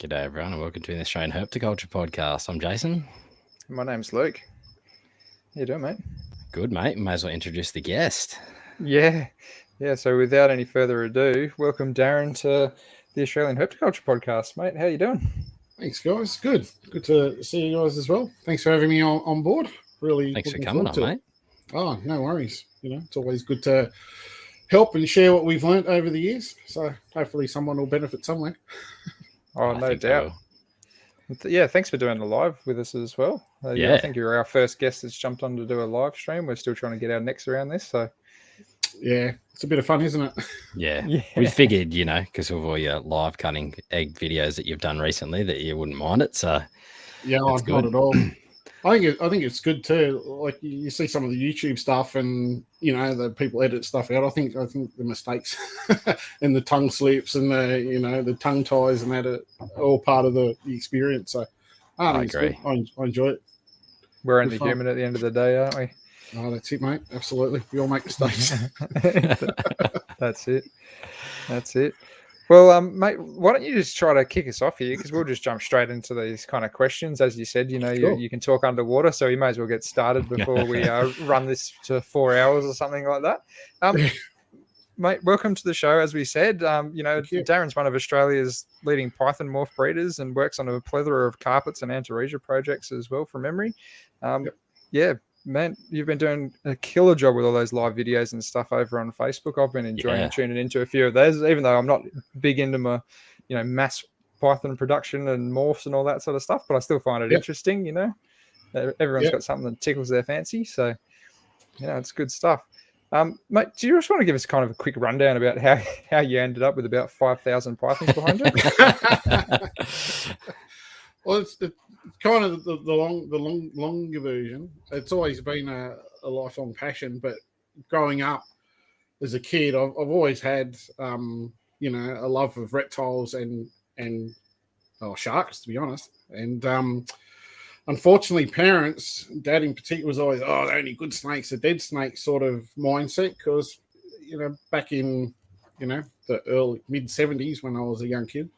G'day everyone and welcome to the Australian Herpetoculture Podcast. I'm Jason. My name's Luke. How you doing, mate? Good, mate. May as well introduce the guest. Yeah. So without any further ado, welcome Darren to the Australian Herpetoculture Podcast, mate. How you doing? Thanks, guys. Good to see you guys as well. Thanks for having me on board. Really, thanks for coming on, mate. Oh, no worries. It's always good to help and share what we've learnt over the years. So hopefully someone will benefit somewhere. Oh, no doubt. Yeah, thanks for doing the live with us as well. Yeah, I think you're our first guest that's jumped on to do a live stream. We're still trying to get our necks around this, so yeah, it's a bit of fun, isn't it? Yeah. We figured, because of all your live cutting egg videos that you've done recently, that you wouldn't mind it. So yeah, not at all. I think it's good too. Like you see some of the YouTube stuff, and the people edit stuff out. I think the mistakes and the tongue slips and the tongue ties and that are all part of the experience. So I agree. I enjoy it. We're only human at the end of the day, aren't we? Oh, that's it, mate. Absolutely, we all make mistakes. That's it. Well, mate, why don't you just try to kick us off here, because we'll just jump straight into these kind of questions. As you said, Sure. you can talk underwater, so you may as well get started before we run this to 4 hours or something like that. Mate, welcome to the show. As we said, Darren's one of Australia's leading python morph breeders and works on a plethora of carpets and Antaresia projects as well, from memory. Yeah, man, you've been doing a killer job with all those live videos and stuff over on Facebook. I've been enjoying tuning into a few of those, even though I'm not big into my, mass python production and morphs and all that sort of stuff, but I still find it interesting, Everyone's got something that tickles their fancy, so, it's good stuff. Mate, do you just want to give us kind of a quick rundown about how you ended up with about 5,000 pythons behind you? Well, it's kind of the longer version. It's always been a lifelong passion, but growing up as a kid, I've always had a love of reptiles and sharks, to be honest. And unfortunately, parents, Dad in particular, was always, the only good snakes are dead snakes sort of mindset, because back in the early mid-70s when I was a young kid,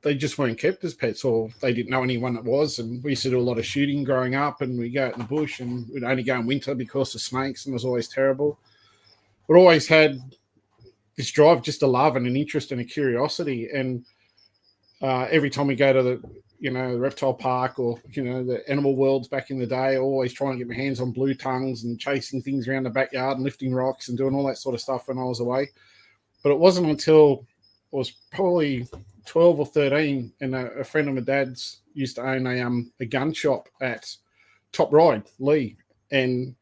they just weren't kept as pets, or they didn't know anyone that was. And we used to do a lot of shooting growing up, and we'd go out in the bush, and we'd only go in winter because of snakes, and it was always terrible. But always had this drive just to love and an interest and a curiosity. And every time we go to the reptile park or the animal worlds back in the day, always trying to get my hands on blue tongues and chasing things around the backyard and lifting rocks and doing all that sort of stuff when I was away. But it wasn't until I was probably 12 or 13, and a friend of my dad's used to own a gun shop at Top Ride, Lee, and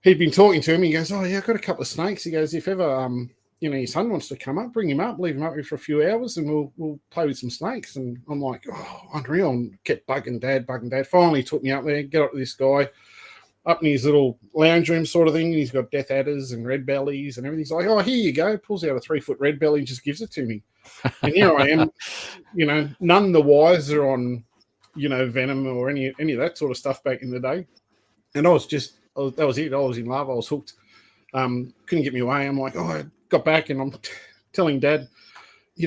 he'd been talking to him. He goes, I've got a couple of snakes. He goes, if ever your son wants to come up, bring him up, leave him up here for a few hours, and we'll play with some snakes. And I'm like, unreal, and kept bugging Dad. Finally took me up there, get up to this guy up in his little lounge room sort of thing, and he's got death adders and red bellies and everything. He's like, here you go. Pulls out a 3-foot red belly and just gives it to me. And here I am, none the wiser on, venom or any of that sort of stuff back in the day. And that was it. I was in love. I was hooked. Couldn't get me away. I'm like, I got back, and I'm telling Dad,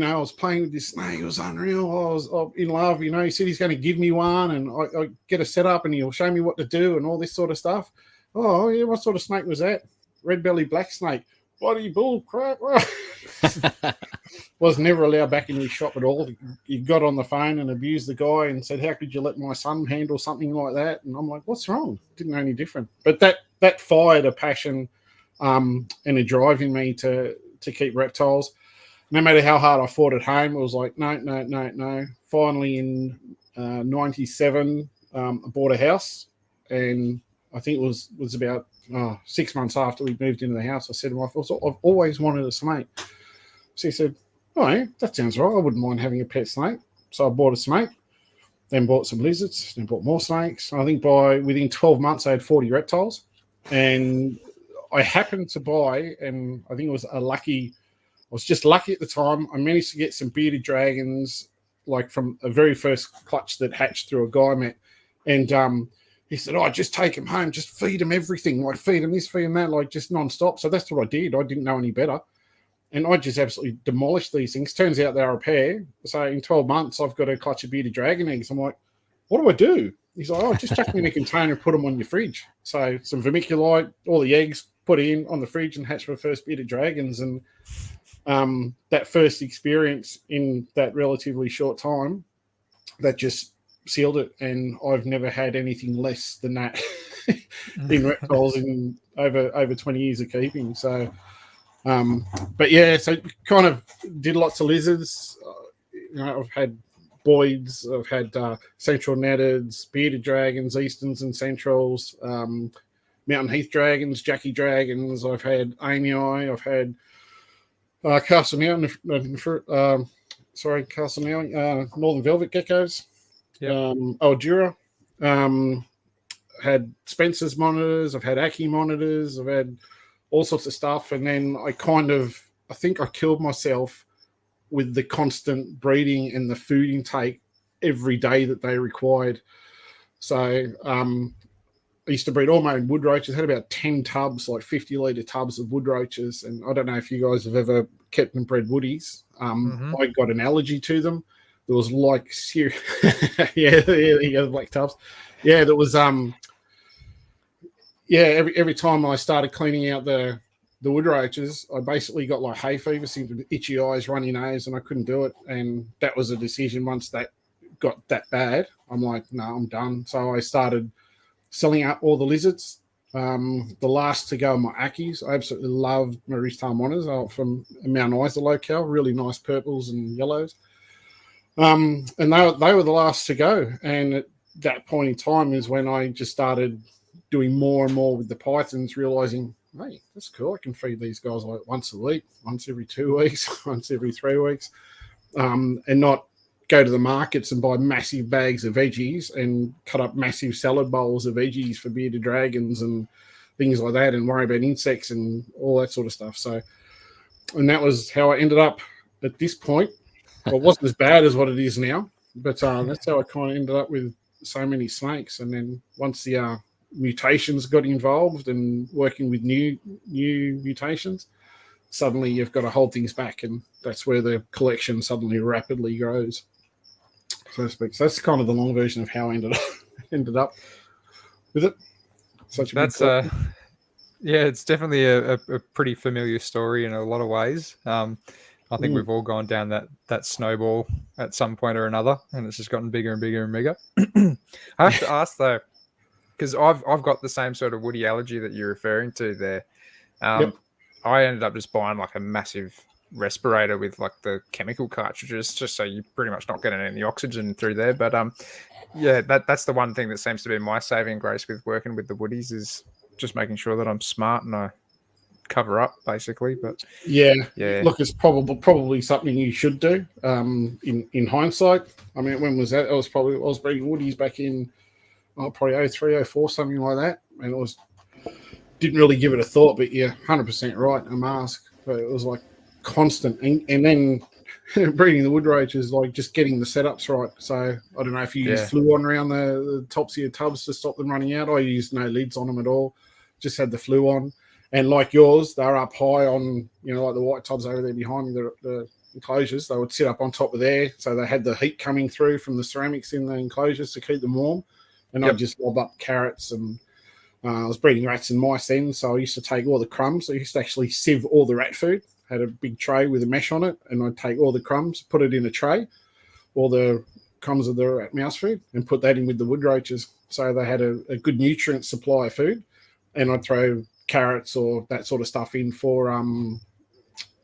I was playing with this snake. It was unreal. I was in love. He said he's going to give me one, and I get a setup, and he'll show me what to do and all this sort of stuff. Oh, yeah, what sort of snake was that? Red belly black snake. Bloody bull crap. Was never allowed back in his shop at all. He got on the phone and abused the guy and said, how could you let my son handle something like that? And I'm like, what's wrong? Didn't know any different. But that fired a passion and a drive in me to keep reptiles. No matter how hard I fought at home, it was like, no. Finally in 97, I bought a house, and I think it was about 6 months after we moved into the house. I said to my wife, I've always wanted a snake. She said, that sounds right. I wouldn't mind having a pet snake. So I bought a snake, then bought some lizards, then bought more snakes. I think within 12 months, I had 40 reptiles. And I happened to buy, and I think it was I was just lucky at the time. I managed to get some bearded dragons, like from a very first clutch that hatched through a guy I met. And he said, just take them home, just feed them everything, like feed them this, feed them that, like just nonstop. So that's what I did. I didn't know any better. And I just absolutely demolished these things. Turns out they're a pair. So in 12 months, I've got a clutch of bearded dragon eggs. I'm like, what do I do? He's like, oh, just chuck them in a container and put them on your fridge. So some vermiculite, all the eggs, put in on the fridge and hatch my first bearded dragons. And that first experience in that relatively short time, that just sealed it. And I've never had anything less than that in reptiles in over 20 years of keeping. So, but yeah, so kind of did lots of lizards. I've had boids, I've had central nettards, bearded dragons, easterns and centrals, mountain heath dragons, Jackie dragons. I've had amii. I've had Castle Mountain, Castle Mountain, Northern Velvet geckos. Yep. Aldura. Had Spencer's monitors. I've had Aki monitors. I've had all sorts of stuff. And then I think I killed myself with the constant breeding and the food intake every day that they required. So I used to breed all my own wood roaches. I had about 10 tubs, like 50-litre tubs of wood roaches. And I don't know if you guys have ever kept and bred woodies. I got an allergy to them. There was like the black tubs. Yeah, there was every time I started cleaning out the wood roaches, I basically got like hay fever, seemed itchy eyes, runny nose, and I couldn't do it. And that was a decision. Once that got that bad, I'm like, no, I'm done. So I started selling out all the lizards. The last to go are my Akis. I absolutely loved my Ristar monitors from Mount Isa locale, really nice purples and yellows. And they were the last to go. And at that point in time is when I just started doing more and more with the pythons, realizing, hey, that's cool. I can feed these guys like once a week, once every 2 weeks, once every 3 weeks, and not go to the markets and buy massive bags of veggies and cut up massive salad bowls of veggies for bearded dragons and things like that, and worry about insects and all that sort of stuff. So, and that was how I ended up at this point. Well, it wasn't as bad as what it is now, but that's how I kind of ended up with so many snakes. And then once the mutations got involved and working with new mutations, suddenly you've got to hold things back, and that's where the collection suddenly rapidly grows, so to speak. So that's kind of the long version of how I ended up with it. It's definitely a pretty familiar story in a lot of ways. I think we've all gone down that snowball at some point or another, and it's just gotten bigger and bigger and bigger. I have to ask though, because I've got the same sort of woody allergy that you're referring to there. I ended up just buying like a massive respirator with like the chemical cartridges, just so you're pretty much not getting any oxygen through there. But that's the one thing that seems to be my saving grace with working with the woodies, is just making sure that I'm smart and I cover up basically. But look, it's probably something you should do in hindsight. I mean, when was that? I was breeding woodies back in probably 03, 04, something like that, and it didn't really give it a thought. But yeah, 100% right, a mask. But it was like constant, and then breeding the wood roaches, like just getting the setups right. So I don't know if you use fluon around the tops of your tubs to stop them running out. I used no lids on them at all, just had the fluon. And like yours, they're up high on, like the white tubs over there behind me, the enclosures. They would sit up on top of there, so they had the heat coming through from the ceramics in the enclosures to keep them warm. And I'd just lob up carrots, and I was breeding rats and mice then, so I used to take all the crumbs. I used to actually sieve all the rat food. Had a big tray with a mesh on it, and I'd take all the crumbs, put it in a tray, all the crumbs of the rat mouse food, and put that in with the wood roaches. So they had a good nutrient supply of food, and I'd throw carrots or that sort of stuff in for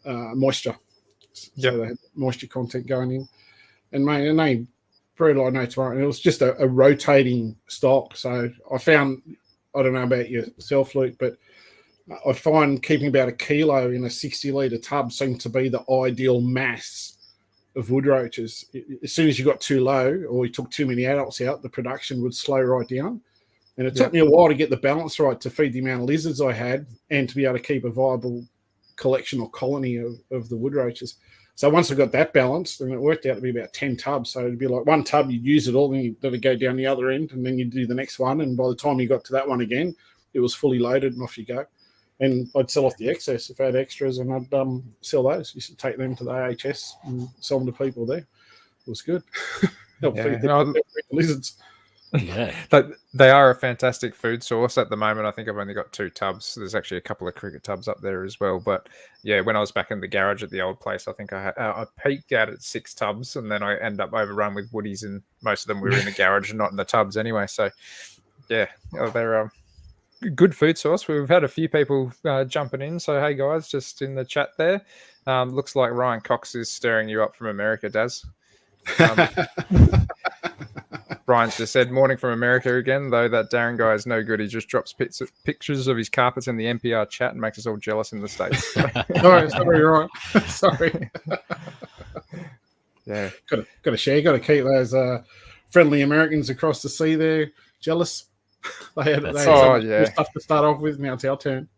moisture. So they had moisture content going in. And they bred like no tomorrow. And it was just a rotating stock. So I found, I don't know about yourself, Luke, but I find keeping about 1 kilo in a 60-litre tub seemed to be the ideal mass of wood roaches. As soon as you got too low or you took too many adults out, the production would slow right down. And it took me a while to get the balance right to feed the amount of lizards I had and to be able to keep a viable collection or colony of the wood roaches. So once I got that balanced, and it worked out to be about 10 tubs. So it'd be like one tub, you'd use it all, then you'd let it go down the other end, and then you'd do the next one. And by the time you got to that one again, it was fully loaded and off you go. And I'd sell off the excess if I had extras, and I'd sell those. Used to take them to the AHS and sell them to people there. It was good. Help feed the lizards. Yeah. They are a fantastic food source at the moment. I think I've only got 2 tubs. There's actually a couple of cricket tubs up there as well. But yeah, when I was back in the garage at the old place, I think I peaked out at 6 tubs, and then I end up overrun with woodies, and most of them were in the garage and not in the tubs anyway. So yeah, they're good food source. We've had a few people jumping in. So hey guys, just in the chat there. Looks like Ryan Cox is stirring you up from America, Daz. Brian's just said, morning from America again, though that Darren guy is no good. He just drops pictures of his carpets in the NPR chat and makes us all jealous in the States. Sorry, Ryan. Sorry. Yeah. Got to share. Got to keep those friendly Americans across the sea there jealous. They had stuff to start off with. Now it's our turn.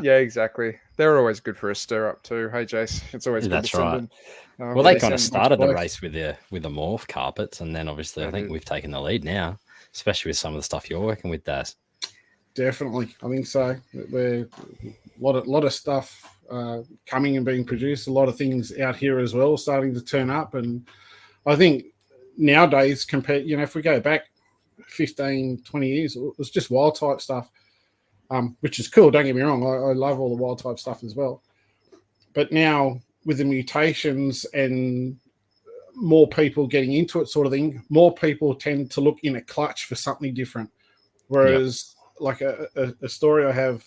Yeah, exactly. They're always good for a stir up too. Hey, Jace, it's always good to send them. Well, they kind of started the race with the morph carpets, and then obviously I think we've taken the lead now, especially with some of the stuff you're working with, Daz. Definitely, I think so. We're a lot of stuff coming and being produced. A lot of things out here as well starting to turn up, and I think nowadays, compared, if we go back 15, 20 years, it was just wild type stuff, which is cool. Don't get me wrong, I love all the wild type stuff as well. But now with the mutations and more people getting into it sort of thing, more people tend to look in a clutch for something different. Whereas like a story I have,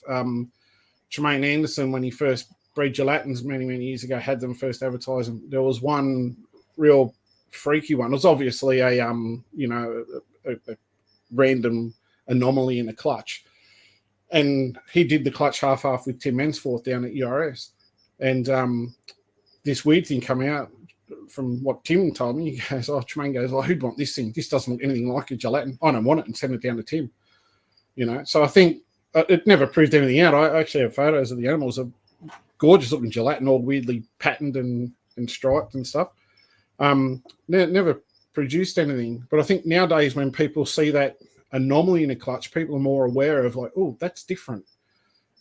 Tremaine Anderson, when he first bred gelatins many, many years ago, had them first advertised. There was one real freaky one. It was obviously a random anomaly in a clutch. And he did the clutch half with Tim Mensforth down at URS. And this weird thing come out from what Tim told me. He goes, Tremaine goes, who'd want this thing? This doesn't look anything like a gelatin. I don't want it, and send it down to Tim. So I think it never proved anything out. I actually have photos of the animals, a gorgeous looking gelatin, all weirdly patterned and striped and stuff. Never produced anything. But I think nowadays when people see that anomaly in a clutch, people are more aware of like, oh, that's different.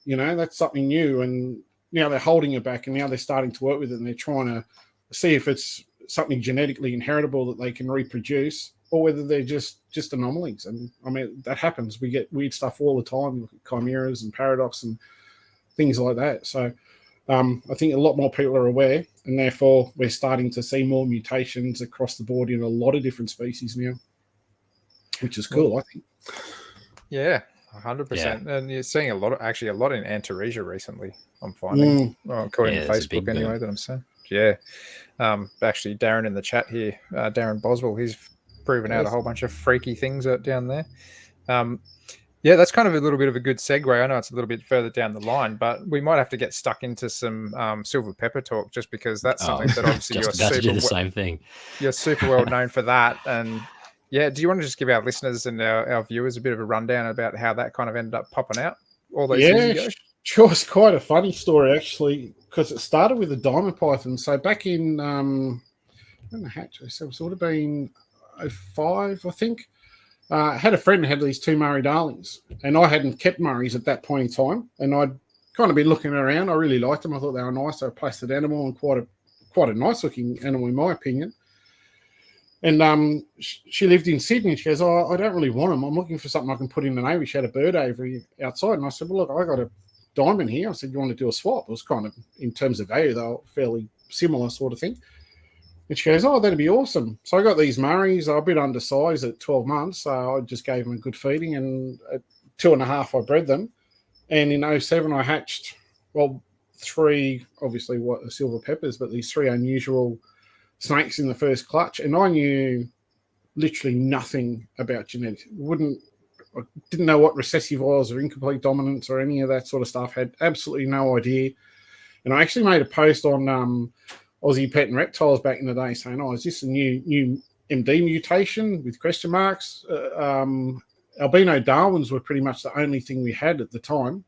That's something new. And now they're holding it back, and now they're starting to work with it, and they're trying to see if it's something genetically inheritable that they can reproduce, or whether they're just anomalies. And I mean, that happens. We get weird stuff all the time. We look at chimeras and paradox and things like that. So I think a lot more people are aware, and therefore we're starting to see more mutations across the board in a lot of different species now, which is cool, I think. Yeah, 100%. And you're seeing a lot in Antaresia recently, I'm finding. According to Facebook anyway, that I'm saying. Yeah. Actually, Darren in the chat here, Darren Boswell, he's proven out a whole bunch of freaky things out down there. Yeah, that's kind of a little bit of a good segue. I know it's a little bit further down the line, but we might have to get stuck into some silver pepper talk, just because that's something that obviously you're super well known for that. And yeah, do you want to just give our listeners and our viewers a bit of a rundown about how that kind of ended up popping out all those years ago? Sure. It's quite a funny story, actually, because it started with a diamond python. So back in, when the hatch, so it would have been 05, I think. I had a friend who had these 2 Murray darlings, and I hadn't kept Murrays at that point in time. And I'd kind of been looking around. I really liked them. I thought they were nice. They were a placid animal and quite a nice looking animal, in my opinion. And she lived in Sydney. She goes, I don't really want them. I'm looking for something I can put in an aviary. She had a bird aviary outside. And I said, well, look, I got a diamond here. I said, you want to do a swap? It was kind of, in terms of value, they were fairly similar sort of thing. And she goes, that'd be awesome. So I got these Murrays. I were a bit undersized at 12 months. So I just gave them a good feeding. And at 2.5, I bred them. And in 07, I hatched, 3, obviously, silver peppers, but these 3 unusual snakes in the first clutch. And I knew literally nothing about genetics. I didn't know what recessive was or incomplete dominance or any of that sort of stuff. Had absolutely no idea. And I actually made a post on Aussie Pet and Reptiles back in the day saying, is this a new MD mutation with question marks? Albino Darwins were pretty much the only thing we had at the time.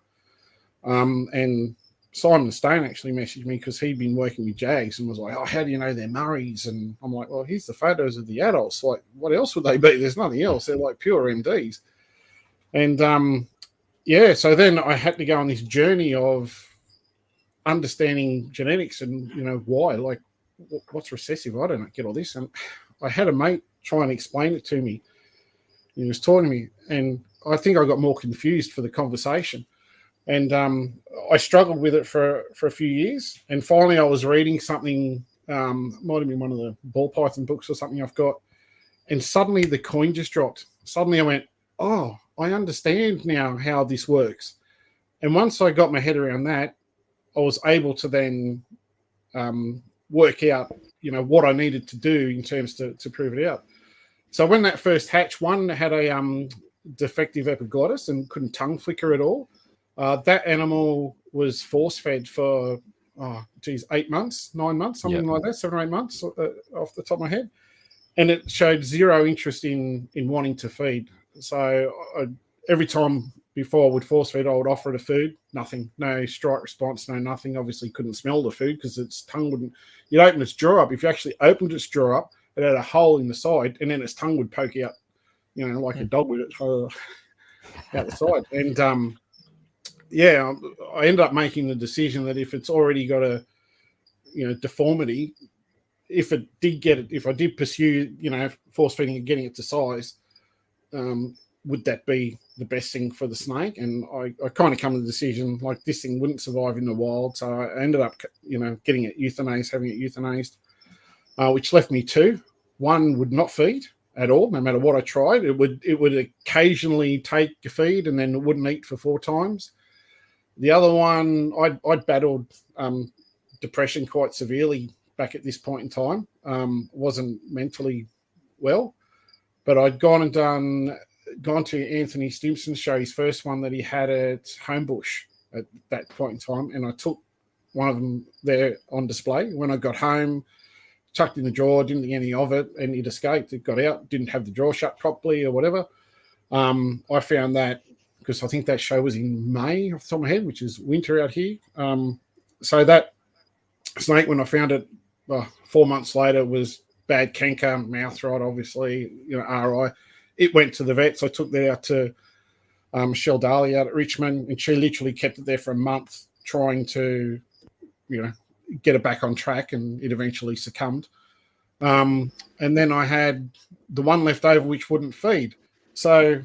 And Simon Stone actually messaged me because he'd been working with Jags and was like, how do you know they're Murrays? And I'm like, well, here's the photos of the adults. Like, what else would they be? There's nothing else. They're like pure MDs. And yeah, so then I had to go on this journey of understanding genetics and, why, like, what's recessive? I don't get all this. And I had a mate try and explain it to me. He was talking to me, and I think I got more confused for the conversation. And I struggled with it for a few years. And finally I was reading something, might have been one of the ball python books or something I've got. And suddenly the coin just dropped. Suddenly I went, oh, I understand now how this works. And once I got my head around that, I was able to then work out, what I needed to do in terms to prove it out. So when that first hatch, one had a defective epiglottis and couldn't tongue flicker at all. That animal was force-fed for, 8 months, 9 months, something like that, 7 or 8 months off the top of my head. And it showed zero interest in wanting to feed. So every time before I would force feed, I would offer it a food, nothing, no strike response, no nothing. Obviously couldn't smell the food because its tongue wouldn't, you'd open its jaw up. If you actually opened its jaw up, it had a hole in the side, and then its tongue would poke out, like a dog would out the side. And I ended up making the decision that if it's already got a, deformity, if I did pursue, force feeding and getting it to size, would that be the best thing for the snake? And I kind of come to the decision, like, this thing wouldn't survive in the wild. So I ended up, getting it euthanized, having it euthanized, which left me two. One would not feed at all, no matter what I tried. It would occasionally take a feed and then it wouldn't eat for 4 times. The other one, I'd battled depression quite severely back at this point in time. Wasn't mentally well, but I'd gone to Anthony Stimson's show, his first one that he had at Homebush at that point in time, and I took one of them there on display. When I got home, chucked in the drawer, didn't think any of it, and it escaped. It got out, didn't have the drawer shut properly or whatever. I found that because I think that show was in May off the top of my head, which is winter out here. So that snake, when I found it 4 months later, was bad canker, mouth rot, obviously, RI. It went to the vets. I took that out to Michelle Daly out at Richmond, and she literally kept it there for a month trying to, get it back on track, and it eventually succumbed. And then I had the one left over which wouldn't feed. So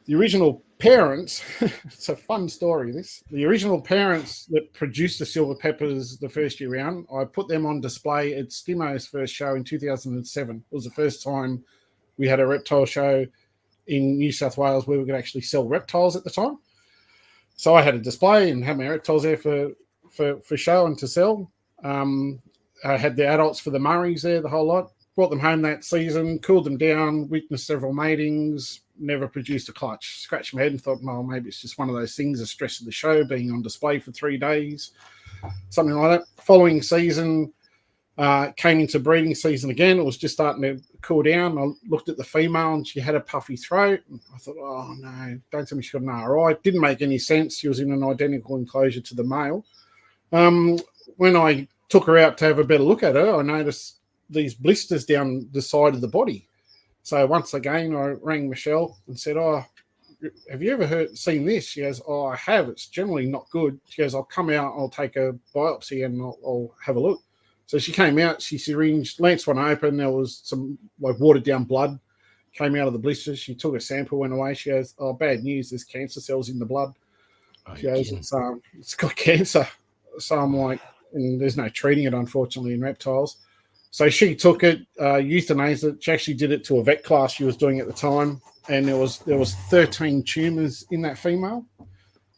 the original parents, it's a fun story, this. The original parents that produced the silver peppers the first year round, I put them on display at Stimo's first show in 2007. It was the first time we had a reptile show in New South Wales where we could actually sell reptiles at the time. So I had a display and had my reptiles there for show and to sell. I had the adults for the Murrays there, the whole lot. Brought them home that season, cooled them down, witnessed several matings, never produced a clutch. Scratched my head and thought, well, maybe it's just one of those things, the stress of the show, being on display for 3 days, something like that. Following season, came into breeding season again. It was just starting to cool down. I looked at the female and she had a puffy throat. I thought, oh no, don't tell me she got an RI. Didn't make any sense. She was in an identical enclosure to the male. When I took her out to have a better look at her, I noticed these blisters down the side of the body. So once again, I rang Michelle and said, oh, have you ever seen this? She goes, oh, I have. It's generally not good. She goes, I'll come out, I'll take a biopsy and I'll have a look. So she came out, she syringed, lanced one open. There was some like watered down blood came out of the blisters. She took a sample, went away. She goes, oh, bad news. There's cancer cells in the blood. She goes, it's got cancer. So I'm like, and there's no treating it, unfortunately, in reptiles. So she took it, euthanized it. She actually did it to a vet class she was doing at the time. And there was 13 tumors in that female.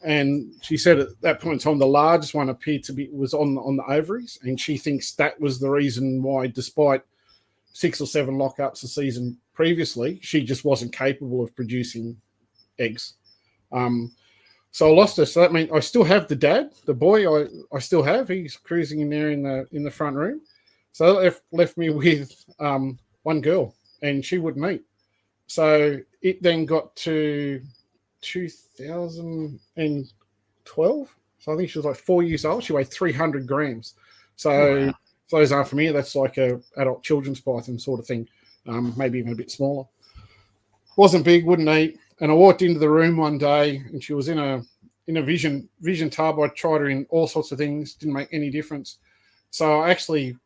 And she said at that point in time, the largest one appeared to be was on the ovaries. And she thinks that was the reason why, despite 6 or 7 lockups a season previously, she just wasn't capable of producing eggs. So I lost her. So that means I still have the dad, the boy. I still have. He's cruising in there in the front room. So that left me with one girl, and she wouldn't eat. So it then got to 2012. So I think she was like 4 years old. She weighed 300 grams. So for those aren't familiar, that's like a adult children's python sort of thing, maybe even a bit smaller. Wasn't big, wouldn't eat. I walked into the room one day, and she was in a vision tub. I tried her in all sorts of things, didn't make any difference. So I actually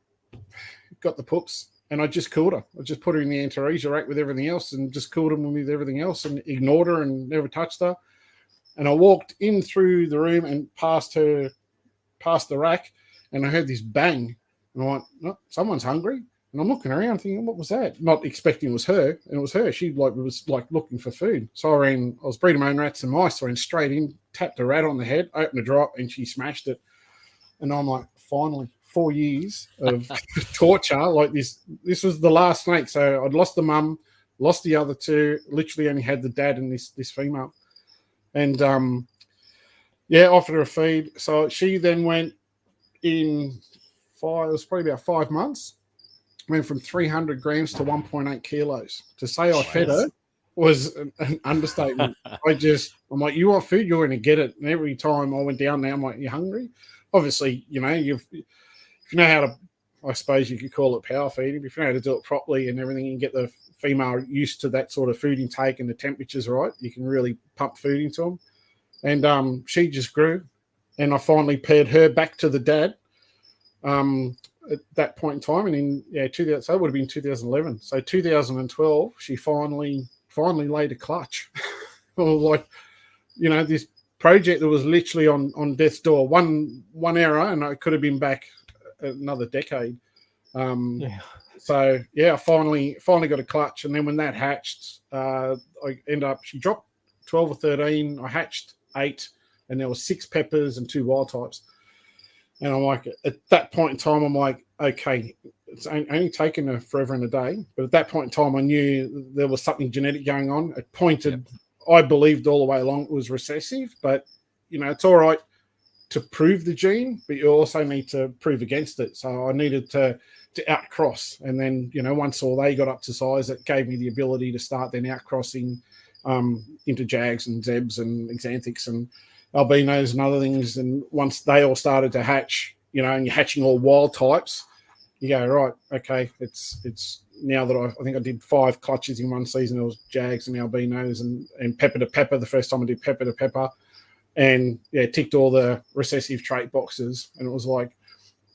got the pups, and I just cooled her. I just put her in the antaresia rack with everything else, and just cooled them with everything else, and ignored her and never touched her. And I walked in through the room and past the rack, and I heard this bang, and I went, "No, someone's hungry." And I'm looking around thinking, what was that? Not expecting it was her. And it was her. She was looking for food. So I was breeding my own rats and mice. So I ran straight in, tapped a rat on the head, opened a drop, and she smashed it. And I'm like, finally, 4 years of torture like this. This was the last snake. So I'd lost the mum, lost the other two, literally only had the dad and this female. And offered her a feed. So she then went it was probably about 5 months. Went from 300 grams to 1.8 kilos. To say I fed her was an understatement. I'm like, you want food, you're going to get it. And every time I went down there, I'm like, you hungry? Obviously, if you know how to, I suppose you could call it power feeding. If you know how to do it properly and everything, you can get the female used to that sort of food intake and the temperatures right. You can really pump food into them. And she just grew. And I finally paired her back to the dad. At that point in time, and so it would have been 2011. So 2012, she finally laid a clutch. This project that was literally on death's door. One error, and I could have been back another decade. So I finally got a clutch, and then when that hatched, she dropped 12 or 13. I hatched 8, and there were 6 peppers and 2 wild types. And I'm like, at that point in time, I'm like, okay, it's only taken her forever and a day. But at that point in time, I knew there was something genetic going on. It pointed, I believed all the way along it was recessive. But, it's all right to prove the gene, but you also need to prove against it. So I needed to outcross. And then, once all they got up to size, it gave me the ability to start then outcrossing into Jags and Zebs and Xanthics and albinos and other things. And once they all started to hatch, and you're hatching all wild types, you go, right, okay, it's now that I think I did 5 clutches in one season. It was Jags and albinos and pepper to pepper. The first time I did pepper to pepper, and ticked all the recessive trait boxes. And it was like,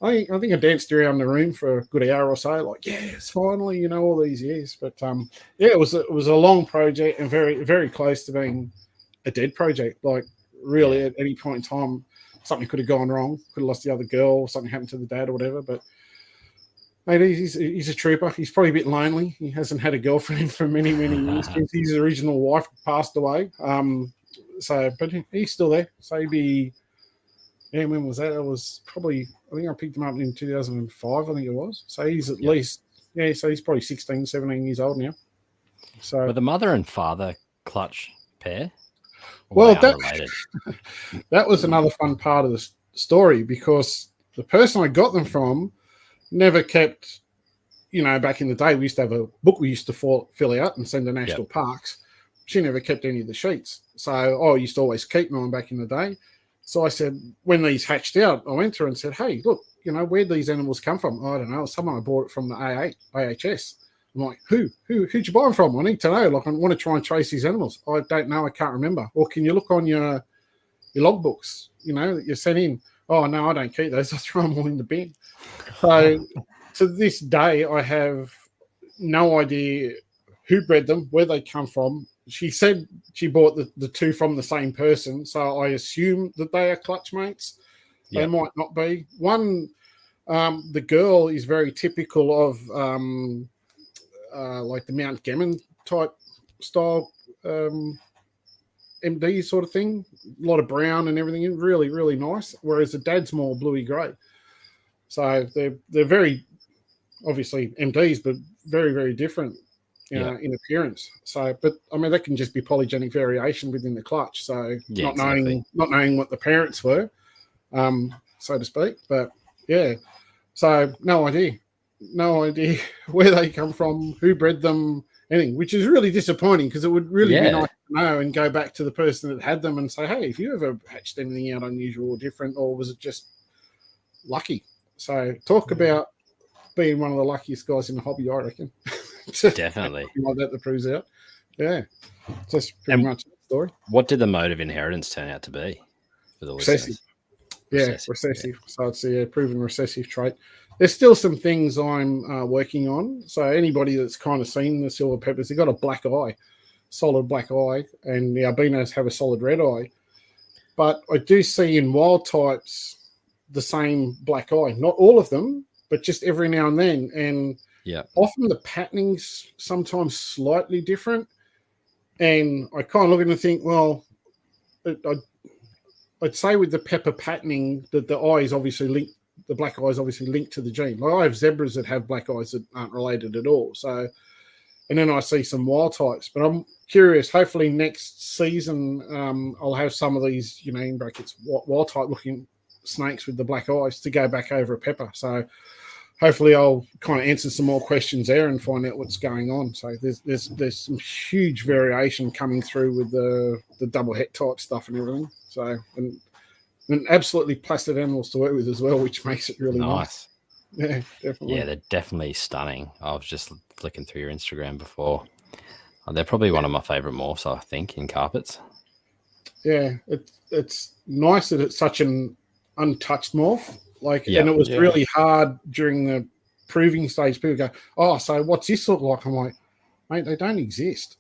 I think I danced around the room for a good hour or so, like, yes, finally, all these years. But it was a long project and very, very close to being a dead project. Like, really, at any point in time, something could have gone wrong. Could have lost the other girl, something happened to the dad or whatever. But mate, he's a trooper. He's probably a bit lonely. He hasn't had a girlfriend for many, many years since his original wife passed away. But he's still there. So he'd be, when was that? It was probably, I think I picked him up in 2005, I think it was. So he's at least, so he's probably 16, 17 years old now. So were the mother and father clutch pair? Well, that was another fun part of the story, because the person I got them from never kept, back in the day, we used to have a book we used to fill out and send to national parks. She never kept any of the sheets. So I used to always keep mine back in the day. So I said, when these hatched out, I went to her and said, hey, look, where'd these animals come from? I don't know. Someone I bought it from the AHS. I'm like, who'd you buy them from? I need to know. Like, I want to try and trace these animals. I don't know. I can't remember. Or can you look on your logbooks, that you sent in? Oh, no, I don't keep those. I throw them all in the bin. So to this day, I have no idea who bred them, where they come from. She said she bought the 2 from the same person. So I assume that they are clutch mates. Yep. They might not be. One, the girl is very typical of like the Mount Gammon type style MD sort of thing. A lot of brown and everything. Really, really nice. Whereas the dad's more bluey grey. So they're very, obviously MDs, but very, very different in appearance. So, but I mean, that can just be polygenic variation within the clutch. So not knowing what the parents were, so to speak. But so no idea where they come from, who bred them, anything, which is really disappointing, because it would really be nice to know and go back to the person that had them and say, hey, if you ever hatched anything out unusual or different, or was it just lucky? So talk about being one of the luckiest guys in the hobby, I reckon. Definitely. Like that proves out. Yeah, that's pretty much the story. What did the mode of inheritance turn out to be for the Recessive? listeners? Recessive. So it's a proven recessive trait. There's still some things I'm working on. So anybody that's kind of seen the silver peppers, they've got a black eye, solid black eye, and the albinos have a solid red eye. But I do see in wild types the same black eye. Not all of them, but just every now and then. And often the patterning's sometimes slightly different. And I kind of look at it and think, well, I'd say with the pepper patterning that the eye is obviously linked, the black eye is obviously linked to the gene. Like I have zebras that have black eyes that aren't related at all. So, and then I see some wild types, but I'm curious. Hopefully next season, I'll have some of these, in brackets, wild type looking snakes with the black eyes to go back over a pepper. So hopefully I'll kind of answer some more questions there and find out what's going on. So there's some huge variation coming through with the double het type stuff and everything. So and absolutely placid animals to work with as well, which makes it really nice. Yeah, definitely. Yeah, they're definitely stunning. I was just flicking through your Instagram before. They're probably one of my favorite morphs, I think, in carpets. Yeah, it's nice that it's such an untouched morph. And it was really hard during the proving stage. People go, "Oh, so what's this look like?" I'm like, "Mate, they don't exist."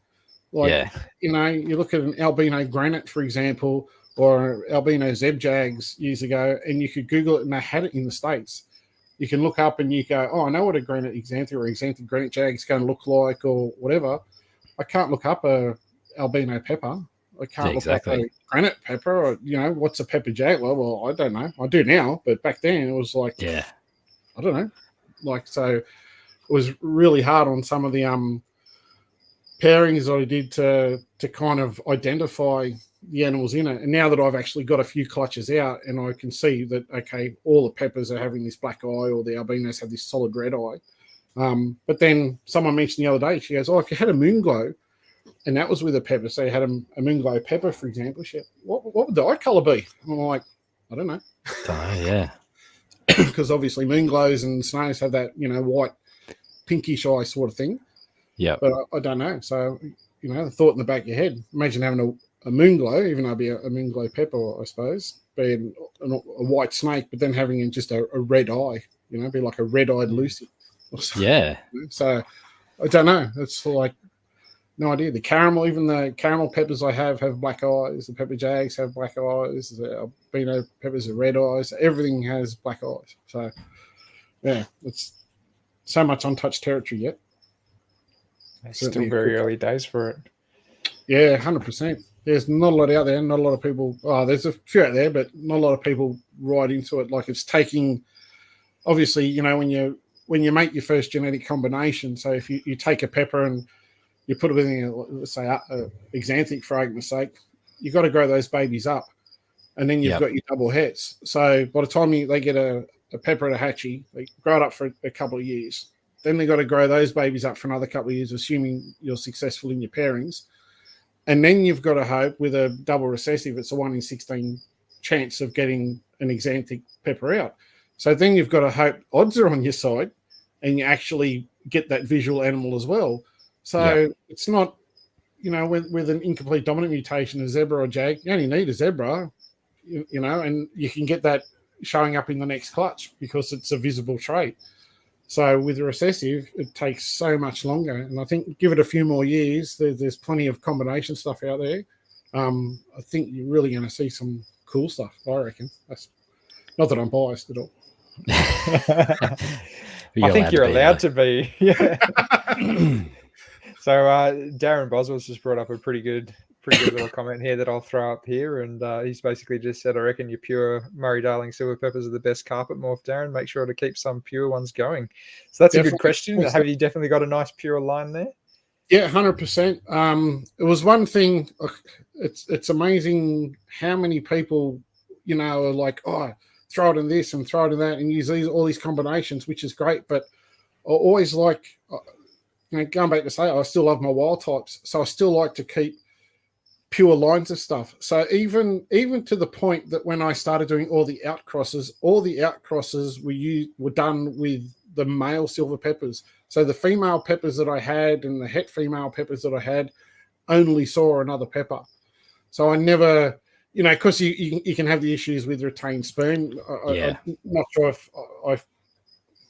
You look at an albino granite, for example, or albino zebjags years ago, and you could Google it, and they had it in the States. You can look up and you go, "Oh, I know what a granite xanthe or xanthe granite jag is going to look like," or whatever. I can't look up a albino pepper. I can't look up a granite pepper, or what's a pepper jag? Well, I don't know. I do now, but back then it was like, I don't know. So it was really hard on some of the pairings I did to kind of identify the animals in it. And now that I've actually got a few clutches out and I can see that, okay, all the peppers are having this black eye, or the albinos have this solid red eye. But then someone mentioned the other day, she goes, "Oh, if you had a moon glow, and that was with a pepper, so you had a moon glow pepper, for example, what would the eye color be?" And I'm like, I don't know. Yeah. Because obviously moon glows and snows have that, white, pinkish eye sort of thing. Yeah. But I don't know. So, the thought in the back of your head, imagine having a moon glow, even though it'd be a moon glow pepper, I suppose, being a white snake, but then having just a red eye, be like a red-eyed Lucy. Yeah. So I don't know. It's like no idea. The caramel peppers I have black eyes. The pepper jags have black eyes. The albino peppers have red eyes. Everything has black eyes. So yeah, it's so much untouched territory yet. It's still very early days for it. Yeah, 100%. There's not a lot out there. Not a lot of people. Oh, there's a few out there, but not a lot of people right into it. Like it's taking. Obviously, when you make your first genetic combination. So if you take a pepper and you put it within, let's say, xanthic for argument's sake, you've got to grow those babies up, and then you've got your double hets. So by the time they get a pepper at a hatchie, they grow it up for a couple of years. Then they've got to grow those babies up for another couple of years, assuming you're successful in your pairings. And then you've got to hope with a double recessive, it's a 1 in 16 chance of getting an xanthic pepper out. So then you've got to hope odds are on your side and you actually get that visual animal as well. So it's not, with an incomplete dominant mutation, a zebra or jag, you only need a zebra, and you can get that showing up in the next clutch because it's a visible trait. So with a recessive, it takes so much longer. And I think give it a few more years, there's plenty of combination stuff out there. I think you're really going to see some cool stuff, I reckon. That's not that I'm biased at all. I think you're allowed to be. Yeah. So Darren Boswell's just brought up a pretty good little comment here that I'll throw up here, and he's basically just said, "I reckon your pure Murray-Darling silver peppers are the best carpet morph, Darren. Make sure to keep some pure ones going." So that's a good question. Have you definitely got a nice pure line there? Yeah, 100%. It was one thing. It's amazing how many people, are like, "Oh, throw it in this and throw it in that," and use all these combinations, which is great. But I always like, going back to say, I still love my wild types, so I still like to keep pure lines of stuff. So even to the point that when I started doing all the outcrosses were done with the male silver peppers. So the female peppers that I had and the het female peppers that I had only saw another pepper. So I never, because you can have the issues with retained sperm. I'm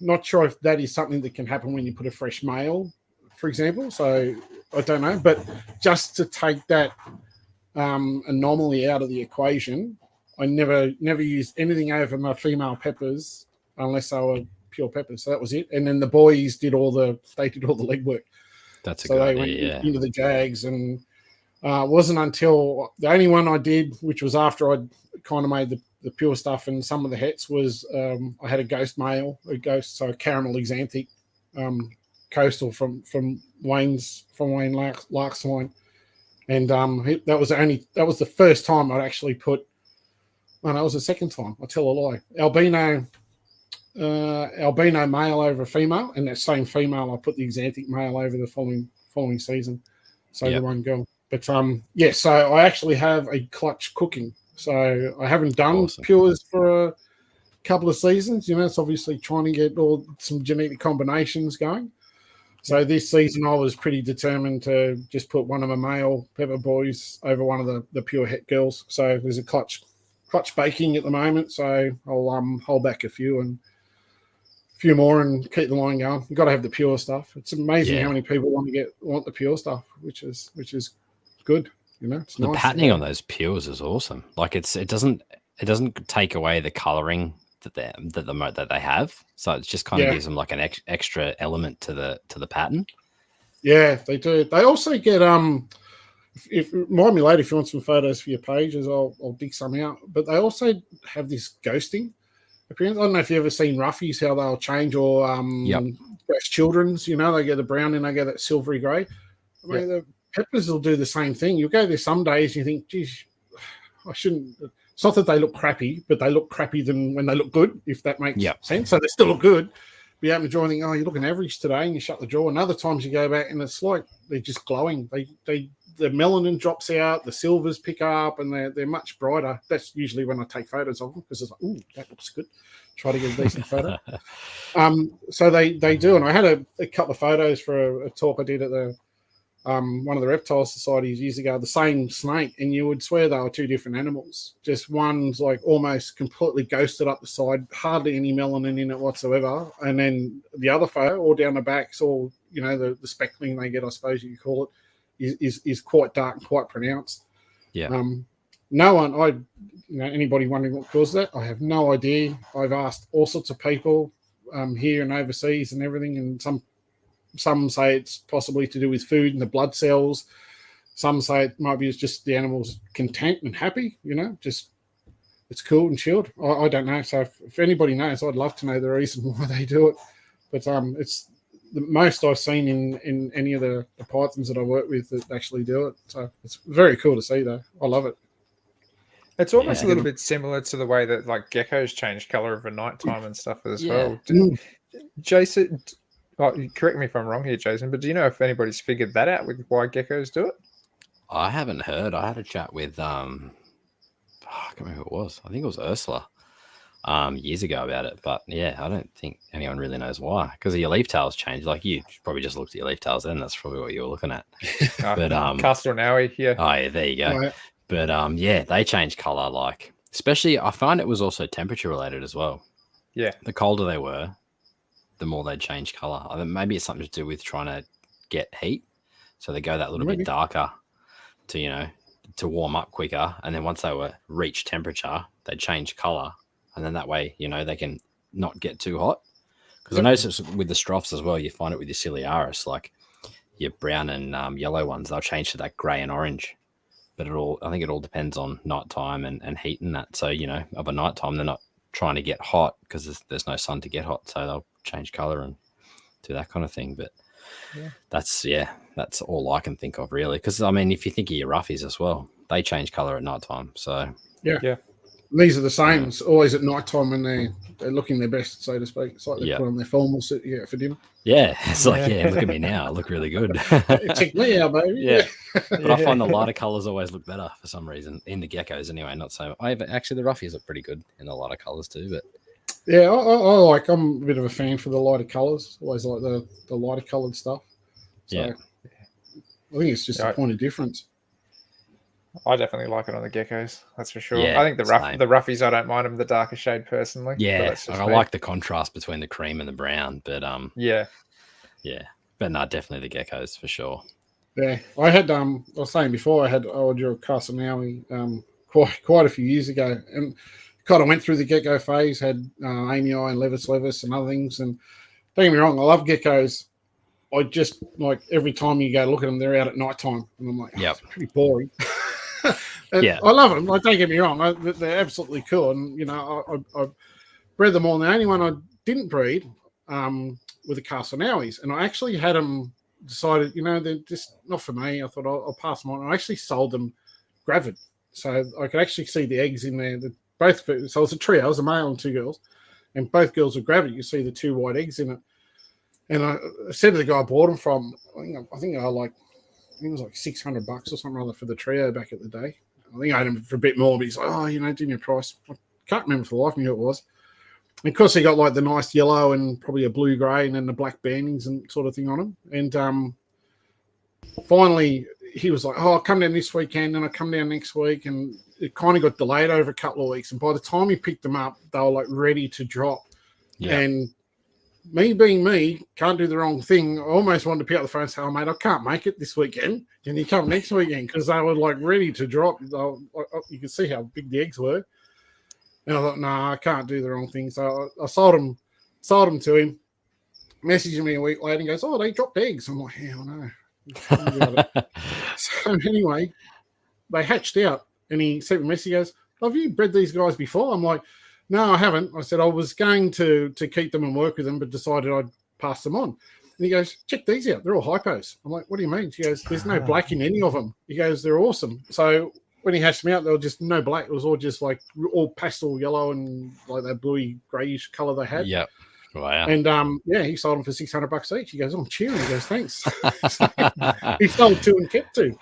not sure if that is something that can happen when you put a fresh male, for example. So I don't know, but just to take that anomaly out of the equation, I never used anything over my female peppers unless they were pure peppers. So that was it. And then the boys did all the legwork. That's a so good they idea, went into the Jags, and it wasn't until the only one I did, which was after I'd kind of made the pure stuff and some of the hets, was I had a ghost male, so a caramel exanthic coastal from Wayne Lark's line. And that was the first time I'd actually put. No, that was the second time. I tell a lie. Albino male over a female, and that same female I put the exanthic male over the following season. So the one girl. But so I actually have a clutch cooking. So I haven't done pures for a couple of seasons. It's obviously trying to get some genetic combinations going. So this season I was pretty determined to just put one of my male pepper boys over one of the pure het girls. So there's a clutch baking at the moment. So I'll hold back a few more and keep the line going. You've got to have the pure stuff. It's amazing how many people want the pure stuff, which is good. It's the nice. patterning on those pures is awesome. Like it doesn't take away the coloring that they have, so it just kind of gives them like an extra element to the pattern. Yeah, they do. They also get if remind me later if you want some photos for your pages, I'll dig some out. But they also have this ghosting appearance. I don't know if you've ever seen roughies, how they'll change, or children's. They get the brown and they get that silvery grey. I mean, the peppers will do the same thing. You'll go there some days and you think, geez, I shouldn't. It's not that they look crappy, but they look crappy than when they look good, if that makes sense. So they still look good. But you open the drawer and think, you're looking average today, and you shut the drawer. And other times you go back and it's like they're just glowing. The melanin drops out, the silvers pick up, and they're much brighter. That's usually when I take photos of them, because it's like, ooh, that looks good. Try to get a decent photo. So they do. And I had a couple of photos for a talk I did at the one of the reptile societies years ago, the same snake, and you would swear they were two different animals. Just one's like almost completely ghosted up the side, hardly any melanin in it whatsoever. And then the other photo, all down the back, it's all, the speckling they get, I suppose you could call it, is quite dark and quite pronounced. Yeah. No one, anybody wondering what caused that, I have no idea. I've asked all sorts of people here and overseas and everything, and some say it's possibly to do with food and the blood cells. Some say it might be just the animal's content and happy, just it's cool and chilled. I don't know. So if anybody knows, I'd love to know the reason why they do it. But it's the most I've seen in any of the pythons that I work with that actually do it. So it's very cool to see, though. I love it. It's almost a little bit similar to the way that like geckos change color over nighttime and stuff as well. Jason, correct me if I'm wrong here, Jason, but do you know if anybody's figured that out with why geckos do it? I haven't heard. I had a chat with I can't remember who it was. I think it was Ursula years ago about it. But yeah, I don't think anyone really knows why. Because your leaf tails change. Like you probably just looked at your leaf tails then. That's probably what you were looking at. But Castornaui, yeah. Oh yeah, there you go. Right. But they change color. Like especially, I find it was also temperature related as well. Yeah, the colder they were, the more they change color. I think maybe it's something to do with trying to get heat, so they go that little bit darker to to warm up quicker, and then once they reach temperature, they change color, and then that way they can not get too hot. Because I noticed with the strophs as well, you find it with your Ciliaris, like your brown and yellow ones, they'll change to that grey and orange. But I think it all depends on nighttime and heat and that. So of a nighttime, they're not trying to get hot because there's no sun to get hot, so they'll change color and do that kind of thing. But that's all I can think of really, because I mean if you think of your roughies as well, they change color at nighttime. So these are the same. It's always at nighttime when they're looking their best, so to speak. It's like they put on their formals for dinner. It's like look at me now, I look really good. Check me out, baby. But I find the lighter colors always look better for some reason in the geckos anyway. Not so actually the roughies look pretty good in the lighter colors too, but yeah, I'm a bit of a fan for the lighter colors. Always like the lighter colored stuff. So I think it's just Yeah. a point of difference. I definitely like it on the geckos. That's for sure. Yeah, I think the same. roughies, I don't mind them the darker shade personally. but Yeah, that's just I me. like the contrast between the cream and the brown, but Yeah. but no, definitely the geckos for sure. Yeah, I had I was saying before, I had Oldure Carsanawi quite a few years ago, and kind of went through the gecko phase. Had Amy Eye and Levis and other things. And don't get me wrong, I love geckos. I just like every time you go look at them, they're out at night time, and I'm like, Yep. it's pretty boring. And Yeah. I love them. Like, don't get me wrong, they're absolutely cool. And you know, I bred them all. And the only one I didn't breed were the Carsanawis, and I actually had them. Decided, you know, they're just not for me. I thought I'll pass them on. I actually sold them gravid, so I could actually see the eggs in there. Both, so it was a trio, it was a male and two girls, and both girls were gravid. You see the two white eggs in it. And I said to the guy I bought them from, I think it was like $600 or something other for the trio back at the day. I think I had them for a bit more, but he's like, oh, you know, give me a price. I can't remember for the life of me who it was. And of course, he got like the nice yellow and probably a blue grey and then the black bandings and sort of thing on them. And finally, he was like, oh, I'll come down this weekend and I'll come down next week. And it kind of got delayed over a couple of weeks. And by the time he picked them up, they were like ready to drop. Yeah. And me being me, can't do the wrong thing. I almost wanted to pick up the phone and say, oh, mate, I can't make it this weekend. Can you come next weekend? Because they were like ready to drop. You could see how big the eggs were. And I thought, no, I can't do the wrong thing. So I sold them to him, messaged me a week later and goes, oh, they dropped eggs. I'm like, yeah, I know. So anyway, they hatched out and he sent me a message. He goes, have you bred these guys before? I'm like, no, I haven't. I said I was going to keep them and work with them, but decided I'd pass them on. And he goes, check these out. They're all hypos. I'm like, what do you mean? He goes, there's no black in any of them. He goes, they're awesome. So when he hatched me out, there was just no black. It was all just like all pastel yellow and like that bluey greyish colour they had. Yep. Wow. And he sold them for $600 each. He goes, I'm cheering. He goes, thanks. He sold two and kept two.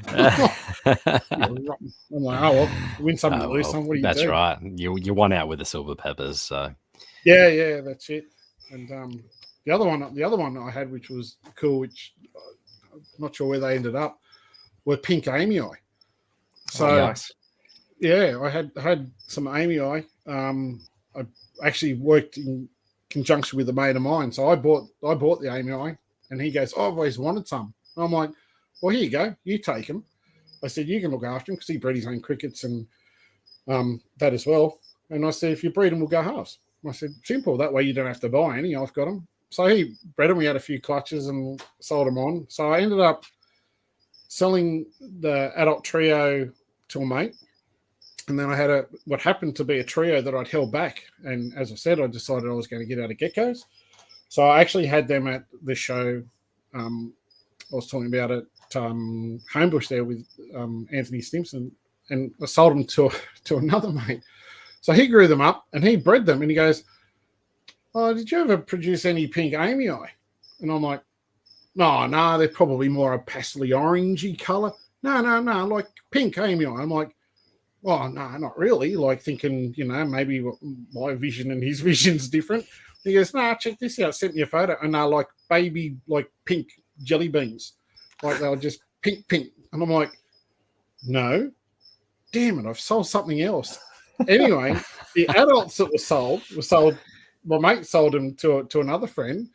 I'm like, oh well, win some, lose some. What do you do? That's right. You won out with the silver peppers. So yeah, that's it. And the other one I had, which was cool, which I'm not sure where they ended up, were pink Amy Eye. So nice. Yeah, I had some Amy Eye. I actually worked in conjunction with a mate of mine. So I bought the Amy Eye, and he goes, oh, I've always wanted some. And I'm like, well, here you go. You take him. I said, you can look after him because he bred his own crickets and that as well. And I said, if you breed him, we'll go halves. I said, simple. That way you don't have to buy any. I've got them. So he bred them. We had a few clutches and sold them on. So I ended up selling the adult trio to a mate. And then I had what happened to be a trio that I'd held back. And as I said, I decided I was going to get out of geckos. So I actually had them at the show I was talking about at Homebush there with Anthony Stimson, and I sold them to another mate. So he grew them up and he bred them, and he goes, oh, did you ever produce any pink Amy Eye? And I'm like, no, they're probably more a pastely orangey colour. No, like pink Amy Eye. I'm like, oh, no, not really. Like thinking, maybe my vision and his vision's different. He goes, no, check this out. Sent me a photo, and they're like baby, like pink jelly beans. Like they were just pink. And I'm like, no, damn it, I've sold something else. Anyway, the adults that were sold, my mate sold them to another friend.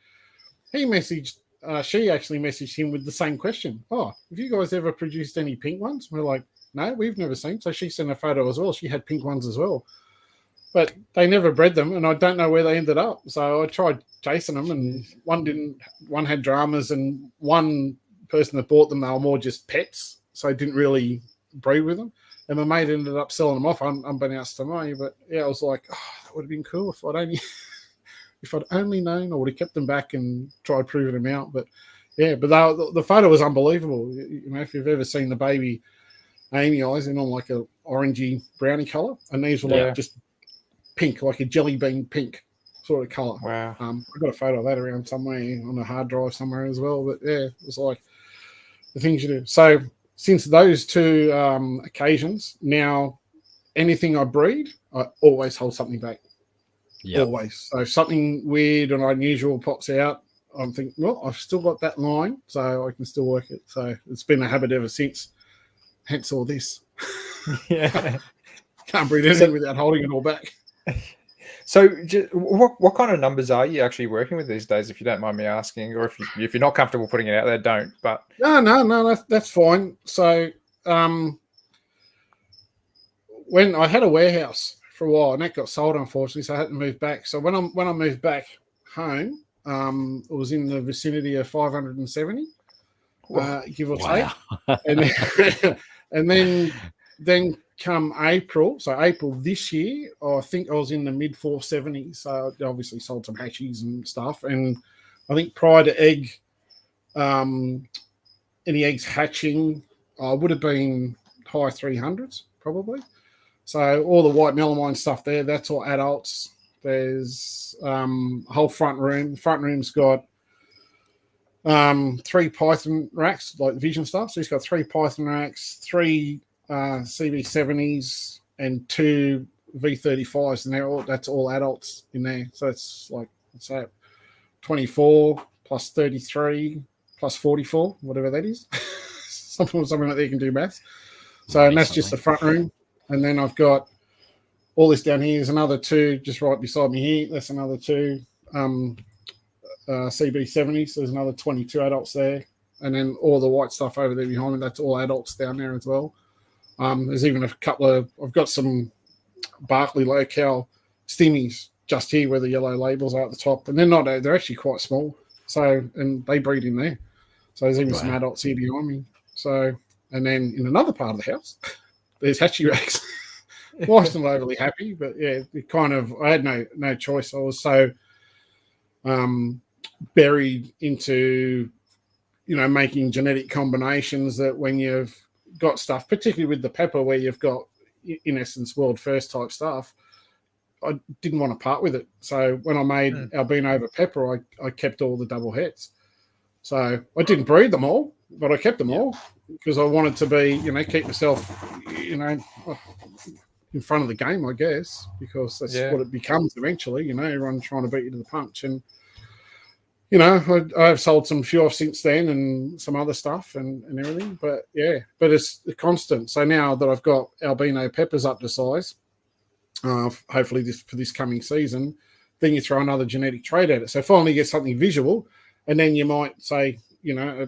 He messaged, she actually messaged him with the same question. Oh, have you guys ever produced any pink ones? We're like, no, we've never seen. So she sent a photo as well. She had pink ones as well. But they never bred them, and I don't know where they ended up. So I tried chasing them, and one had dramas, and one person that bought them, they were more just pets, so I didn't really breed with them. And my mate ended up selling them off, unbeknownst to me. But yeah, I was like, oh, that would have been cool if I'd only known. I would have kept them back and tried proving them out. But yeah, but the photo was unbelievable. If you've ever seen the baby Amy Eyes, they're on like a orangey browny color, and these were like just pink, like a jelly bean pink sort of color. Wow. I got a photo of that around somewhere on a hard drive somewhere as well. But yeah, it was like the things you do. So since those two occasions, now anything I breed, I always hold something back. Yep. Always. So if something weird and unusual pops out, I'm thinking, well, I've still got that line, so I can still work it. So it's been a habit ever since. Hence all this. Yeah. Can't breed anything without holding it all back. So, what kind of numbers are you actually working with these days, if you don't mind me asking, or if you're not comfortable putting it out there, don't. But no, that's fine. So, when I had a warehouse for a while, and that got sold, unfortunately, so I had to move back. So when I moved back home, it was in the vicinity of 570, give or take, and then come April, so April this year, I think I was in the mid 470s. So I obviously sold some hatchies and stuff. And I think prior to any eggs hatching, I would have been high 300s probably. So all the white melamine stuff there, that's all adults. There's a whole front room. The front room's got 3 Python racks, like vision stuff. So he's got 3 Python racks, 3 CB70s, and 2 V35s, and that's all adults in there. So it's like, what's that? 24 plus 33 plus 44, whatever that is. something like that, you can do maths. So, and that's just the front room. And then I've got all this down here. There's another 2 just right beside me here. That's another 2 CB70s. So there's another 22 adults there. And then all the white stuff over there behind me, that's all adults down there as well. There's even a couple of, I've got some Barkley low-cal stimmies just here where the yellow labels are at the top. And they're actually quite small. So, and they breed in there. So there's even some adults here behind me. So, and then in another part of the house, there's hatchie racks. Wife's not overly happy, but yeah, I had no choice. I was so buried into, making genetic combinations that when you've got stuff, particularly with the pepper, where you've got, in essence, world first type stuff, I didn't want to part with it. So when I made albino over pepper, I kept all the double hets. So I didn't breed them all, but I kept them all because I wanted to be, keep myself, in front of the game, I guess, because that's what it becomes eventually. Everyone's trying to beat you to the punch. And, I've sold some few off since then and some other stuff and everything. But it's constant. So now that I've got albino peppers up to size, hopefully for this coming season, then you throw another genetic trait at it. So finally you get something visual, and then you might say, I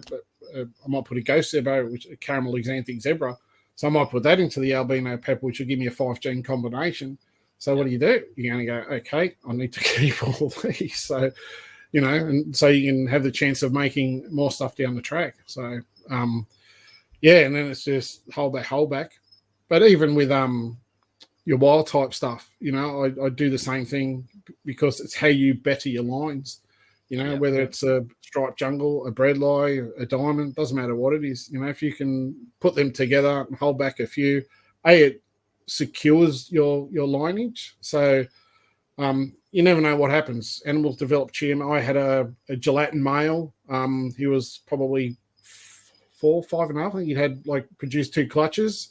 might put a ghost zebra, which a caramel xanthic zebra. So I might put that into the albino pepper, which will give me a 5-gene combination. So what do? You're going to go, okay, I need to keep all these. So, and so you can have the chance of making more stuff down the track. So, and then it's just hold back. But even with your wild type stuff, I do the same thing because it's how you better your lines. Whether it's a striped jungle, a breadlie, a diamond, doesn't matter what it is. If you can put them together and hold back a few, it secures your lineage. So you never know what happens. Animals develop cheer. I had a gelatin male. He was probably 4, 5.5. I think he had produced 2 clutches.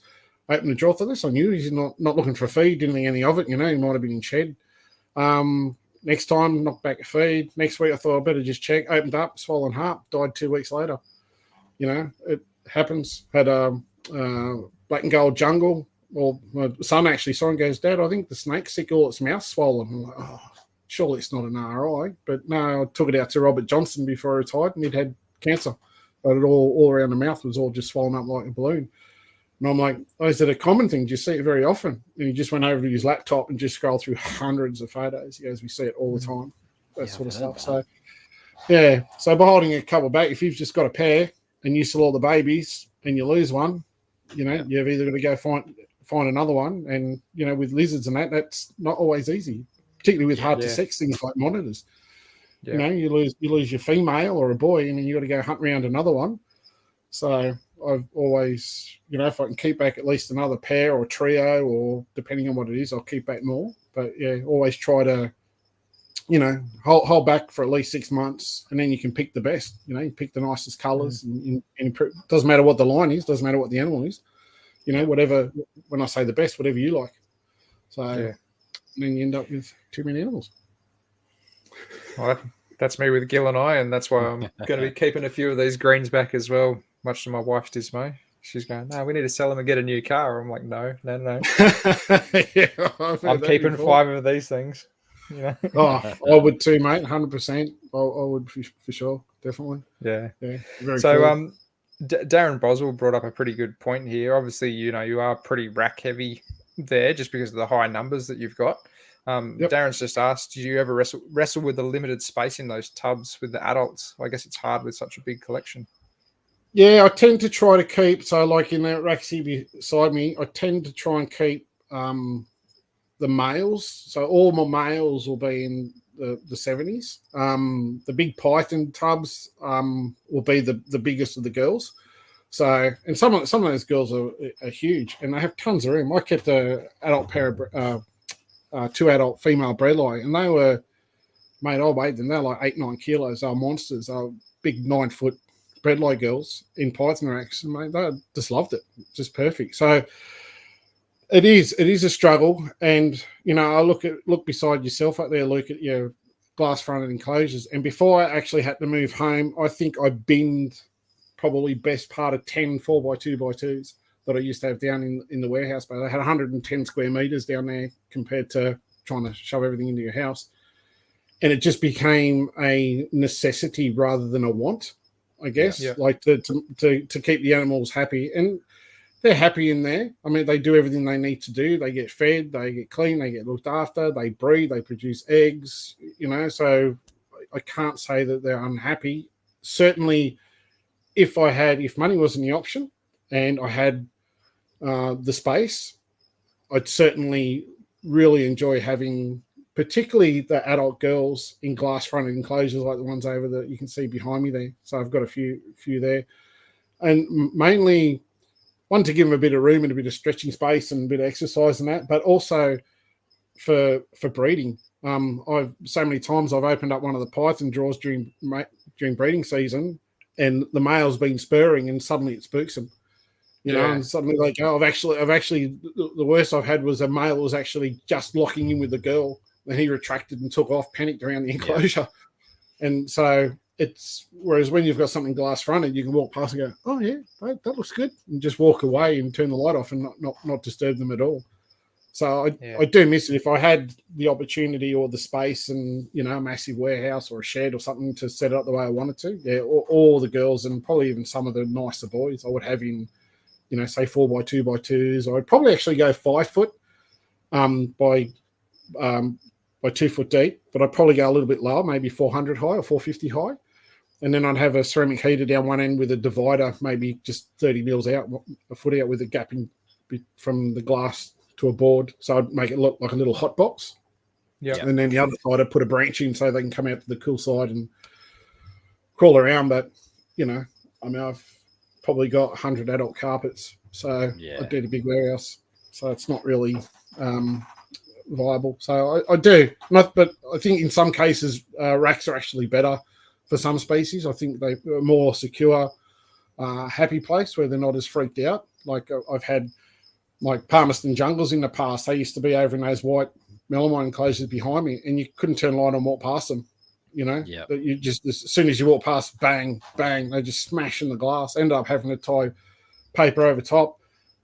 I opened the drawer for this. I knew he's not looking for a feed. Didn't think any of it. He might have been in shed. Next time, knocked back a feed. Next week, I thought I better just check. Opened up, swollen heart, died 2 weeks later. It happens. Had a black and gold jungle. Well, my son goes, Dad, I think the snake's sick, all its mouth swollen. I'm like, oh, surely it's not an RI. But no, I took it out to Robert Johnson before I retired, and he'd had cancer. But it all around the mouth was all just swollen up like a balloon. And I'm like, is it a common thing? Do you see it very often? And he just went over to his laptop and just scrolled through hundreds of photos. He goes, we see it all the time, that sort of stuff. So, so by holding a couple back, if you've just got a pair and you sell all the babies and you lose one, you've either got to go find another one. And, with lizards and that's not always easy, particularly with hard to sex things like monitors. Yeah. You lose your female or a boy, and then you got to go hunt around another one. So I've always, if I can keep back at least another pair or trio, or depending on what it is, I'll keep back more. But always try to, hold back for at least 6 months, and then you can pick the best. You pick the nicest colours, and doesn't matter what the line is, doesn't matter what the animal is. Whatever. When I say the best, whatever you like. So and then you end up with too many animals. Well, That's me with Gil and I, and that's why I'm going to be keeping a few of these greens back as well, much to my wife's dismay. She's going, no, we need to sell them and get a new car. I'm like, no. Yeah, I'm keeping 5 of these things. You know? Oh, I would too, mate. 100%. I would for sure, definitely. Yeah. Very so, cool. Darren Boswell brought up a pretty good point here. Obviously, you know, you are pretty rack heavy there just because of the high numbers that you've got. Yep. Darren's just asked, do you ever wrestle with the limited space in those tubs with the adults? I guess it's hard with such a big collection. Yeah, I tend to try to keep, so like in that rack beside me, I tend to try and keep the males. So all my males will be in the 70s. The big python tubs will be the biggest of the girls. So, and some of those girls are huge, and they have tons of room. I kept a adult pair of 2 adult female bredli, and they were, mate, I weighed them. They're like 8-9 kilos. They were monsters. They were big 9-foot bredli girls in python racks, and mate, they just loved it. Just perfect. So it is a struggle, and you know, I look beside yourself up there, look at your glass fronted enclosures, and before I actually had to move home, I think I binned probably best part of 10 4x2x2s that I used to have down in the warehouse, but I had 110 square meters down there compared to trying to shove everything into your house. And it just became a necessity rather than a want, I guess, like to keep the animals happy. And they're happy in there. I mean, they do everything they need to do. They get fed, they get clean, they get looked after, they breed, they produce eggs, you know, so I can't say that they're unhappy. Certainly, if money wasn't the option and I had the space, I'd certainly really enjoy having particularly the adult girls in glass fronted enclosures like the ones over that you can see behind me there. So I've got a few there. And mainly one to give them a bit of room and a bit of stretching space and a bit of exercise and that, but also for breeding. I've so many times I've opened up one of the python drawers during breeding season, and the male's been spurring, and suddenly it spooks them, you know, and suddenly they go, I've actually, the worst I've had was a male was actually just locking in with the girl, and he retracted and took off, panicked around the enclosure. And so whereas when you've got something glass fronted, you can walk past and go, oh yeah, that looks good, and just walk away and turn the light off and not disturb them at all. So I do miss it. If I had the opportunity or the space and, you know, a massive warehouse or a shed or something to set it up the way I wanted to, all the girls and probably even some of the nicer boys I would have in, you know, say 4x2x2s. I'd probably actually go 5 foot by 2 foot deep, but I'd probably go a little bit lower, maybe 400 high or 450 high. And then I'd have a ceramic heater down one end with a divider, maybe just 30 mils out, a foot out with a gap in from the glass to a board. So I'd make it look like a little hot box. Yeah. And then the other side, I'd put a branch in so they can come out to the cool side and crawl around. But, you know, I mean, I've probably got 100 adult carpets. So I did a big warehouse. So it's not really viable. So I do. But I think in some cases, racks are actually better for some species. I think they're a more secure, happy place where they're not as freaked out. Like I've had like Palmerston jungles in the past. They used to be over in those white melamine enclosures behind me, and you couldn't turn light on and walk past them. You know, you just, as soon as you walk past, bang, bang, they just smash in the glass. End up having to tie paper over top,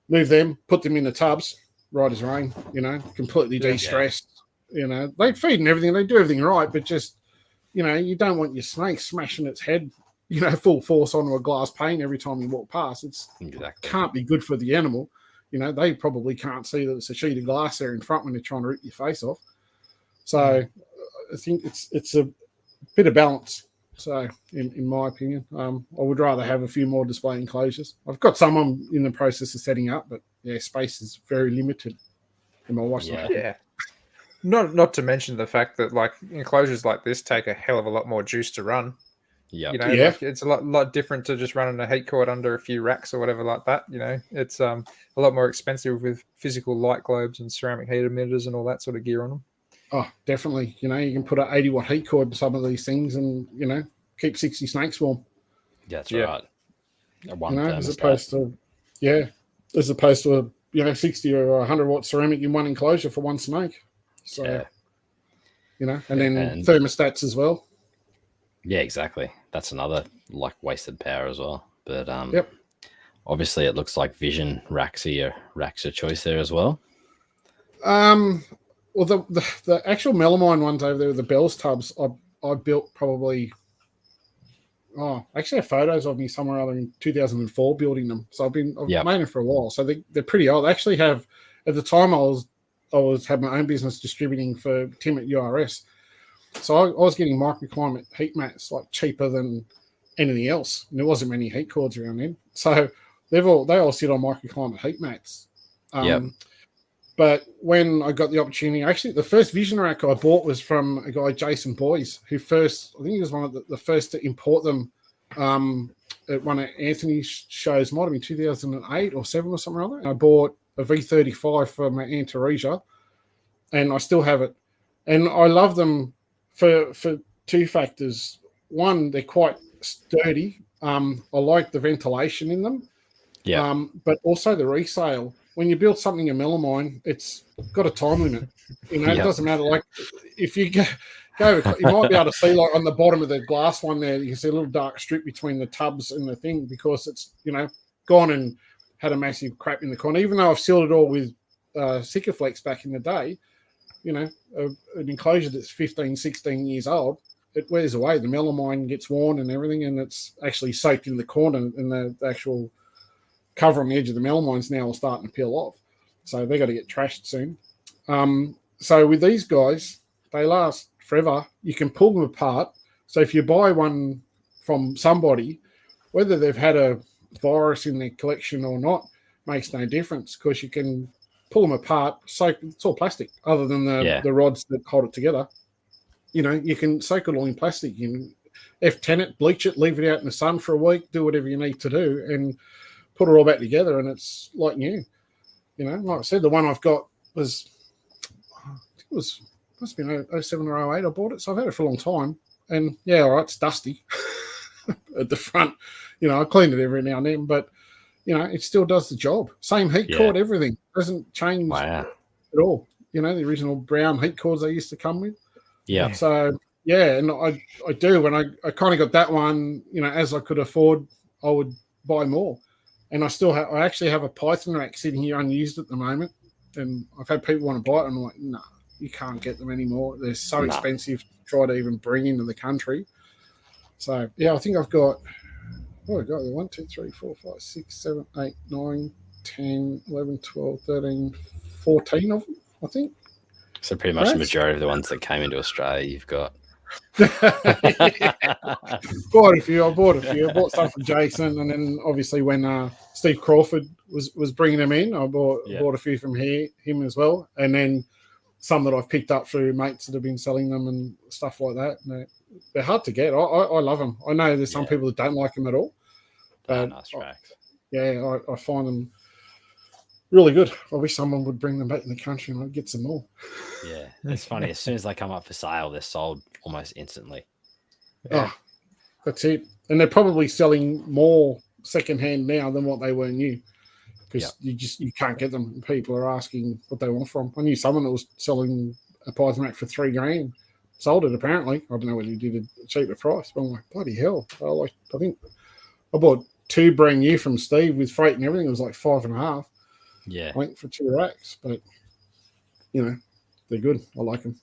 move them, put them in the tubs, right as rain. You know, completely de-stressed. You know, they feed and everything, they do everything right, but just, you know, you don't want your snake smashing its head, you know, full force onto a glass pane every time you walk past. It's can't be good for the animal. You know, they probably can't see that it's a sheet of glass there in front when they're trying to rip your face off. So I think it's a bit of balance. So in my opinion, I would rather have a few more display enclosures. I've got some I'm in the process of setting up, but space is very limited in my wife's Not to mention the fact that like enclosures like this take a hell of a lot more juice to run. You know, like it's a lot different to just running a heat cord under a few racks or whatever like that. You know, it's a lot more expensive with physical light globes and ceramic heat emitters and all that sort of gear on them. Oh, definitely. You know, you can put an 80-watt heat cord to some of these things and, you know, keep 60 snakes warm. That's right. As opposed to a 60 or 100 watt ceramic in one enclosure for one snake. So, you know, and then thermostats as well. Yeah, exactly. That's another like wasted power as well. But Yep. obviously it looks like Vision racks are choice there as well. Well, the actual melamine ones over there with the Bell's tubs, I built probably. Oh, I actually have photos of me somewhere other in 2004 building them. So I've made them for a while. So they're pretty old. I actually have, at the time I had my own business distributing for Tim at URS. So I was getting microclimate heat mats like cheaper than anything else. And there wasn't many heat cords around then. So they all sit on microclimate heat mats. But when I got the opportunity, actually, the first Vision rack I bought was from a guy, Jason Boyes, who I think he was one of the first to import them at one of Anthony's shows, might have been 2008 or 7 or something like that. I bought a V35 for my Antaresia, and I still have it. And I love them for two factors. One, they're quite sturdy. I like the ventilation in them. Yeah. But also the resale. When you build something in melamine, it's got a time limit. It doesn't matter. Like if you go, you might be able to see like on the bottom of the glass one there, you can see a little dark strip between the tubs and the thing because it's gone and had a massive crap in the corner. Even though I've sealed it all with Sikaflex back in the day, an enclosure that's 15, 16 years old, it wears away. The melamine gets worn and everything, and it's actually soaked in the corner, and the actual cover on the edge of the melamine's now starting to peel off. So they got to get trashed soon. So with these guys, they last forever. You can pull them apart. So if you buy one from somebody, whether they've had a virus in their collection or not, makes no difference because you can pull them apart. Soak, it's all plastic other than the rods that hold it together. You can soak it all in plastic. You can F10 it, bleach it, leave it out in the sun for a week, do whatever you need to do, and put it all back together, and it's like new. Like I said, the one I've got was, I think it must have been 07 or 08 I bought it, so I've had it for a long time. And yeah, all right, it's dusty at the front. I clean it every now and then, but it still does the job. Same heat cord, everything doesn't change at all. The original brown heat cords they used to come with. Yeah. So yeah, and I do when I kind of got that one. As I could afford, I would buy more. And I actually have a Python rack sitting here unused at the moment. And I've had people want to buy it. And I'm like, no, you can't get them anymore. They're so expensive to try to even bring into the country. So, yeah, I think I've got, 1, 2, 3, 4, 5, 6, 7, 8, 9, 10, 11, 12, 13, 14 of them, I think. So pretty much the majority of the ones that came into Australia you've got. Bought a few. I bought some from Jason, and then obviously when Steve Crawford was bringing them in, I bought a few from him as well, and then some that I've picked up through mates that have been selling them and stuff like that. And they're hard to get. I love them. I know there's some people that don't like them at all. Nice tracks. I find them really good. I wish someone would bring them back in the country and I'd get some more. Yeah, it's funny. As soon as they come up for sale, they're sold almost instantly. Yeah. Oh, that's it. And they're probably selling more secondhand now than what they were new because you can't get them. People are asking what they want from. I knew someone that was selling a Python rack for $3,000. Sold it apparently. I don't know whether he did a cheaper price, but I'm like, bloody hell. I think I bought 2 brand new from Steve with freight and everything. It was like 5.5. Yeah. I think for 2 racks, but they're good. I like them.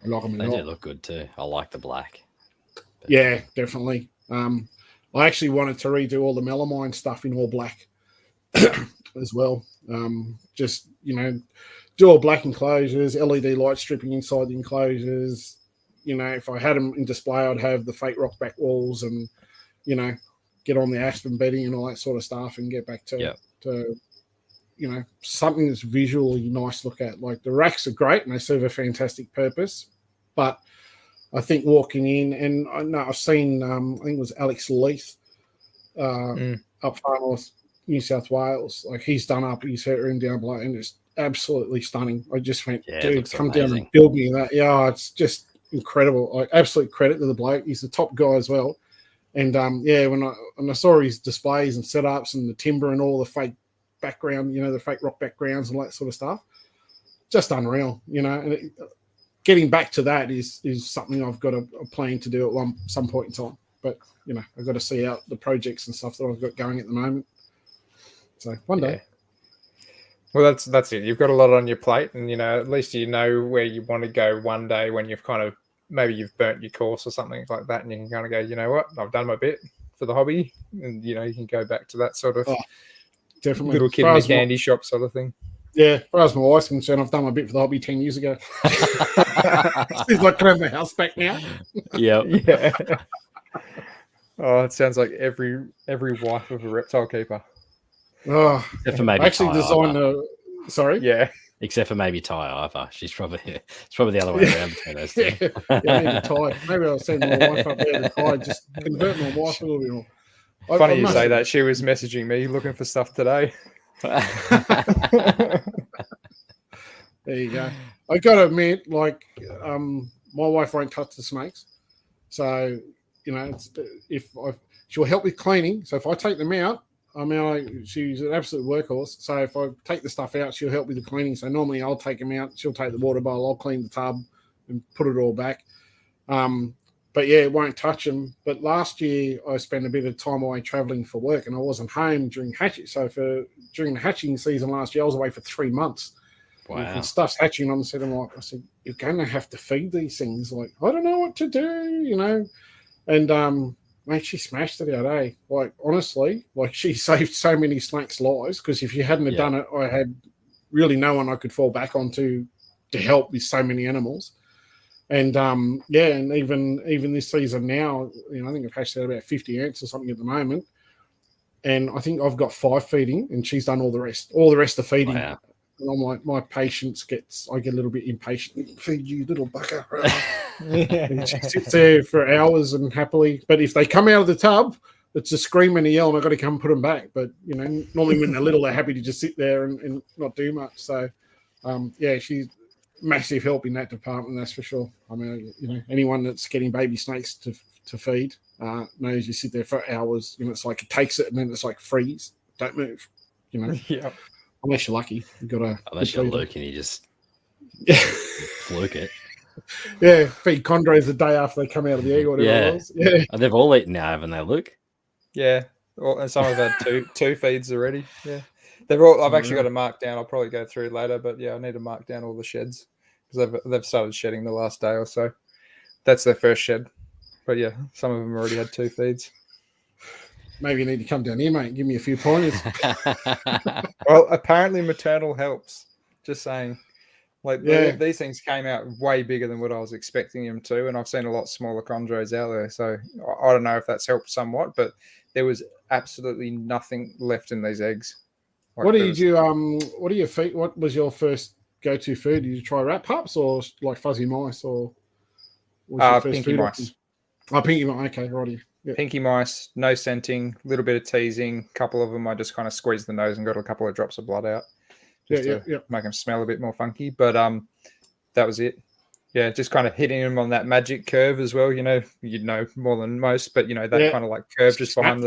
I like them a lot. They do look good too. I like the black. Yeah, definitely. I actually wanted to redo all the melamine stuff in all black as well. Just do all black enclosures, LED light stripping inside the enclosures. If I had them in display, I'd have the fake rock back walls and get on the aspen bedding and all that sort of stuff and get back to something that's visually nice to look at. Like the racks are great and they serve a fantastic purpose, but I think walking in, and I know I've seen, I think it was Alex Leith up far north, New South Wales. Like he's done up his room down below, and it's absolutely stunning. I just went, dude, come down and build me that. Yeah, it's just incredible. Like absolute credit to the bloke. He's the top guy as well. And when I saw his displays and setups and the timber and all the fake background, the fake rock backgrounds and all that sort of stuff, just unreal, And getting back to that is something I've got a plan to do at some point in time. But I've got to see out the projects and stuff that I've got going at the moment. So one day. Well, that's it. You've got a lot on your plate, and at least you know where you want to go one day when you've kind of maybe you've burnt your course or something like that, and you can kind of go, you know what, I've done my bit for the hobby, and you can go back to that sort of definitely little kid in a candy shop sort of thing. Yeah, as far as my wife's concerned, I've done my bit for the hobby 10 years ago. She's like, can I have my house back now? Yeah. Oh, it sounds like every wife of a reptile keeper. Oh, except for maybe I actually designed sorry? Yeah. Except for maybe Ty Iva. It's probably the other way around between those two. Maybe Ty. Maybe I'll send my wife up there to Ty, just convert my wife a little bit more. Funny you say that. She was messaging me looking for stuff today. There you go. I got to admit, my wife won't touch the snakes. So, she'll help with cleaning. So if I take them out, she's an absolute workhorse. So if I take the stuff out, she'll help with the cleaning. So normally I'll take them out. She'll take the water bowl. I'll clean the tub and put it all back. But yeah, it won't touch them. But last year I spent a bit of time away traveling for work, and I wasn't home during hatching. So during the hatching season last year, I was away for 3 months. Wow. And stuff's hatching on the set. I said, you're going to have to feed these things. Like, I don't know what to do, And mate, she smashed it out, eh? Like, honestly, she saved so many snakes' lives, because if you hadn't have done it, I had really no one I could fall back on to help with so many animals. And and even this season now, I think I've hatched out about 50 ants or something at the moment. And I think I've got 5 feeding, and she's done all the rest. All the rest are feeding. Wow. And I'm like, I get a little bit impatient. Feed you, little bucker. And she sits there for hours and happily. But if they come out of the tub, it's a scream and a yell, and I've got to come put them back. But, normally when they're little, they're happy to just sit there and not do much. So, she's massive help in that department, that's for sure. I mean, anyone that's getting baby snakes to feed knows you sit there for hours. It's like it takes it, and then it's like freeze, don't move. Yeah. Unless you're lucky, you've got a. Unless you're Luke and you just fluke it. Yeah, feed chondros the day after they come out of the egg or whatever it was. Yeah. They've all eaten now, haven't they, Luke? Yeah. And some have had two feeds already. Yeah. I've actually got to mark down. I'll probably go through later, but yeah, I need to mark down all the sheds because they've started shedding the last day or so. That's their first shed. But yeah, some of them already had 2 feeds. Maybe you need to come down here, mate, and give me a few pointers. Well, apparently maternal helps. Just saying. These things came out way bigger than what I was expecting them to, and I've seen a lot smaller chondros out there. So I don't know if that's helped somewhat, but there was absolutely nothing left in these eggs. What do you do? What do you feed? What was your first go-to food? Did you try rat pups or like fuzzy mice or? Pinky mice. Oh, pinky mice. Okay, righty. Yep. Pinky mice, no scenting, a little bit of teasing. A couple of them, I just kind of squeezed the nose and got a couple of drops of blood out. Just to make them smell a bit more funky. But that was it. Yeah, just kind of hitting them on that magic curve as well. You'd know more than most, but that kind of like curve just behind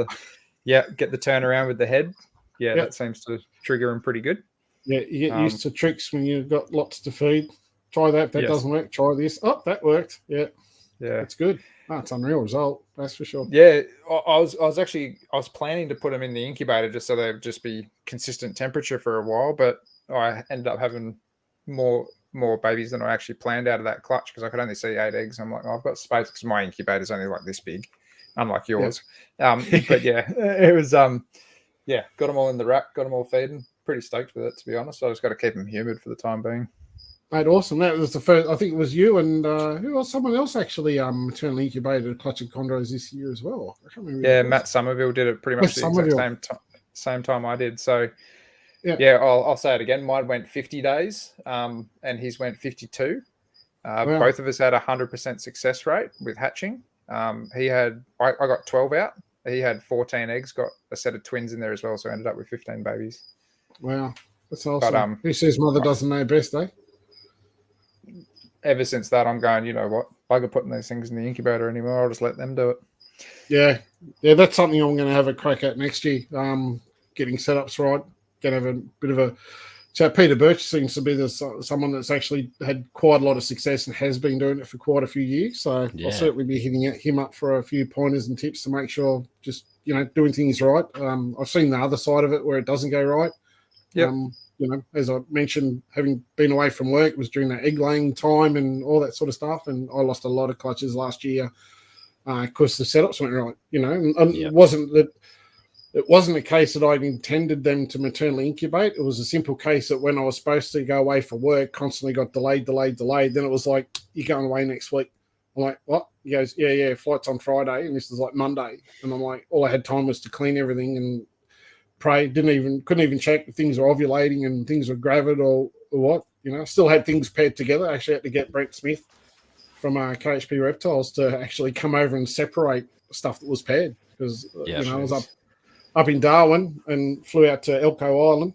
get the turnaround with the head. Yeah, that seems to trigger them pretty good. Yeah, you get used to tricks when you've got lots to feed. Try that. If that doesn't work, try this. Oh, that worked. Yeah. It's good. Oh, it's an unreal result. That's for sure. Yeah, I was planning to put them in the incubator just so they'd just be consistent temperature for a while, but I ended up having more babies than I actually planned out of that clutch because I could only see 8 eggs. I'm like, I've got space because my incubator's only like this big, unlike yours. But yeah, it was got them all in the rack, got them all feeding. Pretty stoked with it, to be honest. I just got to keep them humid for the time being. Mate, awesome. That was the first. I think it was you and who else? Someone else actually maternally incubated a clutch of chondros this year as well. I can't remember. Yeah, Matt Somerville did it pretty much the exact same time I did. So I'll say it again. Mine went 50 days, and his went 52. Wow. Both of us had 100% success rate with hatching. I got 12 out. He had 14 eggs, got a set of twins in there as well, so I ended up with 15 babies. Wow, that's awesome. But, who says mother doesn't know best, eh? Ever since that, I'm going, you know what? I could put these things in the incubator anymore. I'll just let them do it. Yeah, that's something I'm going to have a crack at next year. Getting setups right. Going to have a bit of a So Peter Birch seems to be someone that's actually had quite a lot of success and has been doing it for quite a few years. So I'll certainly be hitting him up for a few pointers and tips to make sure just, doing things right. I've seen the other side of it where it doesn't go right. Yep. As I mentioned, having been away from work, it was during that egg laying time and all that sort of stuff. And I lost a lot of clutches last year because the setups went right, and it wasn't that. It wasn't a case that I'd intended them to maternally incubate. It was a simple case that when I was supposed to go away for work, constantly got delayed. Then it was like, you're going away next week. I'm like, what? He goes, yeah, flight's on Friday. And this is like Monday. And I'm like, all I had time was to clean everything and pray. Couldn't even check if things were ovulating and things were gravid or what. Still had things paired together. I actually had to get Brent Smith from KHP Reptiles to actually come over and separate stuff that was paired because, I was up in Darwin and flew out to Elko Island.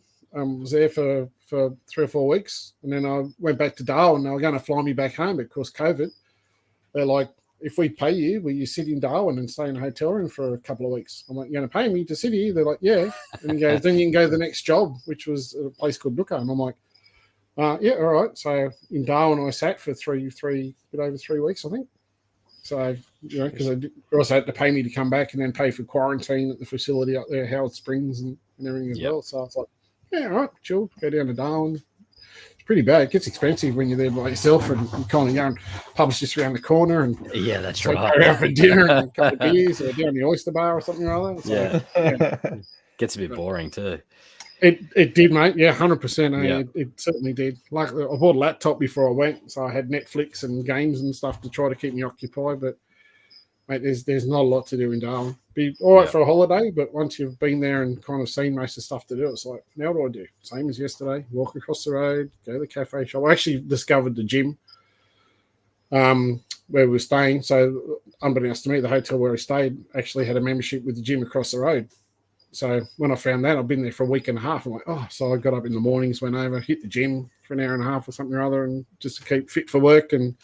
Was there for 3 or 4 weeks. And then I went back to Darwin. They were going to fly me back home, but of course, COVID. They're like, if we pay you, will you sit in Darwin and stay in a hotel room for a couple of weeks? I'm like, you're going to pay me to sit here? They're like, yeah. And he goes, then you can go to the next job, which was a place called Whittaker. And I'm like, yeah, all right. So in Darwin, I sat for a bit over 3 weeks, I think. So, because they also had to pay me to come back and then pay for quarantine at the facility up there, Howard Springs and everything as well. So I was like, yeah, all right, chill, go down to Darwin. It's pretty bad. It gets expensive when you're there by yourself and you kind of go and pub's just around the corner. And that's right. Go out for dinner and a couple of beers or down the oyster bar or something like that. So, Gets a bit boring too. It did, mate. Yeah, 100%. It certainly did. Like I bought a laptop before I went, so I had Netflix and games and stuff to try to keep me occupied. But mate, there's not a lot to do in Darwin. Be all right for a holiday, but once you've been there and kind of seen most of the stuff to do, it's like, now what do I do? Same as yesterday. Walk across the road, go to the cafe shop. I actually discovered the gym where we were staying. So unbeknownst to me, the hotel where I stayed actually had a membership with the gym across the road. So when I found that, I've been there for a week and a half. I'm like, so I got up in the mornings, went over, hit the gym for an hour and a half or something or other, and just to keep fit for work. And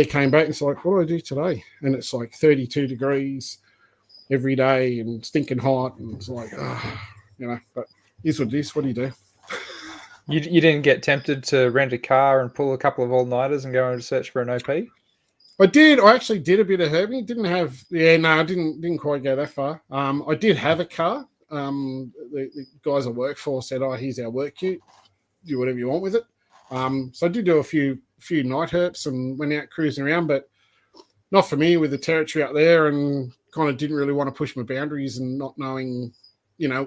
came back and it's like, what do I do today? And it's like 32 degrees every day and stinking hot. And it's like, but here's what it is. What do you do? You didn't get tempted to rent a car and pull a couple of all-nighters and go and search for an OP? I did. I actually did a bit of herbing. I didn't quite go that far. I did have a car. The guys I work for said, here's our work kit. Do whatever you want with it. So I did do a few night herps and went out cruising around, but not familiar with the territory out there and kind of didn't really want to push my boundaries and not knowing,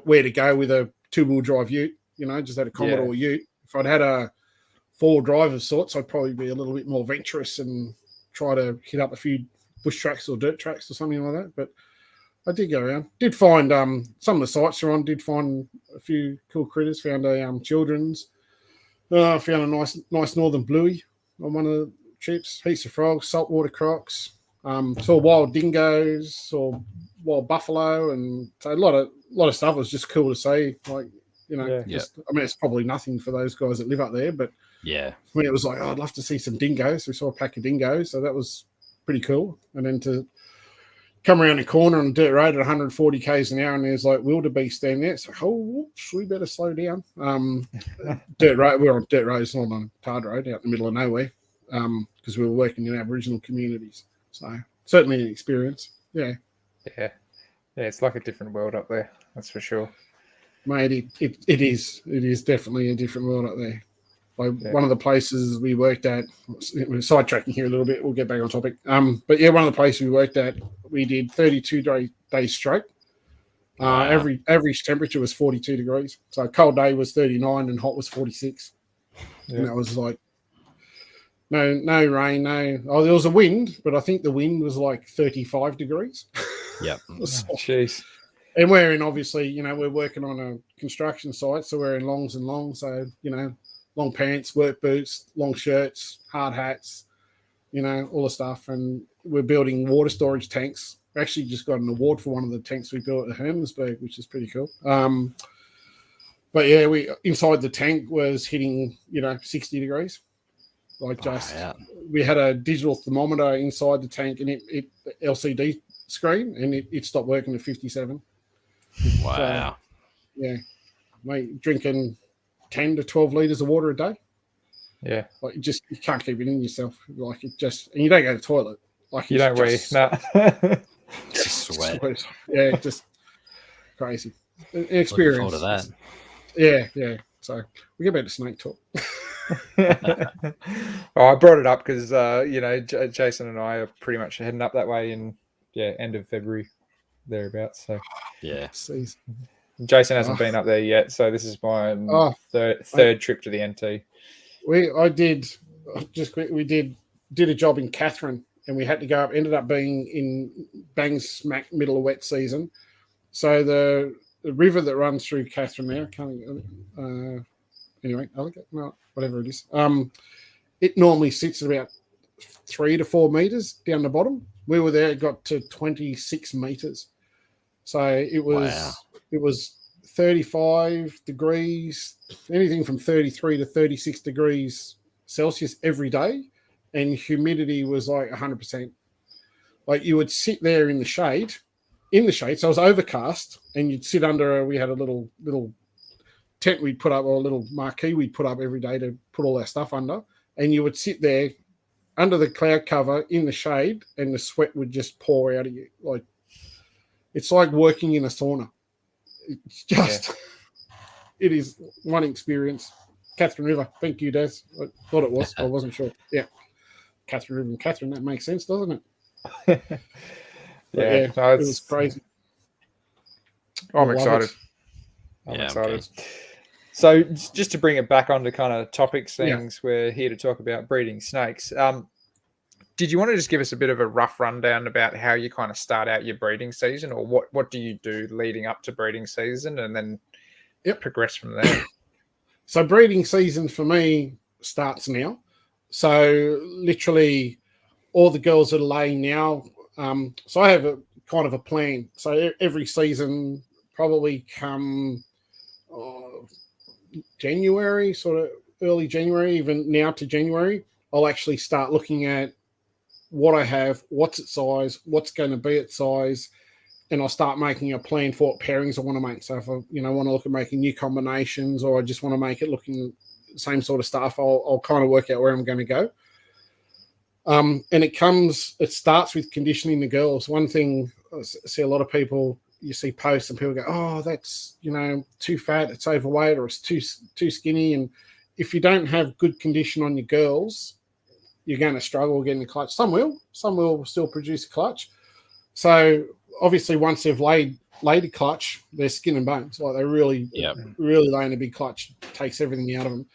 where to go with a 2-wheel drive ute, just had a Commodore ute. If I'd had a 4-wheel drive of sorts, I'd probably be a little bit more venturous and try to hit up a few bush tracks or dirt tracks or something like that. But I did go around. Did find some of the sites are on. Did find a few cool critters. Found a children's. Found a nice northern bluey on one of the trips. Heaps of frogs, saltwater crocs. Saw wild dingoes. Saw wild buffalo, and so a lot of stuff. It was just cool to see. Like it's probably nothing for those guys that live up there, but for me it was like, I'd love to see some dingoes. We saw a pack of dingoes, so that was pretty cool. And then to come around the corner on a dirt road at 140 k's an hour, and there's like wildebeest down there. It's like, whoops, we better slow down. Dirt road. We're on dirt roads, not on a tarred road out in the middle of nowhere, because we were working in Aboriginal communities. So certainly an experience. Yeah. It's like a different world up there. That's for sure. Mate, it is. It is definitely a different world up there. One of the places we worked at, we're sidetracking here a little bit, we'll get back on topic. One of the places we worked at, we did 32 days straight. Average temperature was 42 degrees. So a cold day was 39 and hot was 46. Yeah. And that was like, no rain, there was a wind, but I think the wind was like 35 degrees. Yep. Jeez. And we're in, obviously, we're working on a construction site, so we're in longs and longs. So, long pants, work boots, long shirts, hard hats, all the stuff. And we're building water storage tanks. We actually just got an award for one of the tanks we built at Hermannsburg, which is pretty cool. But yeah, we inside the tank was hitting, 60 degrees. We had a digital thermometer inside the tank, and it LCD screen, and it stopped working at 57. Wow. So, mate, drinking 10 to 12 litres of water a day. Yeah. Like you can't keep it in yourself. Like and you don't go to the toilet. Like you don't wee. No. Just sweat. Yeah, just crazy. An experience. Looking forward to that. Yeah. So we get back to snake talk. Well, I brought it up because Jason and I are pretty much heading up that way in end of February, thereabouts. So yeah, Jason hasn't been up there yet, so this is my third trip to the NT. We did a job in Catherine, and we had to go up. Ended up being in bang smack middle of wet season, so the river that runs through Catherine there, anyway, whatever it is, it normally sits at about 3 to 4 meters down the bottom. We were there, it got to 26 meters, so it was 35 degrees, anything from 33 to 36 degrees Celsius every day, and humidity was like 100%. Like you would sit there in the shade, so it was overcast, and you'd sit under. We had a little tent we'd put up, or a little marquee we'd put up every day to put all our stuff under, and you would sit there under the cloud cover in the shade, and the sweat would just pour out of you. Like it's like working in a sauna. It's just, It is one experience. Catherine River. Thank you, Des. I thought it was. I wasn't sure. Yeah. Catherine River and Catherine. That makes sense, doesn't it? It was crazy. I'm excited. I'm excited. Okay. So just to bring it back onto kind of topics, we're here to talk about breeding snakes. Did you want to just give us a bit of a rough rundown about how you kind of start out your breeding season, or what do you do leading up to breeding season, and then progress from there? So breeding season for me starts now. So literally all the girls that are laying now. So I have a kind of a plan. So every season, probably come January, sort of early January, even now to January, I'll actually start looking at what I have, what's its size, what's going to be its size, and I'll start making a plan for what pairings I want to make. So if I want to look at making new combinations, or I just want to make it looking the same sort of stuff, I'll kind of work out where I'm going to go. And it starts with conditioning the girls. One thing I see a lot of people, you see posts and people go, oh, that's, too fat, it's overweight, or it's too skinny. And if you don't have good condition on your girls, you're going to struggle getting a clutch. Some will still produce a clutch. So obviously once they've laid a clutch, they're skin and bones. Like they really laying a big clutch, takes everything out of them.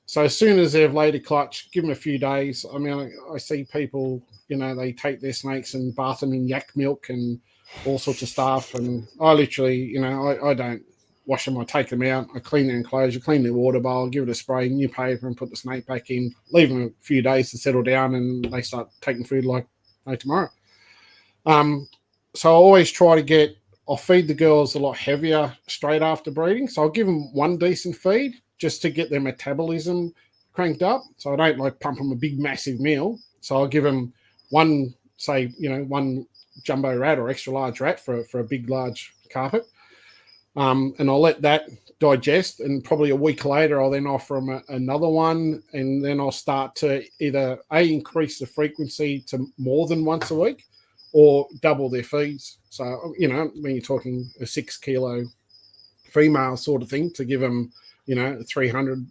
So as soon as they've laid a clutch, give them a few days. I mean, I see people, they take their snakes and bath them in yak milk and all sorts of stuff. And I literally, I don't wash them. I take them out. I clean their enclosure, clean their water bowl, give it a spray, new paper, and put the snake back in. Leave them a few days to settle down, and they start taking food like no tomorrow. So I always try to I'll feed the girls a lot heavier straight after breeding. So I'll give them one decent feed just to get their metabolism cranked up. So I don't pump them a big, massive meal. So I'll give them one jumbo rat or extra large rat for a big, large carpet. And I'll let that digest, and probably a week later I'll then offer them another one, and then I'll start to either increase the frequency to more than once a week, or double their feeds. So when you're talking a 6 kilo female sort of thing, to give them a 300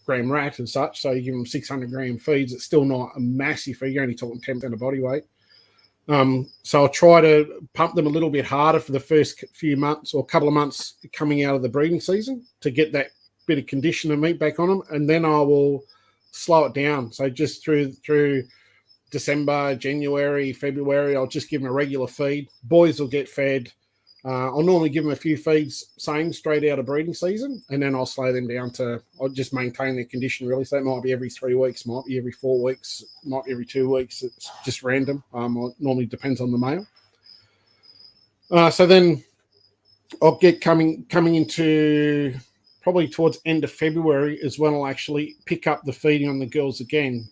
gram rat and such, so you give them 600 gram feeds, it's still not a massive feed. You're only talking 10% of body weight. So I'll try to pump them a little bit harder for the first few months or couple of months coming out of the breeding season to get that bit of condition and meat back on them, and then I will slow it down. So just through December, January, February, I'll just give them a regular feed. Boys will get fed. I'll normally give them a few feeds, same straight out of breeding season, and then I'll slow them down I'll just maintain their condition really. So it might be every 3 weeks, might be every 4 weeks, might be every 2 weeks. It's just random. It normally depends on the male. So then I'll get coming into probably towards end of February is when I'll actually pick up the feeding on the girls again.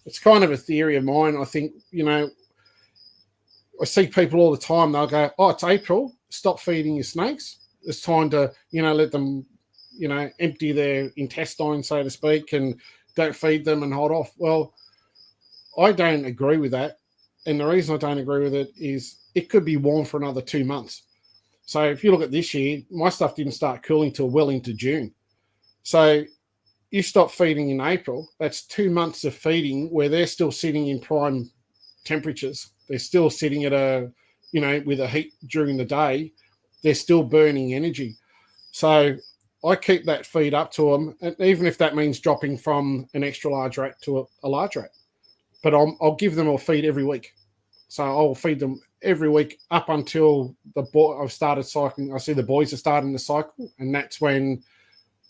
It's kind of a theory of mine. I think, I see people all the time. They'll go, oh, it's April. Stop feeding your snakes. It's time to, let them, empty their intestine, so to speak, and don't feed them and hold off. Well, I don't agree with that. And the reason I don't agree with it is it could be warm for another 2 months. So if you look at this year, my stuff didn't start cooling till well into June. So you stop feeding in April, that's 2 months of feeding where they're still sitting in prime temperatures. They're still sitting at with a heat during the day. They're still burning energy. So I keep that feed up to them, and even if that means dropping from an extra large rat to a large rat. But I'll give them a feed every week. So I'll feed them every week up until I've started cycling. I see the boys are starting to cycle, and that's when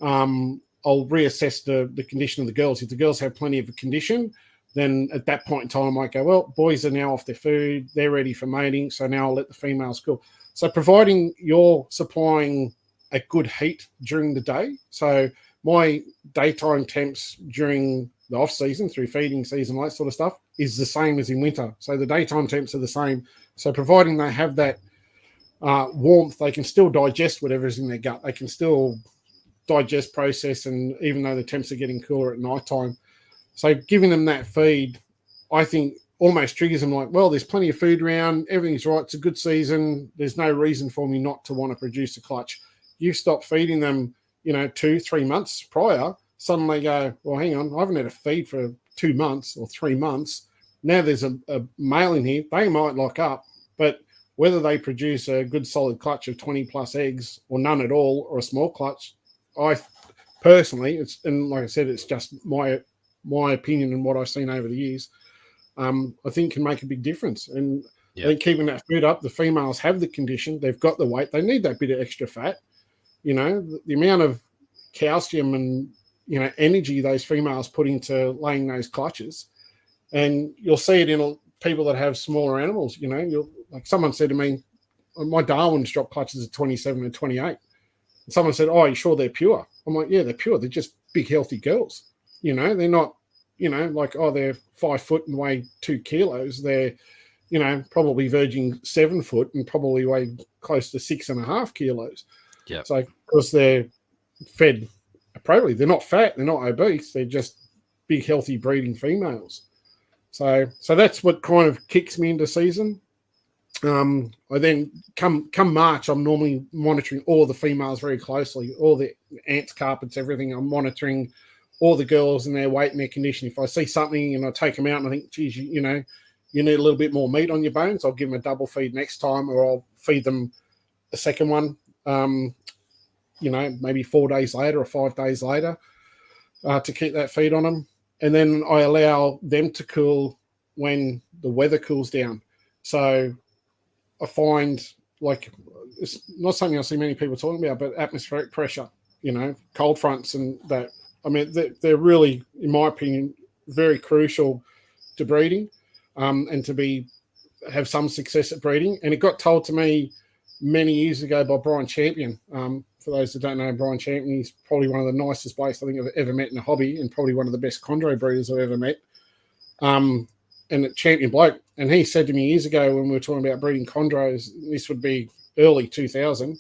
I'll reassess the condition of the girls. If the girls have plenty of a condition, then at that point in time, I might go, well, boys are now off their food. They're ready for mating. So now I'll let the females cool. So providing you're supplying a good heat during the day. So my daytime temps during the off season through feeding season, that sort of stuff, is the same as in winter. So the daytime temps are the same. So providing they have that warmth, they can still digest whatever's in their gut. They can still digest, process, and even though the temps are getting cooler at nighttime. So giving them that feed, I think almost triggers them like, well, there's plenty of food around, everything's right, it's a good season, there's no reason for me not to want to produce a clutch. You stop feeding them, 2-3 months prior, suddenly go, well, hang on, I haven't had a feed for 2 months or 3 months. Now there's a male in here, they might lock up, but whether they produce a good solid clutch of 20 plus eggs or none at all, or a small clutch, I personally, and like I said, it's just my opinion and what I've seen over the years, I think can make a big difference. And I think keeping that food up, the females have the condition, they've got the weight, they need that bit of extra fat. The amount of calcium and energy those females put into laying those clutches, and you'll see it in people that have smaller animals. Like someone said to me, my Darwin's drop clutches are 27 and 28. And someone said, "Oh, are you sure they're pure?" I'm like, "Yeah, they're pure. They're just big, healthy girls. They're not, like, oh, they're 5 foot and weigh 2 kilos. They're, probably verging 7 foot and probably weigh close to 6.5 kilos. Yeah. So because they're fed appropriately, they're not fat, they're not obese. They're just big, healthy breeding females. So that's what kind of kicks me into season. I then come March, I'm normally monitoring all the females very closely, all the ants, carpets, everything. I'm monitoring all the girls and their weight and their condition. If I see something and I take them out and I think, geez, you need a little bit more meat on your bones, I'll give them a double feed next time, or I'll feed them a second one, maybe 4 days later or 5 days later to keep that feed on them. And then I allow them to cool when the weather cools down. So I find, like, it's not something I see many people talking about, but atmospheric pressure, cold fronts and that. I mean, they're really, in my opinion, very crucial to breeding and to have some success at breeding. And it got told to me many years ago by Brian Champion. For those that don't know Brian Champion, he's probably one of the nicest blokes I think I've ever met in the hobby, and probably one of the best chondro breeders I've ever met. And a champion bloke. And he said to me years ago when we were talking about breeding chondros, this would be early 2000,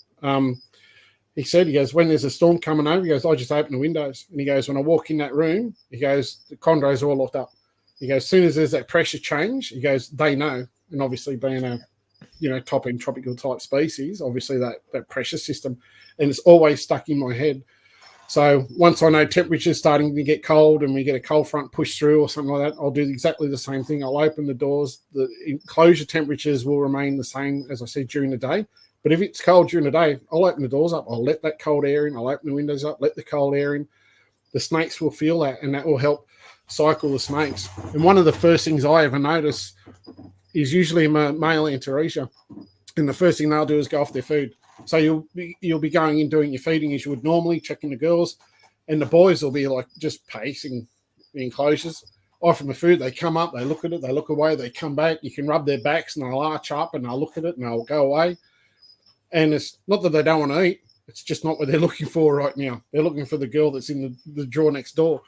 he goes, when there's a storm coming over, he goes, I just open the windows. And he goes, when I walk in that room, he goes, the chondros are all locked up. He goes, as soon as there's that pressure change, he goes, they know. And obviously being a top-end tropical type species, obviously that pressure system, and it's always stuck in my head. So once I know temperature's starting to get cold and we get a cold front push through or something like that, I'll do exactly the same thing. I'll open the doors. The enclosure temperatures will remain the same, as I said, during the day. But if it's cold during the day, I'll open the doors up. I'll let that cold air in. I'll open the windows up, let the cold air in. The snakes will feel that, and that will help cycle the snakes. And one of the first things I ever notice is usually a male Antaresia. And the first thing they'll do is go off their food. So you'll be going in doing your feeding as you would normally, checking the girls, and the boys will be like just pacing the enclosures. Offering the food, they come up, they look at it, they look away, they come back. You can rub their backs and they'll arch up and they'll look at it and they'll go away. And it's not that they don't want to eat, it's just not what they're looking for right now. They're looking for the girl that's in the drawer next door.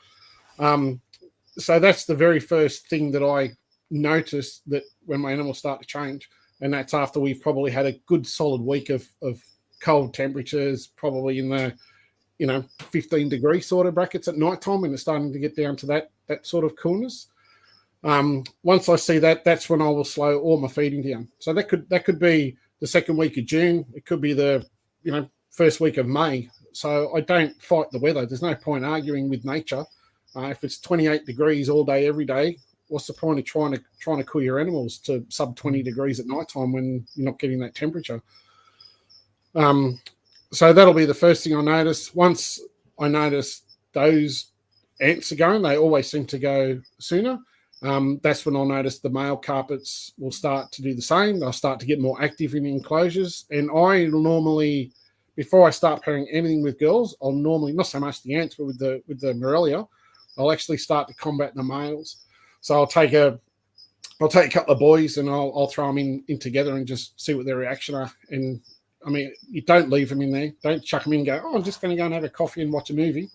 So that's the very first thing that I notice, that when my animals start to change. And that's after we've probably had a good solid week of cold temperatures, probably in 15-degree sort of brackets at night time when it's starting to get down to that sort of coolness. Once I see that, that's when I will slow all my feeding down. So that could be the second week of June. It could be the first week of May. So I don't fight the weather. There's no point arguing with nature. If it's 28 degrees all day, every day, what's the point of trying to cool your animals to sub 20 degrees at night time when you're not getting that temperature? So that'll be the first thing I notice. Once I notice those ants are going, they always seem to go sooner. That's when I'll notice the male carpets will start to do the same. They'll start to get more active in enclosures. And I normally, before I start pairing anything with girls, I'll normally, not so much the ants, but with the Morelia, I'll actually start to combat the males. So I'll take a couple of boys and I'll throw them in together and just see what their reaction are. And I mean, you don't leave them in there. Don't chuck them in and go, oh, I'm just going to go and have a coffee and watch a movie.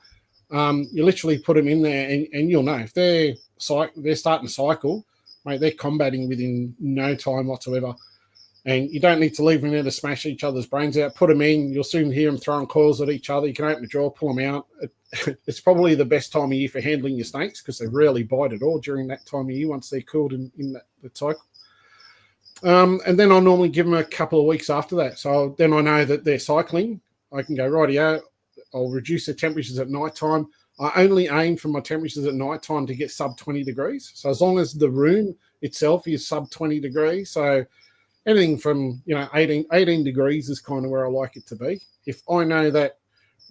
You literally put them in there and you'll know if they're starting to cycle, mate, they're combating within no time whatsoever. And you don't need to leave them there to smash each other's brains out. Put them in. You'll soon hear them throwing coils at each other. You can open the drawer, pull them out. It's probably the best time of year for handling your snakes because they rarely bite at all during that time of year once they're cooled in that cycle. And then I'll normally give them a couple of weeks after that. So then I know that they're cycling. I can go, rightio, I'll reduce the temperatures at night time. I only aim for my temperatures at night time to get sub 20 degrees. So as long as the room itself is sub 20 degrees, so anything from 18 degrees is kind of where I like it to be. If I know that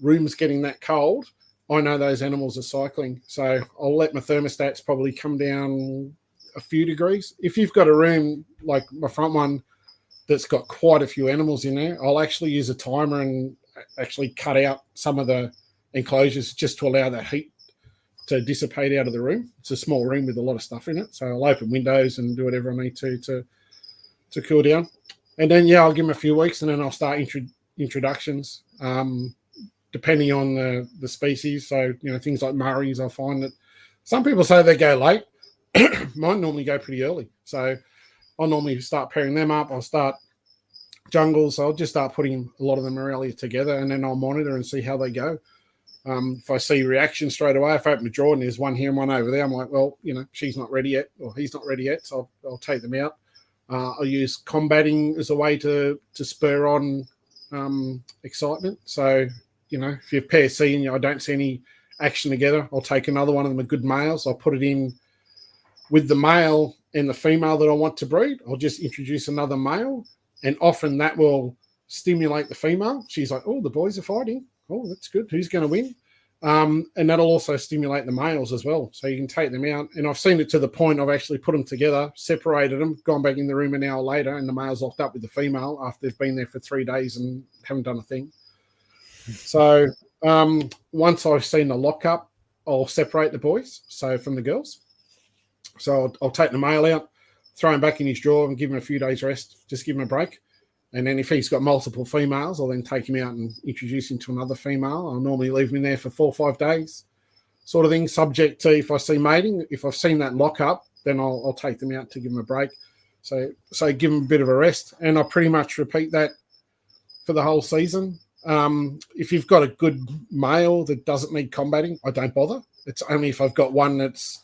room's getting that cold, I know those animals are cycling. So I'll let my thermostats probably come down a few degrees. If you've got a room like my front one that's got quite a few animals in there, I'll actually use a timer and actually cut out some of the enclosures just to allow that heat to dissipate out of the room. It's a small room with a lot of stuff in it. So I'll open windows and do whatever I need to cool down. And then, I'll give them a few weeks and then I'll start introductions, depending on the species. So, things like Murrays, I find that some people say they go late. Mine normally go pretty early. So I'll normally start pairing them up. I'll start jungles. So I'll just start putting a lot of the Morelia together and then I'll monitor and see how they go. If I see reaction straight away, if I open the drawer and there's one here and one over there, I'm like, well, she's not ready yet or he's not ready yet. So I'll take them out. I'll use combating as a way to spur on excitement. So, if you pair C and I don't see any action together, I'll take another one of them, a good males. I'll put it in with the male and the female that I want to breed. I'll just introduce another male and often that will stimulate the female. She's like, oh, the boys are fighting. Oh, that's good. Who's going to win? And that'll also stimulate the males as well. So you can take them out. And I've seen it to the point I've actually put them together, separated them, gone back in the room an hour later, and the male's locked up with the female after they've been there for 3 days and haven't done a thing. So once I've seen the lockup, I'll separate the boys, so from the girls. So I'll take the male out, throw him back in his drawer and give him a few days rest, just give him a break. And then if he's got multiple females, I'll then take him out and introduce him to another female. I'll normally leave him in there for 4 or 5 days, sort of thing, subject to if I see mating. If I've seen that lock up, then I'll take them out to give them a break. So give them a bit of a rest. And I pretty much repeat that for the whole season. If you've got a good male that doesn't need combating, I don't bother. It's only if I've got one that's,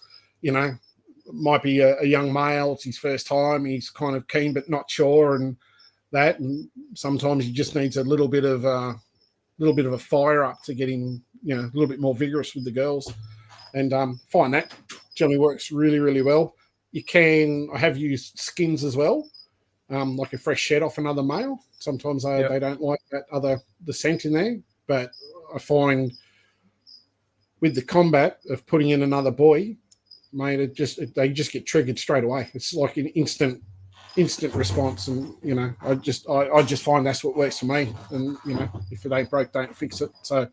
might be a young male, it's his first time, he's kind of keen but not sure, and sometimes he just needs a little bit of a fire up to get him, a little bit more vigorous with the girls, and find that generally works really, really well. I have used skins as well, like a fresh shed off another male. Sometimes they don't like the scent in there, but I find with the combat of putting in another boy, mate, they just get triggered straight away. It's like an instant response, and I just find that's what works for me. And if it ain't broke, don't fix it. So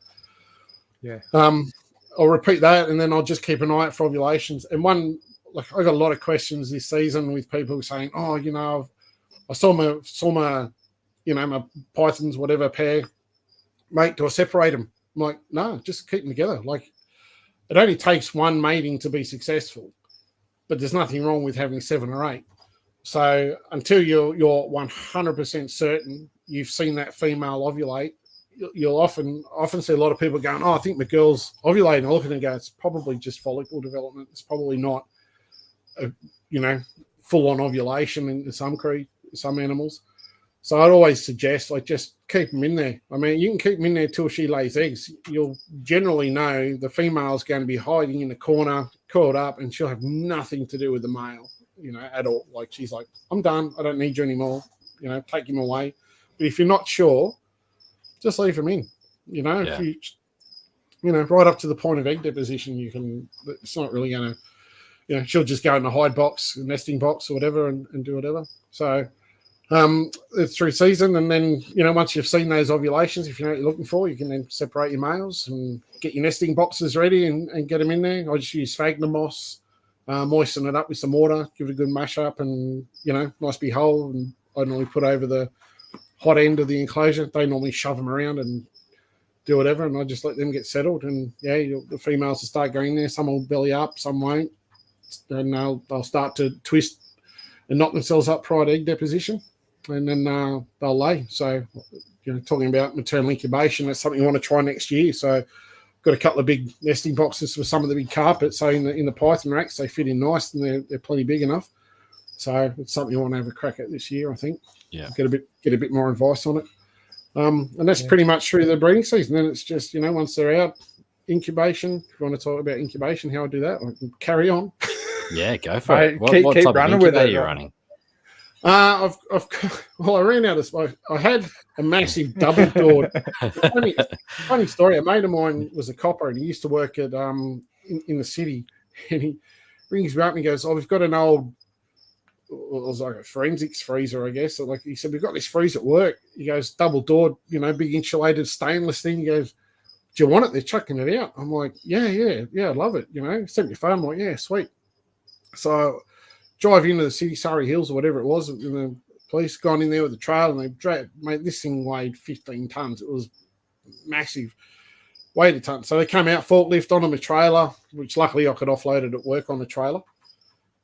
I'll repeat that, and then I'll just keep an eye out for ovulations. And I got a lot of questions this season with people saying, oh, I saw my my pythons, whatever pair, mate, do I separate them? I'm like, no, just keep them together. Like, it only takes one mating to be successful, but there's nothing wrong with having 7 or 8. So until you're 100% certain you've seen that female ovulate, you'll often see a lot of people going, "Oh, I think my girl's ovulating." I look at it and go, "It's probably just follicle development. It's probably not, full on ovulation in some animals." So I'd always suggest, like, just keep them in there. I mean, you can keep them in there till she lays eggs. You'll generally know the female's going to be hiding in the corner, curled up, and she'll have nothing to do with the male, at all. Like, she's like, "I'm done. I don't need you anymore. Take him away." But if you're not sure, just leave them in. If you, right up to the point of egg deposition, you can. It's not really going to, she'll just go in the hide box, nesting box, or whatever, and do whatever. So. It's through season, and then once you've seen those ovulations, if you know what you're looking for, you can then separate your males and get your nesting boxes ready and get them in there. I just use sphagnum moss, moisten it up with some water, give it a good mash up, and nice big hole. And I normally put over the hot end of the enclosure. They normally shove them around and do whatever, and I just let them get settled. And the females will start going there. Some will belly up, some won't, and they'll start to twist and knock themselves up prior to egg deposition. And then they'll lay. So, talking about maternal incubation, that's something you want to try next year. So, got a couple of big nesting boxes for some of the big carpets. So, in the python racks, they fit in nice and they're plenty big enough. So, it's something you want to have a crack at this year, I think. Yeah. Get a bit more advice on it. And that's pretty much through the breeding season. Then it's just, once they're out, incubation. If you want to talk about incubation, how I do that, I can carry on. Yeah, go for it. What keep type of running with incubator it. are you running? I ran out of smoke. I had a massive double door. Funny story. A mate of mine was a copper, and he used to work at in the city. And he rings me up and he goes, "Oh, we've got an old, it was like a forensics freezer, I guess." So like he said, "We've got this freezer at work." He goes, "Double doored, big insulated stainless thing." He goes, "Do you want it? They're chucking it out." I'm like, "Yeah, I'd love it." Sent me a phone. I'm like, "Yeah, sweet." So drive into the city, Surrey Hills or whatever it was, and the police gone in there with the trailer, and they dragged, mate, this thing weighed 15 tons. It was massive, weighed a ton. So they came out, forklift on them, a trailer, which luckily I could offload it at work on the trailer.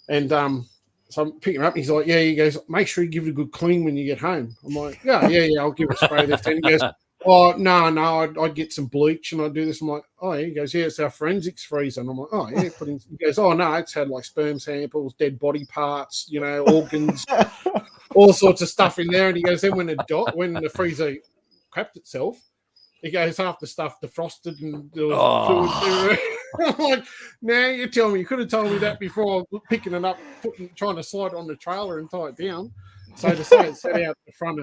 And so I'm picking it up, and he's like, he goes, "Make sure you give it a good clean when you get home." I'm like, yeah, I'll give it a spray lift. And he goes, "Oh, no, I'd get some bleach and I'd do this." I'm like, "Oh, yeah." He goes, "Yeah, it's our forensics freezer." And I'm like, "Oh, yeah." He goes, "Oh, no, it's had like sperm samples, dead body parts, organs, all sorts of stuff in there." And he goes, "Then when the freezer crapped itself," he goes, "half the stuff defrosted and there was fluid." I'm like, "Nah, you tell me. You could have told me that before picking it up, trying to slide it on the trailer and tie it down." So to say it set out the front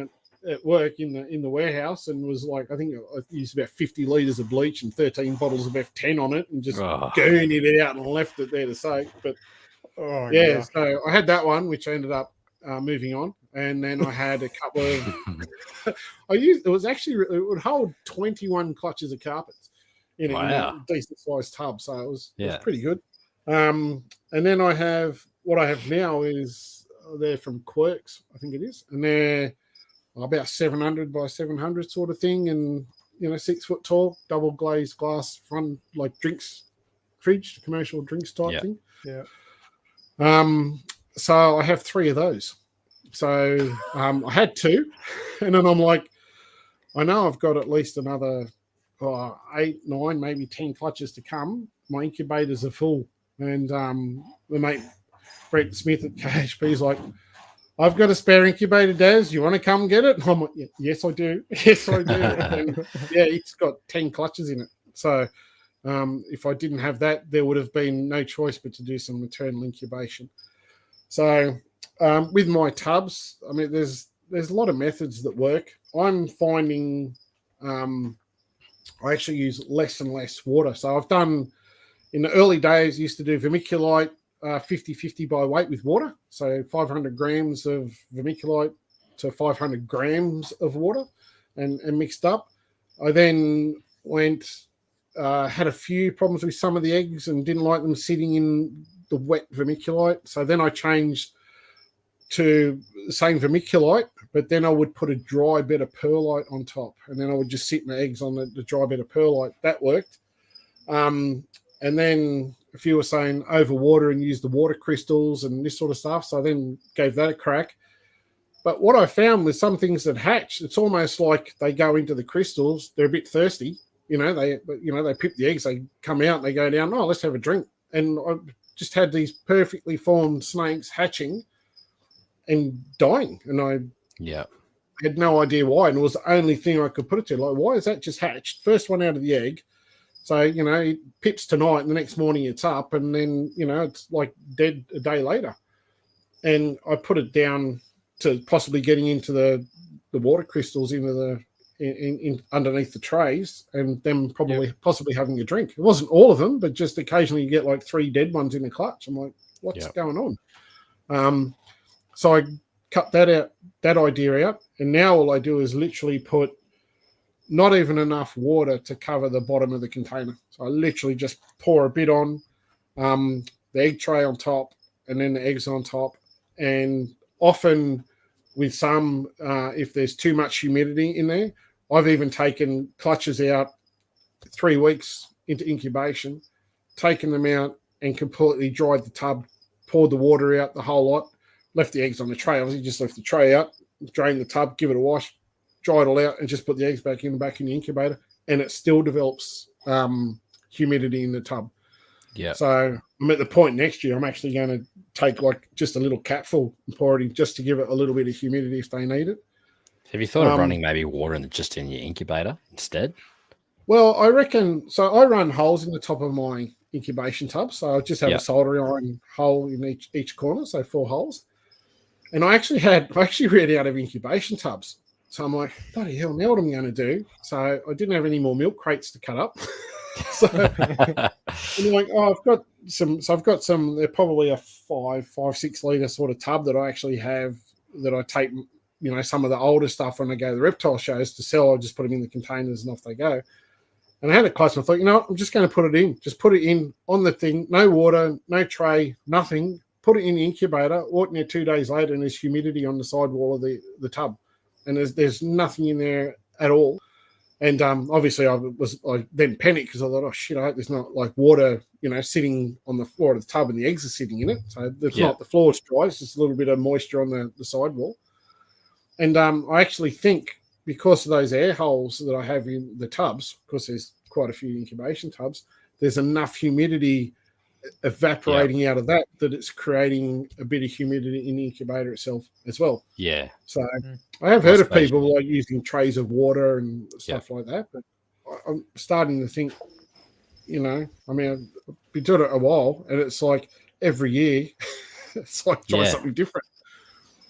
at work in the warehouse and was like, I think I used about 50 litres of bleach and 13 bottles of F10 on it and just gurned it out and left it there to soak. But so I had that one, which I ended up moving on. And then I had a couple of, it would hold 21 clutches of carpets in a decent sized tub. So it was pretty good. And then what I have now is they're from Quirks, I think it is. And they're about 700 by 700 sort of thing, and 6 foot tall, double glazed glass front, like drinks fridge, commercial drinks type thing. Yeah. So I have 3 of those. So I had 2, and then I'm like, I know I've got at least another 8, 9, maybe 10 clutches to come. My incubators are full, and the mate Brett Smith at KHP is like, "I've got a spare incubator, Daz. You want to come get it?" And I'm like, "Yes, I do." Yes, I do. And it's got 10 clutches in it. So if I didn't have that, there would have been no choice but to do some maternal incubation. So with my tubs, I mean, there's a lot of methods that work. I'm finding I actually use less and less water. So I've done, in the early days, used to do vermiculite 50-50 by weight with water. So 500 grams of vermiculite to 500 grams of water and mixed up. I then had a few problems with some of the eggs and didn't like them sitting in the wet vermiculite. So then I changed to the same vermiculite, but then I would put a dry bed of perlite on top, and then I would just sit my eggs on the dry bed of perlite. That worked. And then a few were saying overwater and use the water crystals and this sort of stuff. So I then gave that a crack. But what I found with some things that hatch, it's almost like they go into the crystals. They're a bit thirsty. They pip the eggs. They come out and they go down. Oh, let's have a drink. And I just had these perfectly formed snakes hatching and dying. And I had no idea why. And it was the only thing I could put it to. Like, why is that just hatched? First one out of the egg. So, it pips tonight and the next morning it's up. And then, it's like dead a day later. And I put it down to possibly getting into the water crystals into in underneath the trays, and them possibly having a drink. It wasn't all of them, but just occasionally you get like 3 dead ones in a clutch. I'm like, what's going on? So I cut that idea out, and now all I do is literally put not even enough water to cover the bottom of the container. So I literally just pour a bit on, the egg tray on top, and then the eggs on top, and often with some, if there's too much humidity in there, I've even taken clutches out 3 weeks into incubation, taken them out and completely dried the tub, poured the water out, the whole lot, left the eggs on the tray. Obviously, just left the tray out, drained the tub, give it a wash, dry it all out, and just put the eggs back in the incubator, and it still develops humidity in the tub. Yeah. So I'm at the point next year, I'm actually going to take like just a little capful and pour it in just to give it a little bit of humidity if they need it. Have you thought of running maybe water just in your incubator instead? Well, I reckon, so I run holes in the top of my incubation tub. So I just have a soldering iron hole in each corner, so 4 holes. And I actually ran out of incubation tubs. So I'm like, bloody hell, now what am I going to do? So I didn't have any more milk crates to cut up. So I'm like, I've got some, they're probably a 5-6 litre sort of tub that I actually have, that I take, some of the older stuff when I go to the reptile shows to sell. I just put them in the containers and off they go. And I had it close and I thought, I'm just going to put it in. Just put it in on the thing. No water, no tray, nothing. Put it in the incubator. Walk in there 2 days later and there's humidity on the sidewall of the tub. And there's nothing in there at all. And obviously I then panicked because I thought, oh shit, I hope there's not like water, sitting on the floor of the tub and the eggs are sitting in it. So it's not the floor's dry, it's just a little bit of moisture on the sidewall. And I actually think because of those air holes that I have in the tubs, because there's quite a few incubation tubs, there's enough humidity evaporating out of that it's creating a bit of humidity in the incubator itself as well. Yeah. So I have heard of people like using trays of water and stuff like that, but I'm starting to think, I've been doing it a while, and it's like every year, it's like try something different.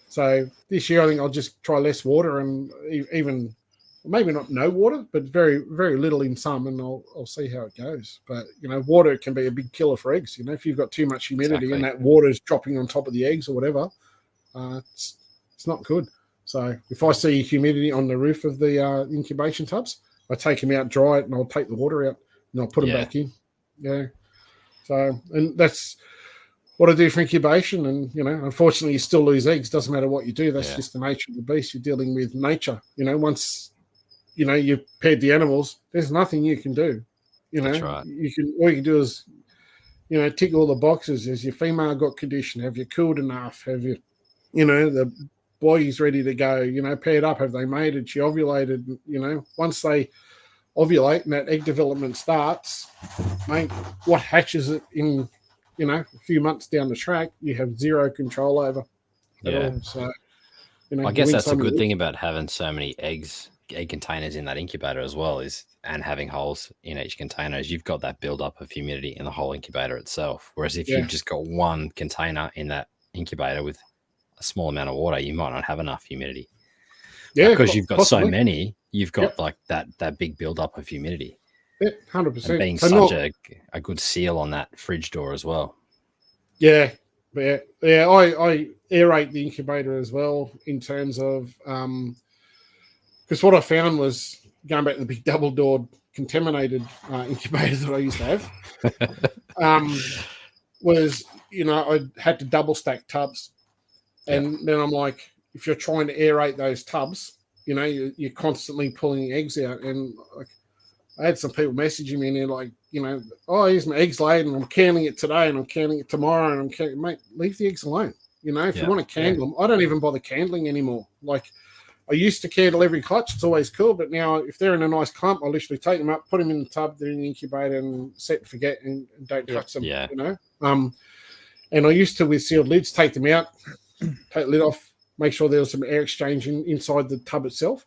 So this year, I think I'll just try less water and even maybe not no water, but very, very little in some, and I'll see how it goes. But, water can be a big killer for eggs. If you've got too much humidity and that water is dropping on top of the eggs or whatever, it's not good. So if I see humidity on the roof of the incubation tubs, I take them out, dry it, and I'll take the water out and I'll put them back in. Yeah. So, and that's what I do for incubation. And, unfortunately, you still lose eggs. Doesn't matter what you do. That's just the nature of the beast. You're dealing with nature. Once, you've paired the animals, there's nothing you can do. That's right. All you can do is, tick all the boxes. Has your female got condition? Have you cooled enough? Have you, the boy's ready to go, paired up? Have they mated? She ovulated? Once they ovulate and that egg development starts, mate, what hatches it in, a few months down the track, you have zero control over. So, I guess that's a good thing about having so many egg containers in that incubator as well, and having holes in each container, is you've got that buildup of humidity in the whole incubator itself. Whereas if you've just got one container in that incubator with a small amount of water, you might not have enough humidity. Yeah, because you've got so many, you've got like that big buildup of humidity. Yeah, 100%. And being such a good seal on that fridge door as well. Yeah. I aerate the incubator as well in terms of because what I found was going back to the big double-doored contaminated incubator that I used to have was, I had to double stack tubs. And then I'm like, if you're trying to aerate those tubs, you're constantly pulling eggs out. And like, I had some people messaging me and they're like, here's my eggs laid and I'm canning it today and I'm canning it tomorrow. And mate, leave the eggs alone. You know, if you want to candle them, I don't even bother candling anymore. Like, I used to candle every clutch. It's always cool. But now if they're in a nice clump, I literally take them up, put them in the tub, they're in the incubator, and set and forget, and don't touch them, you know. And I used to, with sealed lids, take them out, take the lid off, make sure there was some air exchange inside the tub itself.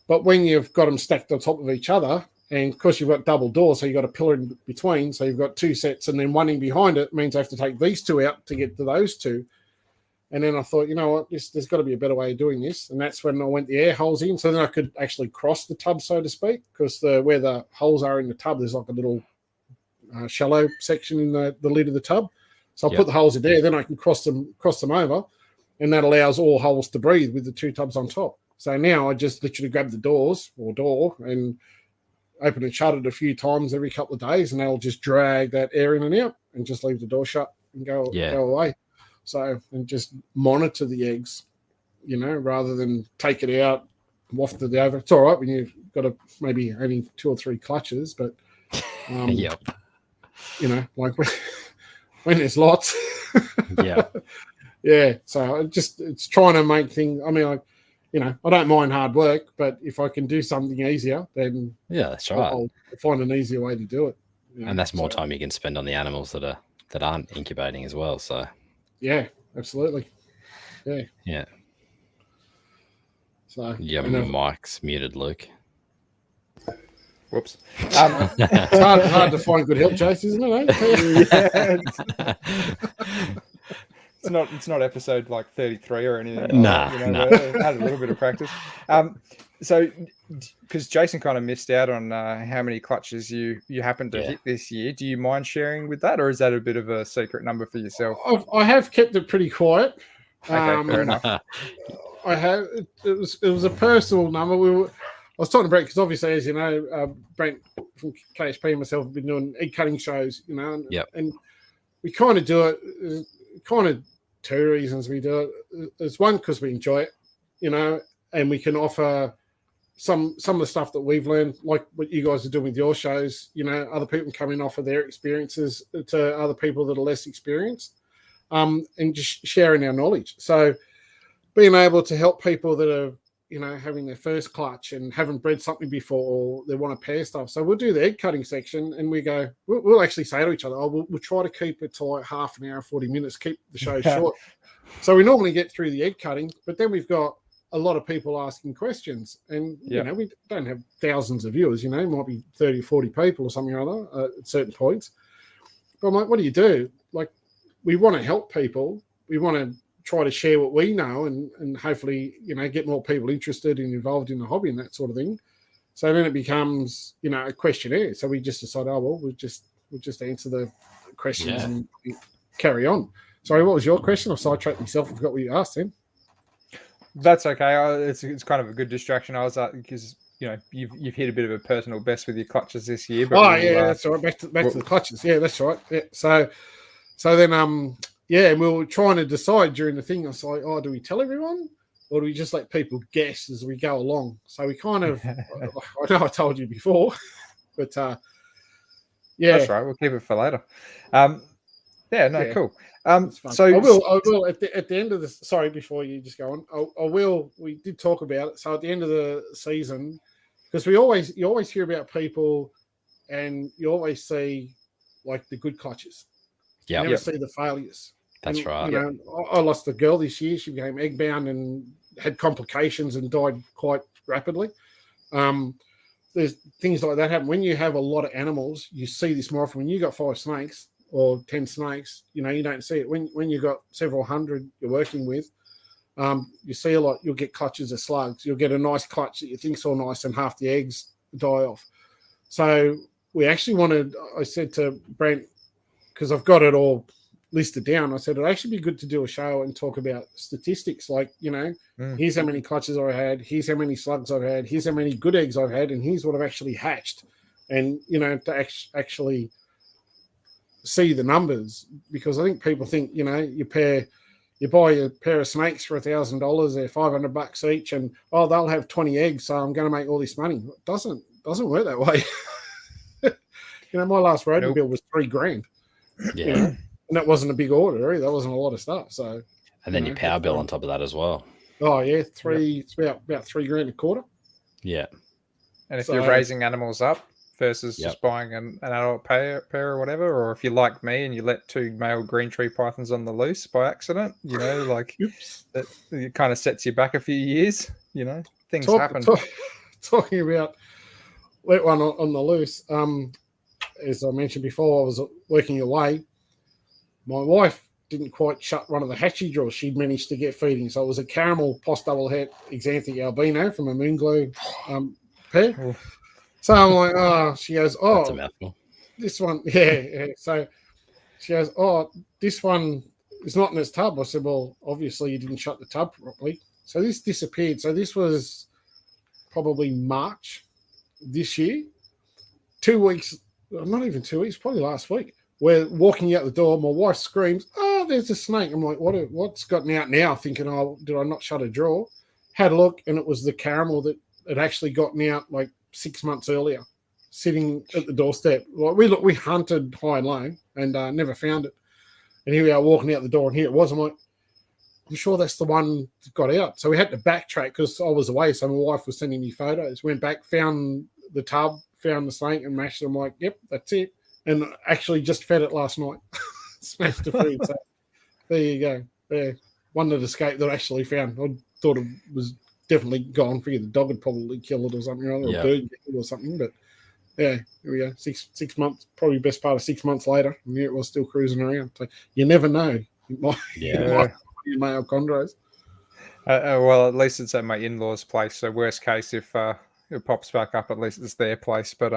But when you've got them stacked on top of each other, and of course you've got double doors, so you've got a pillar in between, so you've got two sets, and then one in behind it means I have to take these two out to get to those two. And then I thought, you know what, there's got to be a better way of doing this. And that's when I went the air holes in, so then I could actually cross the tub, so to speak, because where the holes are in the tub, there's like a little shallow section in the lid of the tub. So I'll put the holes in there, then I can cross them over, and that allows all holes to breathe with the two tubs on top. So now I just literally grab the door and open and shut it a few times every couple of days, and that'll just drag that air in and out and just leave the door shut and go away. So, and just monitor the eggs, you know, rather than take it out, waft it over. It's all right when you've got maybe only 2 or 3 clutches, but, you know, like when there's lots. So it's trying to make things, I mean, I don't mind hard work, but if I can do something easier, then that's right. I'll find an easier way to do it. You know? And that's more time you can spend on the animals that aren't incubating as well. So yeah, absolutely. Yeah. So mic's muted, Luke. Whoops. It's hard to find good help, Chase, isn't it? It's not episode like 33 or anything. Nah. Had a little bit of practice. So, because Jason kind of missed out on how many clutches you happened to hit this year, do you mind sharing with that, or is that a bit of a secret number for yourself? I have kept it pretty quiet. Okay, fair enough. I have. It was a personal number. I was talking to Brent because obviously, as you know, Brent from KHP and myself have been doing egg cutting shows, you know, and we kind of do it. Kind of 2 reasons we do it. It's one, because we enjoy it, you know, and we can offer some of the stuff that we've learned, like what you guys are doing with your shows. You know, other people can come in and offer their experiences to other people that are less experienced, and just sharing our knowledge. So being able to help people that are, you know, having their first clutch and haven't bred something before, or they want to pair stuff. So we'll do the egg cutting section, and we'll actually say to each other, we'll try to keep it to like half an hour, 40 minutes, keep the show short. So we normally get through the egg cutting, but then we've got a lot of people asking questions, and you know, we don't have thousands of viewers, you know, it might be 30 or 40 people or something or other at certain points. But I'm like, what do you do? Like, we want to help people. We want to try to share what we know, and hopefully, you know, get more people interested and involved in the hobby and that sort of thing. So then it becomes, you know, a questionnaire. So we just decide, we'll just answer the questions and carry on. Sorry, what was your question? I sidetracked myself. I forgot what you asked then. That's okay. It's kind of a good distraction. I was because you know you've hit a bit of a personal best with your clutches this year. But that's all right. Back to the clutches. Yeah, that's right. Yeah. So then and we were trying to decide during the thing. I was like, do we tell everyone, or do we just let people guess as we go along? So we kind of, I know I told you before, but that's right. We'll keep it for later. Cool. So I will at the end of this. Sorry, before you just go on, I will. We did talk about it. So at the end of the season, because you always hear about people, and you always see like the good clutches. Yeah, never see the failures. That's right. You know, I lost a girl this year. She became egg bound and had complications and died quite rapidly. There's things like that happen when you have a lot of animals. You see this more often. When you got 5 snakes or 10 snakes, you know, you don't see it. When you've got several hundred you're working with, you see a lot. You'll get clutches of slugs. You'll get a nice clutch that you think's all nice, and half the eggs die off. So we actually I said to Brent, because I've got it all listed down, I said it'd actually be good to do a show and talk about statistics, like, you know, here's how many clutches I had, here's how many slugs I've had, here's how many good eggs I've had, and here's what I've actually hatched. And, you know, to actually see the numbers, because I think people think, you know, you buy a pair of snakes for $1,000, they're $500 each, and they'll have 20 eggs, so I'm going to make all this money. It doesn't work that way. You know, my last rodent bill was $3,000. Yeah. You know? And that wasn't a big order. That wasn't a lot of stuff. So, And then your power bill on top of that as well. Oh yeah, it's about $3,000 a quarter. Yeah. And if you're raising animals up versus just buying an adult pair or whatever, or if you're like me and you let 2 male green tree pythons on the loose by accident, like that, it kind of sets you back a few years. Things happen. Talking about let one on the loose. As I mentioned before, I was working away. My wife didn't quite shut one of the hatchie drawers. She'd managed to get feeding. So it was a caramel post double het Xanthic albino from a moonglow pair. Ooh. So I'm like, she goes, That's a mouthful. This one, yeah. So she goes, this one is not in its tub. I said, well, obviously you didn't shut the tub properly. So this disappeared. So this was probably March this year. 2 weeks, not even 2 weeks, probably last week. We're walking out the door. My wife screams, there's a snake. I'm like, what's gotten out now? Thinking, did I not shut a drawer? Had a look, and it was the caramel that had actually gotten out like 6 months earlier, sitting at the doorstep. Like we hunted high and low and never found it. And here we are walking out the door, and here it was. I'm like, I'm sure that's the one that got out. So we had to backtrack because I was away. So my wife was sending me photos. Went back, found the tub, found the snake, and mashed it. I'm like, yep, that's it. And actually just fed it last night. Smashed the food. So there you go. There, one that escaped that I actually found. I thought it was definitely gone. Figured the dog had probably killed it or something, or a bird killed it or something. But yeah, here we go. Six months, probably best part of 6 months later, and here it was still cruising around. So you never know. It might be male chondros. Well, at least it's at my in-laws' place. So worst case, if it pops back up, at least it's their place. But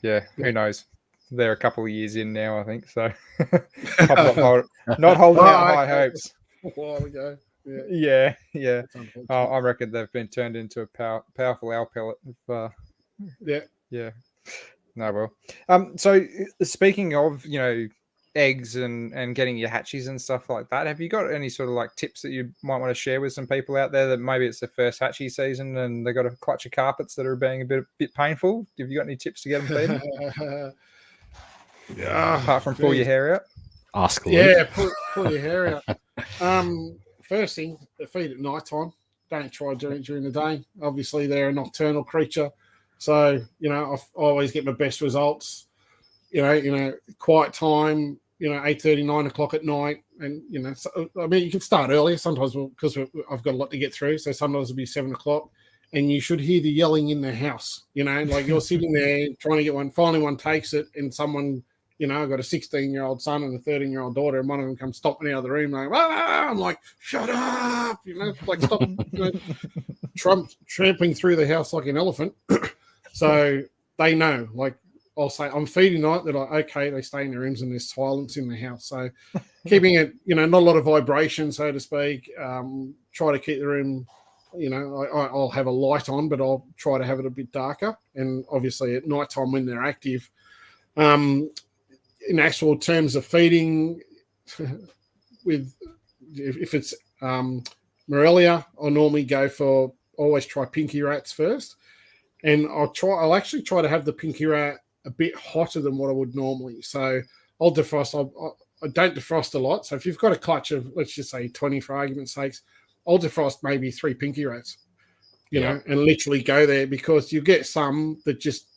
who knows? They're a couple of years in now, I think. So not holding out high hopes. A while ago. Yeah. I reckon they've been turned into a powerful owl pellet. Yeah. No, well. So speaking of, eggs and getting your hatchies and stuff like that, have you got any sort of like tips that you might want to share with some people out there that maybe it's their first hatchie season and they've got a clutch of carpets that are being a bit painful? Have you got any tips to get them feeding? Apart from pull your hair out. Ask Luke. Yeah, pull your hair out. First thing, feed at night time. Don't try doing it during the day. Obviously, they're a nocturnal creature. So, I always get my best results, quiet time, 8:30, 9 o'clock at night. And, so, I mean, you can start earlier sometimes because I've got a lot to get through. So sometimes it'll be 7 o'clock and you should hear the yelling in the house, like you're sitting there trying to get one. Finally, one takes it and someone, I've got a 16-year-old son and a 13-year-old daughter, and one of them comes stomping out of the room like, I'm like, shut up, like stop, tramping through the house like an elephant. So they know, like I'll say, I'm feeding night. They're like, okay, they stay in their rooms and there's silence in the house. So keeping it, not a lot of vibration, so to speak. Try to keep the room, I'll have a light on, but I'll try to have it a bit darker. And obviously at night time when they're active, in actual terms of feeding, if it's Morelia, I'll normally always try pinky rats first. And I'll actually try to have the pinky rat a bit hotter than what I would normally. So I'll defrost. I don't defrost a lot. So if you've got a clutch of, let's just say 20 for argument's sakes, I'll defrost maybe 3 pinky rats, and literally go there because you get some that just,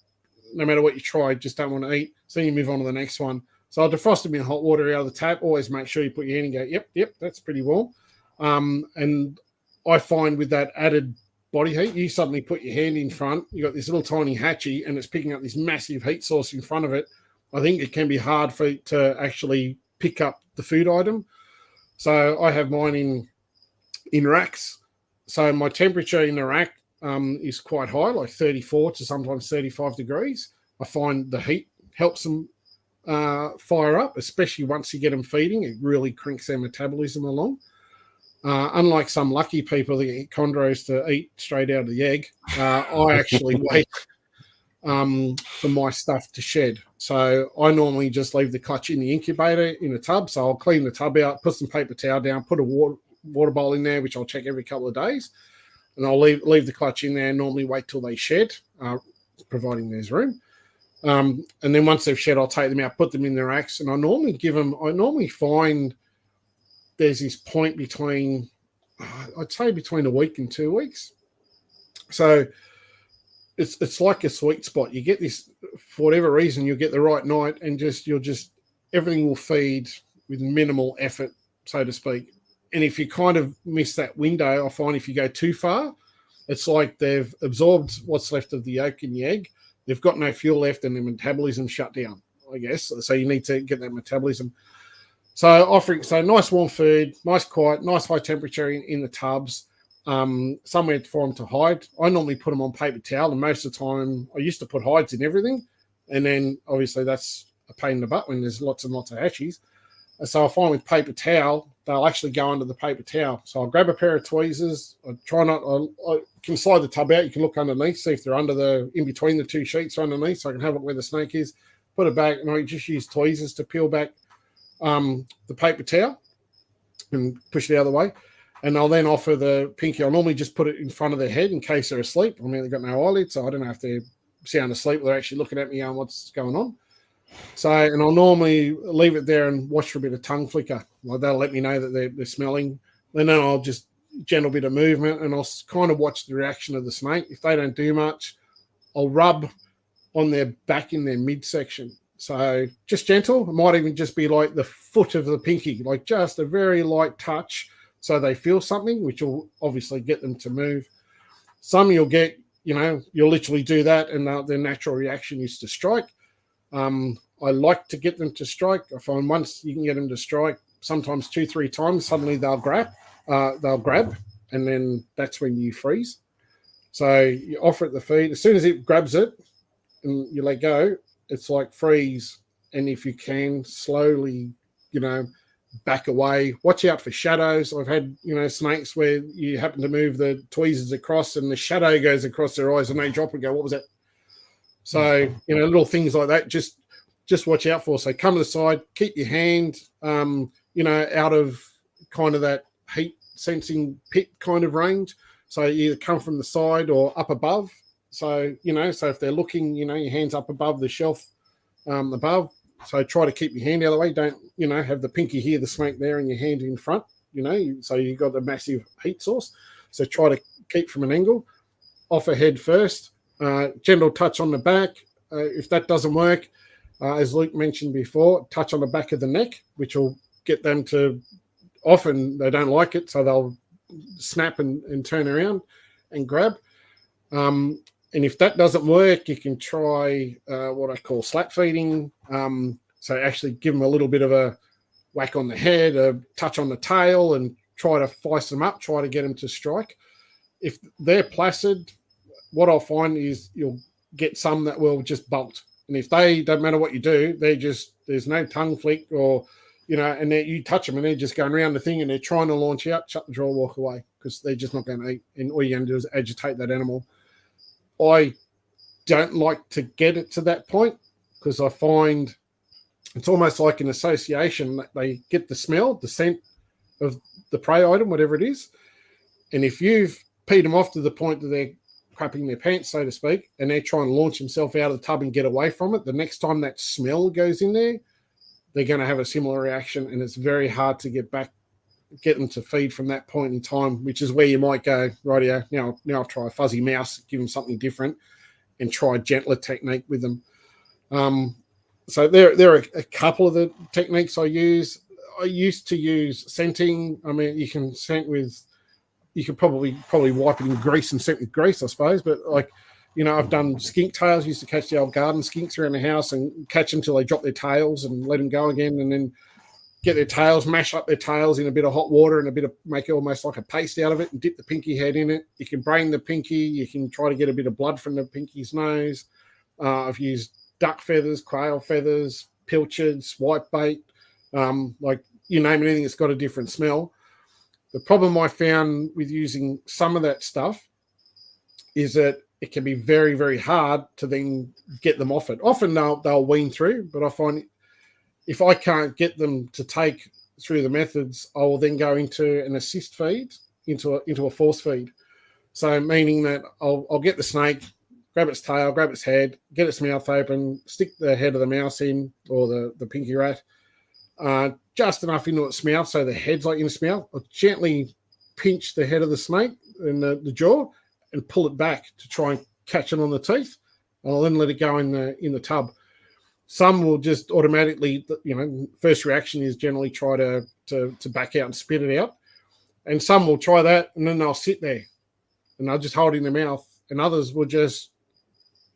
no matter what you try, just don't want to eat. So you move on to the next one. So I'll defrost them in hot water out of the tap. Always make sure you put your hand and go, yep, that's pretty warm. And I find with that added body heat, you suddenly put your hand in front, you got this little tiny hatchie and it's picking up this massive heat source in front of it. I think it can be hard for it to actually pick up the food item. So I have mine in racks. So my temperature in the rack is quite high, like 34 to sometimes 35 degrees. I find the heat helps them fire up, especially once you get them feeding. It really cranks their metabolism along. Unlike some lucky people that get chondros to eat straight out of the egg, I actually wait for my stuff to shed. So I normally just leave the clutch in the incubator in a tub. So I'll clean the tub out, put some paper towel down, put a water bowl in there, which I'll check every couple of days. And I'll leave the clutch in there and normally wait till they shed, providing there's room. And then once they've shed, I'll take them out, put them in the racks. And I normally find there's this point between, I'd say between a week and 2 weeks. So it's like a sweet spot. You get this, for whatever reason, you'll get the right night, and everything will feed with minimal effort, so to speak. And if you kind of miss that window, I find if you go too far, it's like they've absorbed what's left of the yolk in the egg. They've got no fuel left, and their metabolism shut down, I guess. So you need to get that metabolism. So nice warm food, nice quiet, nice high temperature in the tubs, somewhere for them to hide. I normally put them on paper towel, and most of the time I used to put hides in everything. And then obviously that's a pain in the butt when there's lots and lots of hatchies. So I find with paper towel, they'll actually go under the paper towel. So I'll grab a pair of tweezers. I can slide the tub out. You can look underneath, see if they're in between the two sheets or underneath, so I can have a look where the snake is. Put it back, and I just use tweezers to peel back the paper towel and push it the other way. And I'll then offer the pinky. I'll normally just put it in front of their head in case they're asleep. I mean, they've got no eyelids, so I don't know if they're sound asleep or they're actually looking at me going, what's going on? So, and I'll normally leave it there and watch for a bit of tongue flicker. Like that'll let me know that they're smelling. And then I'll just gentle bit of movement, and I'll kind of watch the reaction of the snake. If they don't do much, I'll rub on their back in their midsection. So just gentle. It might even just be like the foot of the pinky, like just a very light touch so they feel something, which will obviously get them to move. Some you'll get, you'll literally do that, and their natural reaction is to strike. I like to get them to strike. I find once you can get them to strike, sometimes 2-3 times, suddenly they'll grab, and then that's when you freeze. So you offer it the feed. As soon as it grabs it and you let go, it's like freeze. And if you can, slowly, back away. Watch out for shadows. I've had, snakes where you happen to move the tweezers across and the shadow goes across their eyes and they drop and go, what was that? So, little things like that, just watch out for. So come to the side, keep your hand, out of kind of that heat sensing pit kind of range. So you either come from the side or up above. So, so if they're looking, your hand's up above the shelf above. So try to keep your hand out of the way. Don't, have the pinky here, the snake there, and your hand in front, so you've got a massive heat source. So try to keep from an angle. Offer head first. Gentle touch on the back. If that doesn't work, as Luke mentioned before, touch on the back of the neck, which will get them to, often they don't like it, so they'll snap and turn around and grab. And if that doesn't work, you can try what I call slap feeding. So actually give them a little bit of a whack on the head, a touch on the tail, and try to feist them up, try to get them to strike. If they're placid, what I'll find is you'll get some that will just bolt. And if they don't matter what you do, there's no tongue flick or, and then you touch them and they're just going around the thing and they're trying to launch out, shut the drawer, walk away, because they're just not going to eat. And all you're going to do is agitate that animal. I don't like to get it to that point because I find it's almost like an association that they get the smell, the scent of the prey item, whatever it is. And if you've peed them off to the point that they're crapping their pants, so to speak, and they're trying to launch themselves out of the tub and get away from it, the next time that smell goes in there, they're going to have a similar reaction, and it's very hard to get them to feed from that point in time, which is where you might go, rightio, now I'll try a fuzzy mouse, give them something different, and try a gentler technique with them. So there are a couple of the techniques I use. I used to use scenting. I mean, you can scent with, you could probably wipe it in grease and scent with grease, I suppose. But I've done skink tails. Used to catch the old garden skinks around the house and catch them till they drop their tails and let them go again, and then get their tails, mash up their tails in a bit of hot water and make it almost like a paste out of it, and dip the pinky head in it. You can brain the pinky. You can try to get a bit of blood from the pinky's nose. I've used duck feathers, quail feathers, pilchards, whitebait, you name anything that's got a different smell. The problem I found with using some of that stuff is that it can be very, very hard to then get them off it. Often they'll wean through, but I find if I can't get them to take through the methods, I will then go into an assist feed, into a force feed. So meaning that I'll get the snake, grab its tail, grab its head, get its mouth open, stick the head of the mouse in, or the pinky rat, just enough into its mouth so the head's like in its mouth. I'll gently pinch the head of the snake in the jaw and pull it back to try and catch it on the teeth. And I'll then let it go in the tub. Some will just automatically, first reaction is generally try to back out and spit it out. And some will try that and then they'll sit there and they'll just hold it in their mouth. And others will just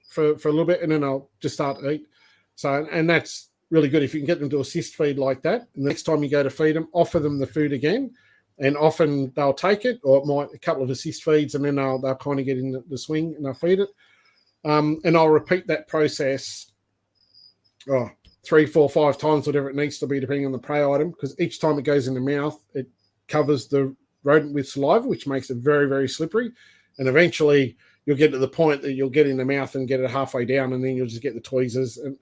for a little bit and then they'll just start to eat. So, and that's really good if you can get them to assist feed like that. And the next time you go to feed them, offer them the food again. And often they'll take it, or it might a couple of assist feeds, and then they'll kind of get in the swing and they'll feed it. And I'll repeat that process 3, 4, 5 times, whatever it needs to be, depending on the prey item, because each time it goes in the mouth, it covers the rodent with saliva, which makes it very, very slippery. And eventually you'll get to the point that you'll get in the mouth and get it halfway down, and then you'll just get the tweezers. And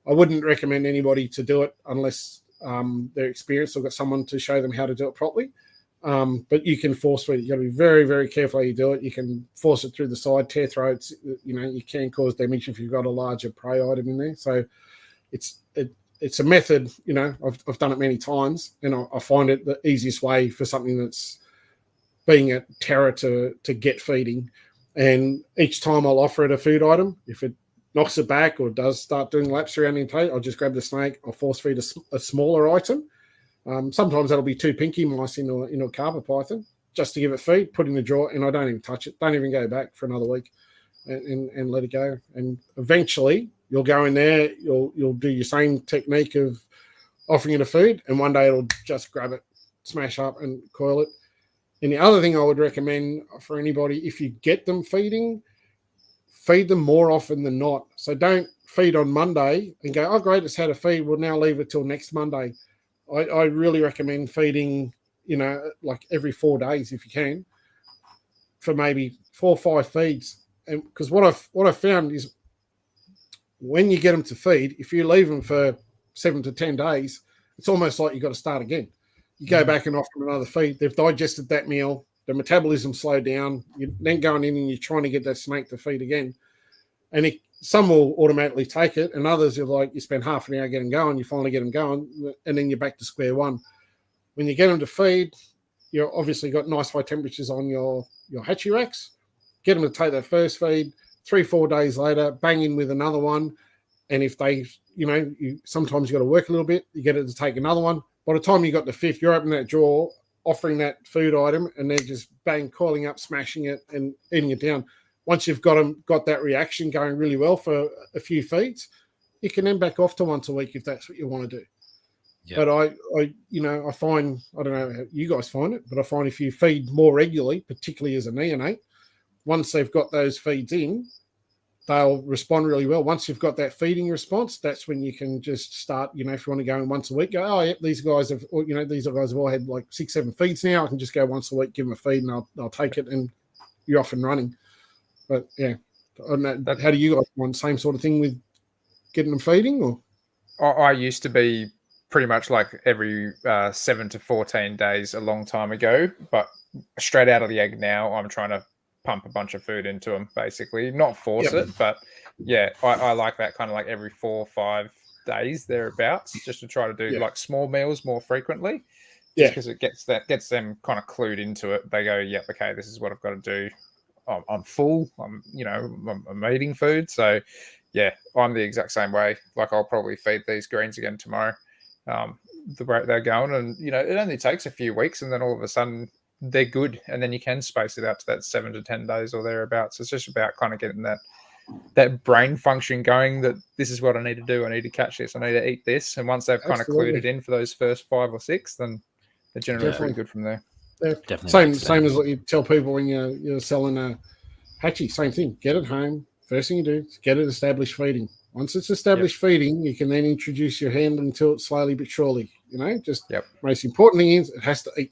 I wouldn't recommend anybody to do it unless they're experienced or got someone to show them how to do it properly. But you can force feed it. You got to be very, very careful how you do it. You can force it through the side, tear throats. You can cause damage if you've got a larger prey item in there. So it's a method. I've done it many times, and I find it the easiest way for something that's being a terror to get feeding. And each time I'll offer it a food item. If it knocks it back or does start doing laps around the plate, I'll just grab the snake. I'll force feed a smaller item. Sometimes that'll be 2 pinky mice in a carpet python, just to give it feed, put in the drawer, and I don't even touch it. Don't even go back for another week and let it go. And eventually you'll go in there, you'll do your same technique of offering it a food, and one day it'll just grab it, smash up and coil it. And the other thing I would recommend for anybody, if you get them feeding, feed them more often than not. So don't feed on Monday and go, oh, great, it's had a feed. We'll now leave it till next Monday. I really recommend feeding, like every 4 days if you can, for maybe 4 or 5 feeds. And because what I've found is when you get them to feed, if you leave them for 7 to 10 days, it's almost like you've got to start again. You go back and offer them another feed. They've digested that meal. The metabolism slowed down. You're then going in and you're trying to get that snake to feed again. And some will automatically take it, and others are like, you spend half an hour getting going, you finally get them going, and then you're back to square one. When you get them to feed, you've obviously got nice high temperatures on your hatchery racks. Get them to take that first feed. 3-4 days later, bang in with another one. And if they, sometimes you got to work a little bit, you get it to take another one. By the time you got the 5th, you're opening that drawer, offering that food item, and they're just bang, coiling up, smashing it, and eating it down. Once you've got that reaction going really well for a few feeds, you can then back off to once a week if that's what you want to do. Yep. But I find, I don't know how you guys find it, but I find if you feed more regularly, particularly as a neonate, once they've got those feeds in, they'll respond really well. Once you've got that feeding response, that's when you can just start, if you want to go in once a week, go, oh, yep, these guys have all had like 6-7 feeds now. I can just go once a week, give them a feed, and I'll take it, and you're off and running. But yeah, how do you guys find? Same sort of thing with getting them feeding, or? I used to be pretty much like every 7 to 14 days a long time ago, but straight out of the egg now, I'm trying to pump a bunch of food into them, basically. Not force it, but yeah, I like that kind of like every 4 or 5 days thereabouts, just to try to do like small meals more frequently. Yeah, because it gets them kind of clued into it. They go, yep, okay, this is what I've got to do. I'm full. I'm eating food. So yeah, I'm the exact same way. Like I'll probably feed these greens again tomorrow. The rate they're going, and it only takes a few weeks, and then all of a sudden they're good, and then you can space it out to that 7 to 10 days or thereabouts. It's just about kind of getting that brain function going, that this is what I need to do. I need to catch this. I need to eat this. And once they've kind of clued it in for those first 5 or 6, then they're generally pretty good from there. Yeah. Definitely same as what you tell people when you're selling a hatchie. Same thing. Get it home. First thing you do is get it established feeding. Once it's established feeding, you can then introduce your hand until it slowly but surely. Most important thing is it has to eat.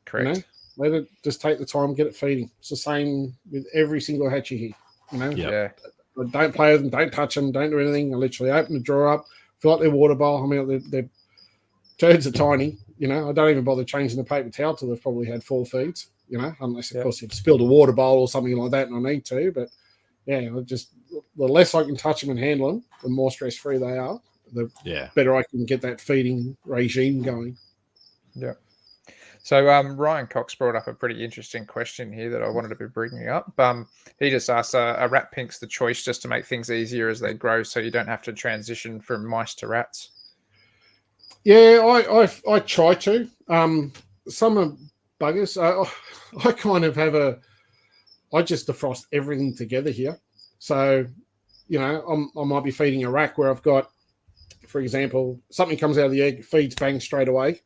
Correct. Let it just take the time, get it feeding. It's the same with every single hatchie here. Yeah. Don't play with them, don't touch them, don't do anything. I literally open the drawer up, fill up their water bowl. I mean, their turds are tiny. I don't even bother changing the paper towel till they've probably had 4 feeds. Unless of course you've spilled a water bowl or something like that, and I need to. But yeah, the less I can touch them and handle them, the more stress free they are. the better I can get that feeding regime going. Yeah. So Ryan Cox brought up a pretty interesting question here that I wanted to be bringing up. He just asked, are rat pinks the choice just to make things easier as they grow, so you don't have to transition from mice to rats? Yeah, I try to. Some are buggers. I kind of have I just defrost everything together here. So, I might be feeding a rack where I've got, for example, something comes out of the egg, feeds bang straight away.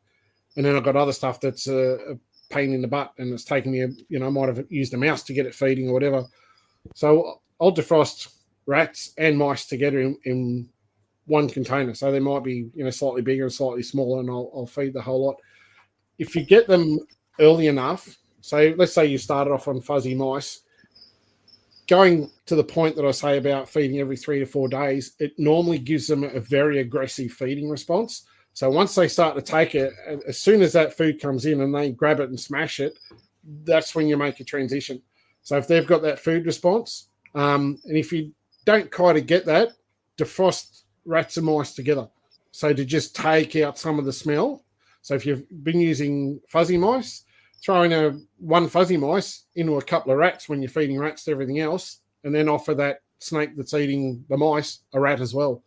And then I've got other stuff that's a pain in the butt, and it's taking me, I might have used a mouse to get it feeding or whatever. So I'll defrost rats and mice together in one container. So they might be, slightly bigger and slightly smaller, and I'll feed the whole lot. If you get them early enough, so let's say you started off on fuzzy mice, going to the point that I say about feeding every 3 to 4 days, it normally gives them a very aggressive feeding response. So once they start to take it, as soon as that food comes in and they grab it and smash it, that's when you make a transition. So if they've got that food response, and if you don't kind of get that, defrost rats and mice together. So to just take out some of the smell. So if you've been using fuzzy mice, throw in one fuzzy mice into a couple of rats when you're feeding rats to everything else, and then offer that snake that's eating the mice a rat as well.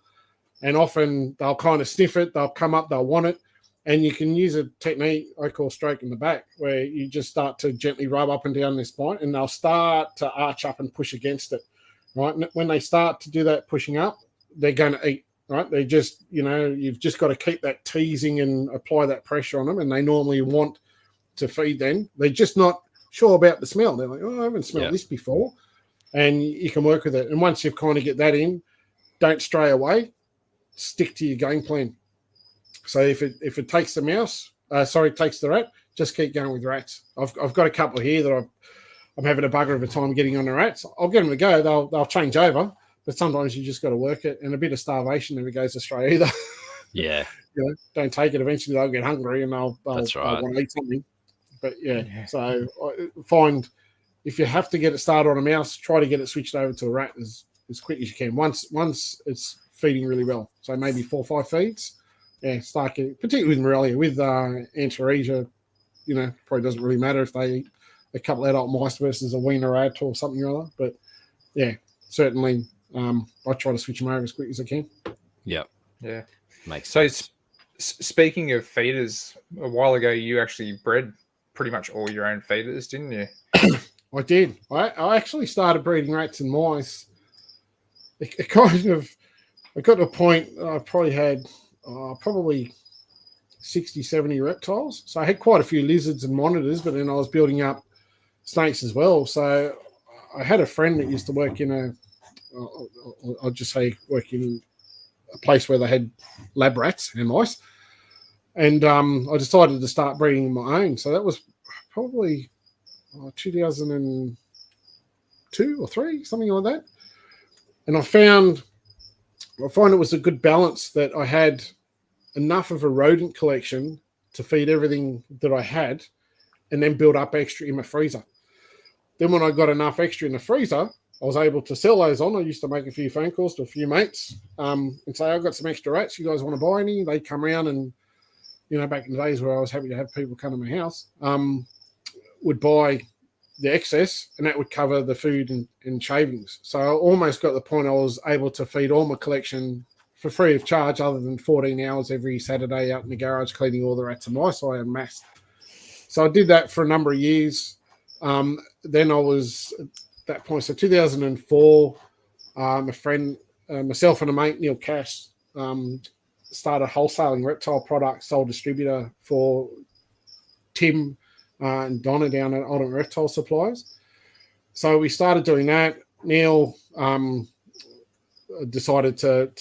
And often they'll kind of sniff it, they'll come up, they'll want it. And you can use a technique I call stroke in the back, where you just start to gently rub up and down this point, and they'll start to arch up and push against it, right? And when they start to do that pushing up, they're going to eat, right? They just, you've just got to keep that teasing and apply that pressure on them, and they normally want to feed then. They're just not sure about the smell. They're like, oh, I haven't smelled this before. And you can work with it. And once you kind of get that in, don't stray away. Stick to your game plan. So if it takes the mouse, takes the rat, just keep going with rats. I've got a couple here that I'm having a bugger of a time getting on the rats. I'll get them to go. They'll change over, but sometimes you just got to work it. And a bit of starvation never goes astray either. Yeah. Don't take it. Eventually they'll get hungry and they'll want to eat something. But yeah, so I find if you have to get it started on a mouse, try to get it switched over to a rat as quick as you can. Once it's feeding really well, so maybe 4 or 5 feeds. Yeah, start getting, particularly with Morelia, with Antaresia, probably doesn't really matter if they eat a couple of adult mice versus a weaner rat or something or other. But yeah, certainly I try to switch them over as quick as I can. Yeah. Makes sense. So speaking of feeders, a while ago you actually bred pretty much all your own feeders, didn't you? I did. I actually started breeding rats and mice. It kind of, I got to a point I probably had probably 60, 70 reptiles. So I had quite a few lizards and monitors, but then I was building up snakes as well. So I had a friend that used to work in work in a place where they had lab rats and mice. And I decided to start breeding my own. So that was probably 2002 or 3, something like that. And I find it was a good balance that I had enough of a rodent collection to feed everything that I had, and then build up extra in my freezer. Then when I got enough extra in the freezer, I was able to sell those on. I used to make a few phone calls to a few mates and say, I've got some extra rats. You guys want to buy any? They'd come around and, back in the days where I was happy to have people come to my house, would buy the excess, and that would cover the food and shavings. So I almost got to the point I was able to feed all my collection for free of charge, other than 14 hours every Saturday out in the garage cleaning all the rats and mice I amassed. So I did that for a number of years. Then I was at that point, so 2004, a friend, myself and a mate, Neil Cash, started wholesaling reptile products, sole distributor for Tim and Donna down at Ultimate Reptile Supplies. So we started doing that. Neil decided to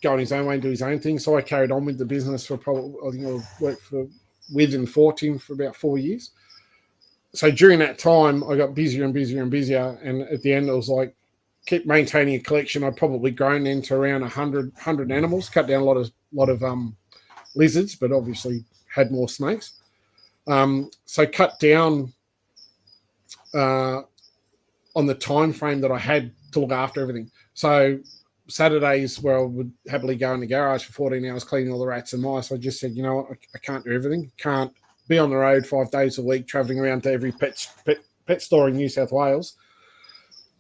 go on his own way and do his own thing. So I carried on with the business for probably, I think I worked with and for Tim for about 4 years. So during that time, I got busier and busier and busier. And at the end, it was like, keep maintaining a collection. I'd probably grown into around 100 animals, cut down a lot of lizards, but obviously had more snakes. So cut down on the time frame that I had to look after everything. So Saturdays where I would happily go in the garage for 14 hours cleaning all the rats and mice, I just said, you know what, I can't do everything. Can't be on the road 5 days a week, traveling around to every pet store in New South Wales.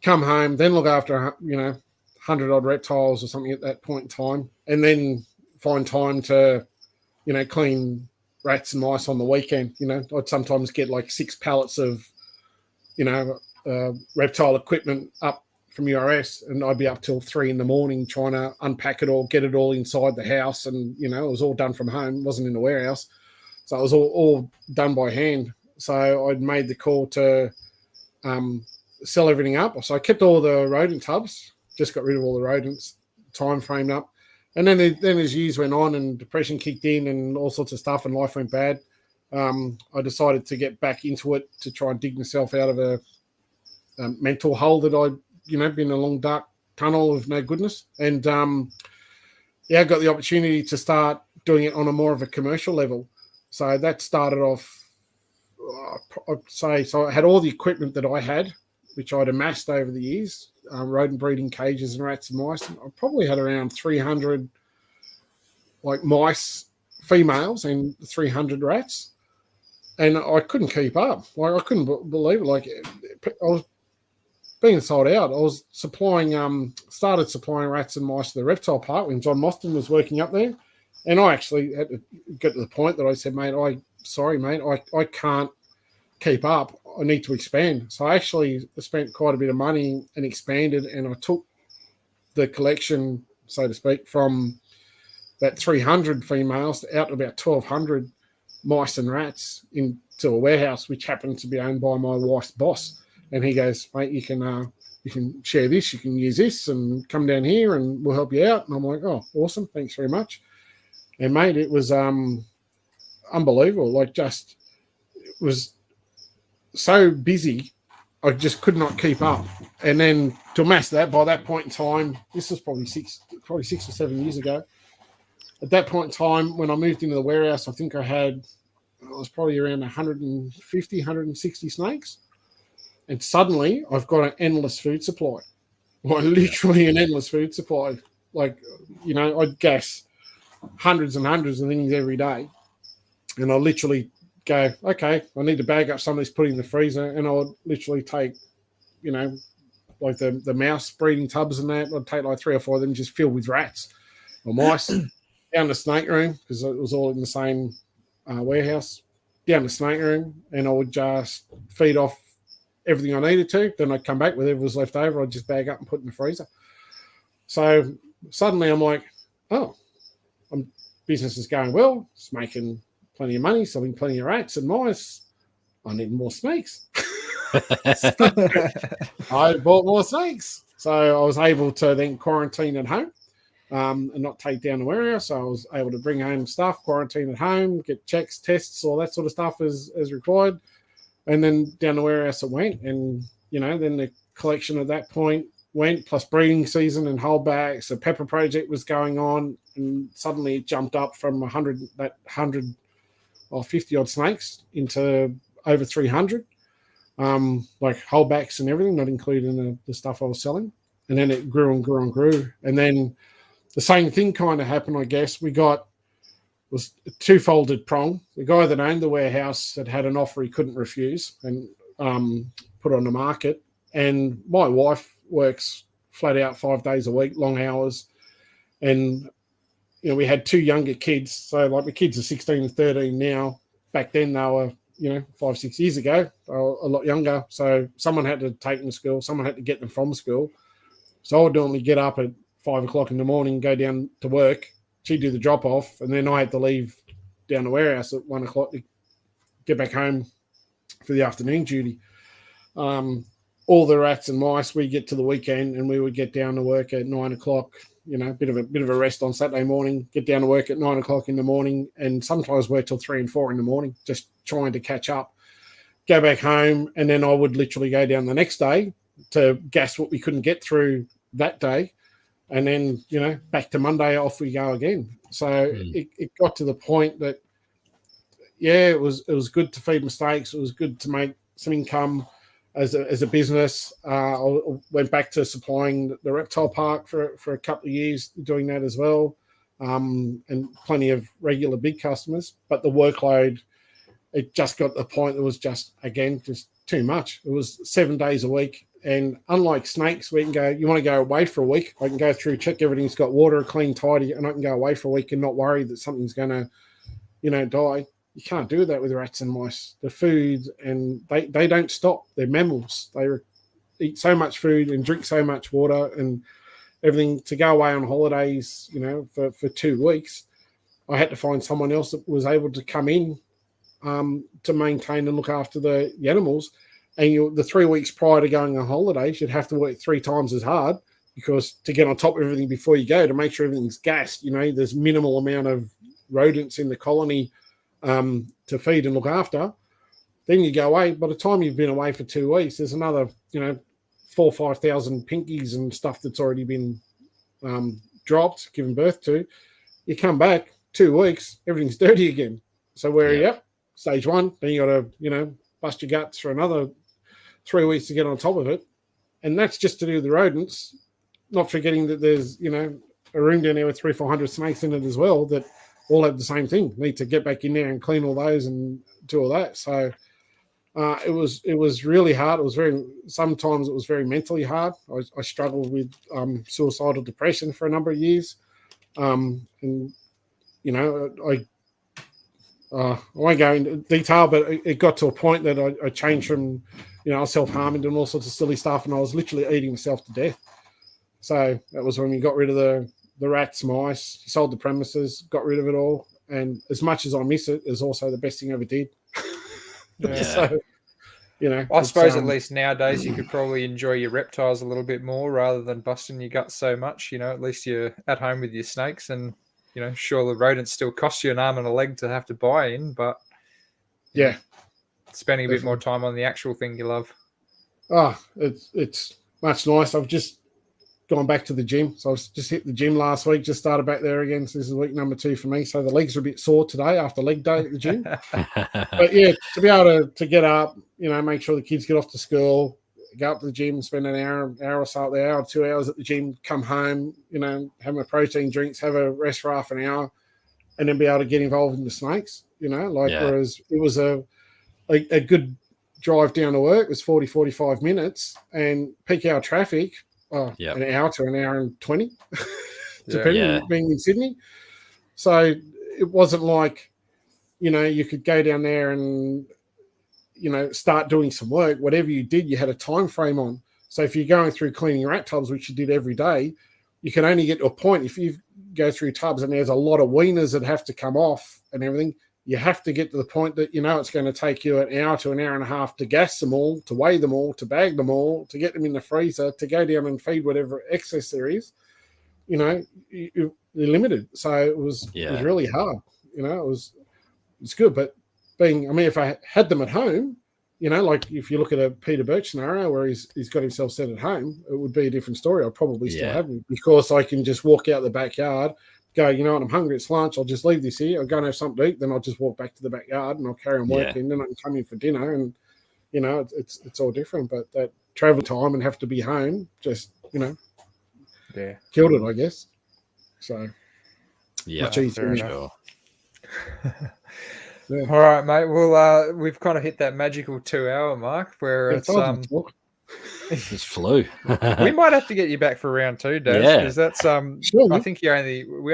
Come home, then look after, 100-odd reptiles or something at that point in time, and then find time to, clean rats and mice on the weekend. I'd sometimes get like 6 pallets of, reptile equipment up from URS, and I'd be up till 3 a.m. trying to unpack it all, get it all inside the house, and it was all done from home, it wasn't in the warehouse, so it was all done by hand. So I'd made the call to sell everything up. So I kept all the rodent tubs, just got rid of all the rodents, time framed up, and then as years went on and depression kicked in and all sorts of stuff and life went bad, I decided to get back into it to try and dig myself out of a mental hole that I'd been a long dark tunnel of no goodness. And I got the opportunity to start doing it on a more of a commercial level. So that started off, I'd say, so I had all the equipment that I had, which I'd amassed over the years, rodent breeding cages and rats and mice. I probably had around 300 mice, females, and 300 rats. And I couldn't keep up. I couldn't believe it. I was being sold out. I was started supplying rats and mice to the reptile park when John Mostyn was working up there. And I actually had to get to the point that I said, mate, I can't keep up. I need to expand. So I actually spent quite a bit of money and expanded, and I took the collection, so to speak, from that 300 females out to about 1,200 mice and rats into a warehouse, which happened to be owned by my wife's boss. And he goes, mate, you can share this, you can use this, and come down here, and we'll help you out. And I'm like, oh, awesome, thanks very much. And mate, it was unbelievable. It was so busy, I just could not keep up. And then to amass that, by that point in time, this was probably 6 or 7 years ago. At that point in time, when I moved into the warehouse, I think I was probably around 150, 160 snakes. And suddenly I've got an endless food supply. Literally an endless food supply. I'd gas hundreds and hundreds of things every day. And I literally go, okay, I need to bag up some of this, put it in the freezer. And I would literally take, the mouse breeding tubs and that. I'd take 3 or 4 of them just filled with rats or mice down the snake room, because it was all in the same warehouse, down the snake room. And I would just feed off everything I needed to. Then I'd come back with whatever was left over. I'd just bag up and put in the freezer. So suddenly I'm like, oh, business is going well. It's making plenty of money, selling plenty of rats and mice. I need more snakes. I bought more snakes. So I was able to then quarantine at home and not take down the warehouse. So I was able to bring home stuff, quarantine at home, get checks, tests, all that sort of stuff as required. And then down the warehouse it went. And, then the collection at that point went, plus breeding season and holdbacks. The pepper project was going on, and suddenly it jumped up from 100 or 50 odd snakes into over 300, holdbacks and everything, not including the stuff I was selling. And then it grew and grew and grew. And then the same thing kind of happened, I guess. Was a two-folded prong. The guy that owned the warehouse had an offer he couldn't refuse and put on the market. And my wife works flat out 5 days a week, long hours. And, we had 2 younger kids. So my kids are 16 and 13 now. Back then they were, 5, 6 years ago, they were a lot younger. So someone had to take them to school. Someone had to get them from school. So I would normally get up at 5 o'clock in the morning, go down to work. She'd do the drop off, and then I had to leave down the warehouse at 1 o'clock to get back home for the afternoon duty. All the rats and mice, we get to the weekend and we would get down to work at 9 o'clock, a bit of a rest on Saturday morning, get down to work at 9 o'clock in the morning, and sometimes work till 3 and 4 in the morning, just trying to catch up, go back home. And then I would literally go down the next day to gas what we couldn't get through that day. And then, back to Monday, off we go again. So it got to the point that, it was good to feed mistakes. It was good to make some income. as a business. I went back to supplying the reptile park for a couple of years, doing that as well, and plenty of regular big customers. But the workload, it just got to the point that was just too much. It was 7 days a week. And unlike snakes, we can go, you want to go away for a week, I can go through, check everything's got water, clean, tidy, and I can go away for a week and not worry that something's going to, die. You can't do that with rats and mice. The food, and they don't stop. They're mammals. They eat so much food and drink so much water and everything. To go away on holidays, for 2 weeks, I had to find someone else that was able to come in to maintain and look after the animals. And the 3 weeks prior to going on holidays, you'd have to work 3 times as hard, because to get on top of everything before you go, to make sure everything's gassed, there's minimal amount of rodents in the colony to feed and look after. Then you go away. By the time you've been away for 2 weeks, there's another, 4,000 or 5,000 pinkies and stuff that's already been dropped, given birth to. You come back 2 weeks, everything's dirty again. So where are you at? Stage 1. Then you got to, bust your guts for another 3 weeks to get on top of it. And that's just to do with the rodents, not forgetting that there's, a room down there with 300-400 snakes in it as well that all have the same thing. Need to get back in there and clean all those and do all that. So it was really hard. Sometimes it was very mentally hard. I struggled with suicidal depression for a number of years. I won't go into detail, but it got to a point that I changed from, self-harming, doing all sorts of silly stuff, and I was literally eating myself to death. So that was when we got rid of the rats, mice, sold the premises, got rid of it all. And as much as I miss it, it's also the best thing I ever did. Yeah. So, I suppose at least nowadays you could probably enjoy your reptiles a little bit more rather than busting your guts so much. At least you're at home with your snakes, and sure, the rodents still cost you an arm and a leg to have to buy in, but spending a bit more time on the actual thing you love. Oh, it's much nice. I've just gone back to the gym. So I was just hit the gym last week, just started back there again. So this is week number 2 for me. So the legs are a bit sore today after leg day at the gym. But yeah, to be able to get up, make sure the kids get off to school, go up to the gym, spend an hour or so there, hour, 2 hours at the gym, come home, have my protein drinks, have a rest for half an hour, and then be able to get involved in the snakes, whereas it was a good drive down to work was 40, 45 minutes, and peak hour traffic, an hour to an hour and 20, depending on being in Sydney. So it wasn't like, you could go down there and, start doing some work. Whatever you did, you had a time frame on. So if you're going through cleaning rat tubs, which you did every day, you can only get to a point. If you go through tubs and there's a lot of weaners that have to come off and everything, you have to get to the point that, it's going to take you an hour to an hour and a half to gas them all, to weigh them all, to bag them all, to get them in the freezer, to go down and feed whatever excess there is. You're limited. So it was really hard. It's good. But if I had them at home, like if you look at a Peter Birch scenario where he's got himself set at home, it would be a different story. I'd probably still have him, because I can just walk out the backyard, go, what, I'm hungry, it's lunch, I'll just leave this here, I'll go and have something to eat, then I'll just walk back to the backyard and I'll carry on working, then I can come in for dinner, and, it's all different. But that travel time and have to be home just, killed it, I guess. So, much easier. Sure. Yeah. All right, mate. Well, we've kind of hit that magical 2-hour mark where it's flew. We might have to get you back for round 2, Daz, because that's sure, I think we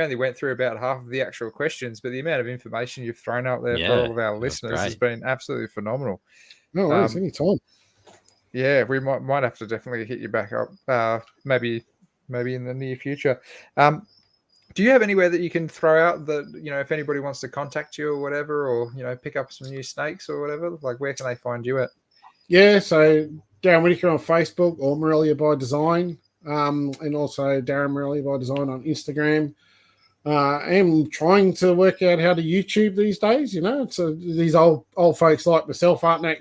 only went through about half of the actual questions, but the amount of information you've thrown out there for all of our listeners has been absolutely phenomenal. No worries, anytime. Yeah, we might have to definitely hit you back up, maybe in the near future. Do you have anywhere that you can throw out that, if anybody wants to contact you or whatever, or, pick up some new snakes or whatever, like where can they find you at? Yeah, so Darren Whittaker on Facebook, or Morelia by Design, and also Darren Morelia by Design on Instagram. I'm trying to work out how to YouTube these days. It's these old folks like myself aren't that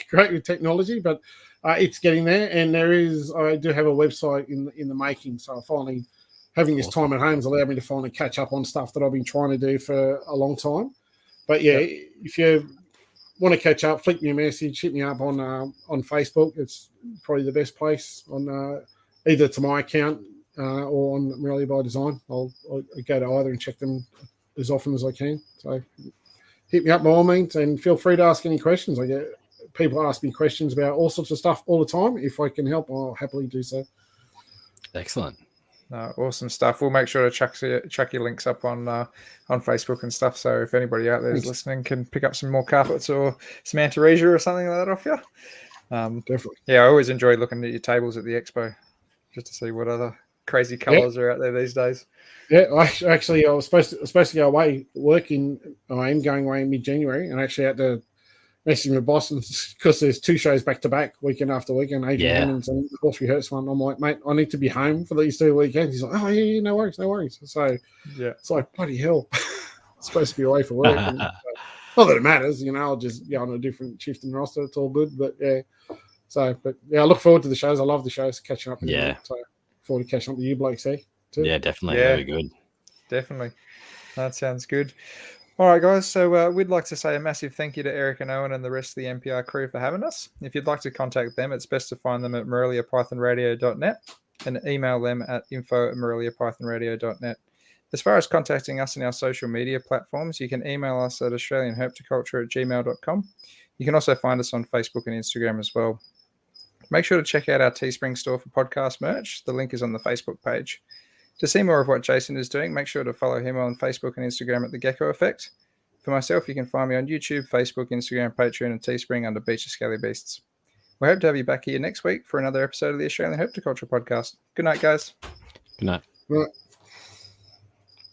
great with technology, but it's getting there. And I do have a website in the making, so I finally, having this time at home has allowed me to finally catch up on stuff that I've been trying to do for a long time. But if you want to catch up, flick me a message, hit me up on Facebook. It's probably the best place on either to my account or on Morelia by Design. I'll go to either and check them as often as I can. So hit me up by all means, and feel free to ask any questions. I get people ask me questions about all sorts of stuff all the time. If I can help, I'll happily do so. Excellent. Awesome stuff. We'll make sure to chuck your links up on Facebook and stuff. So if anybody out there is listening can pick up some more carpets or some Antaresia or something like that off you. Definitely. Yeah, I always enjoy looking at your tables at the expo just to see what other crazy colours are out there these days. Yeah, actually, I was supposed to go away working. I am going away in mid-January, and actually had to messaging with Boston because there's 2 shows back to back, weekend after weekend. Adrian Hammond's and the horse rehearse one. I'm like, mate, I need to be home for these 2 weekends. He's like, oh yeah, no worries. So it's like, bloody hell, I'm supposed to be away for work. And, not that it matters, I'll just go on a different shift and roster. It's all good, but yeah. So, but yeah, I look forward to the shows. I love the shows, catching up. Yeah. So forward to catching up with you blokes there too. Yeah, definitely. Yeah, that'd be good. Definitely. That sounds good. All right, guys. So we'd like to say a massive thank you to Eric and Owen and the rest of the NPR crew for having us. If you'd like to contact them, it's best to find them at moreliapythonradio.net and email them at info@moreliapythonradio.net. As far as contacting us in our social media platforms, you can email us at australianherpetoculture@gmail.com. You can also find us on Facebook and Instagram as well. Make sure to check out our Teespring store for podcast merch. The link is on the Facebook page. To see more of what Jason is doing, make sure to follow him on Facebook and Instagram at The Gecko Effect. For myself, you can find me on YouTube, Facebook, Instagram, Patreon, and Teespring under Beach of Scaly Beasts. We hope to have you back here next week for another episode of the Australian Herpetoculture Podcast. Good night, guys. Good night. Right.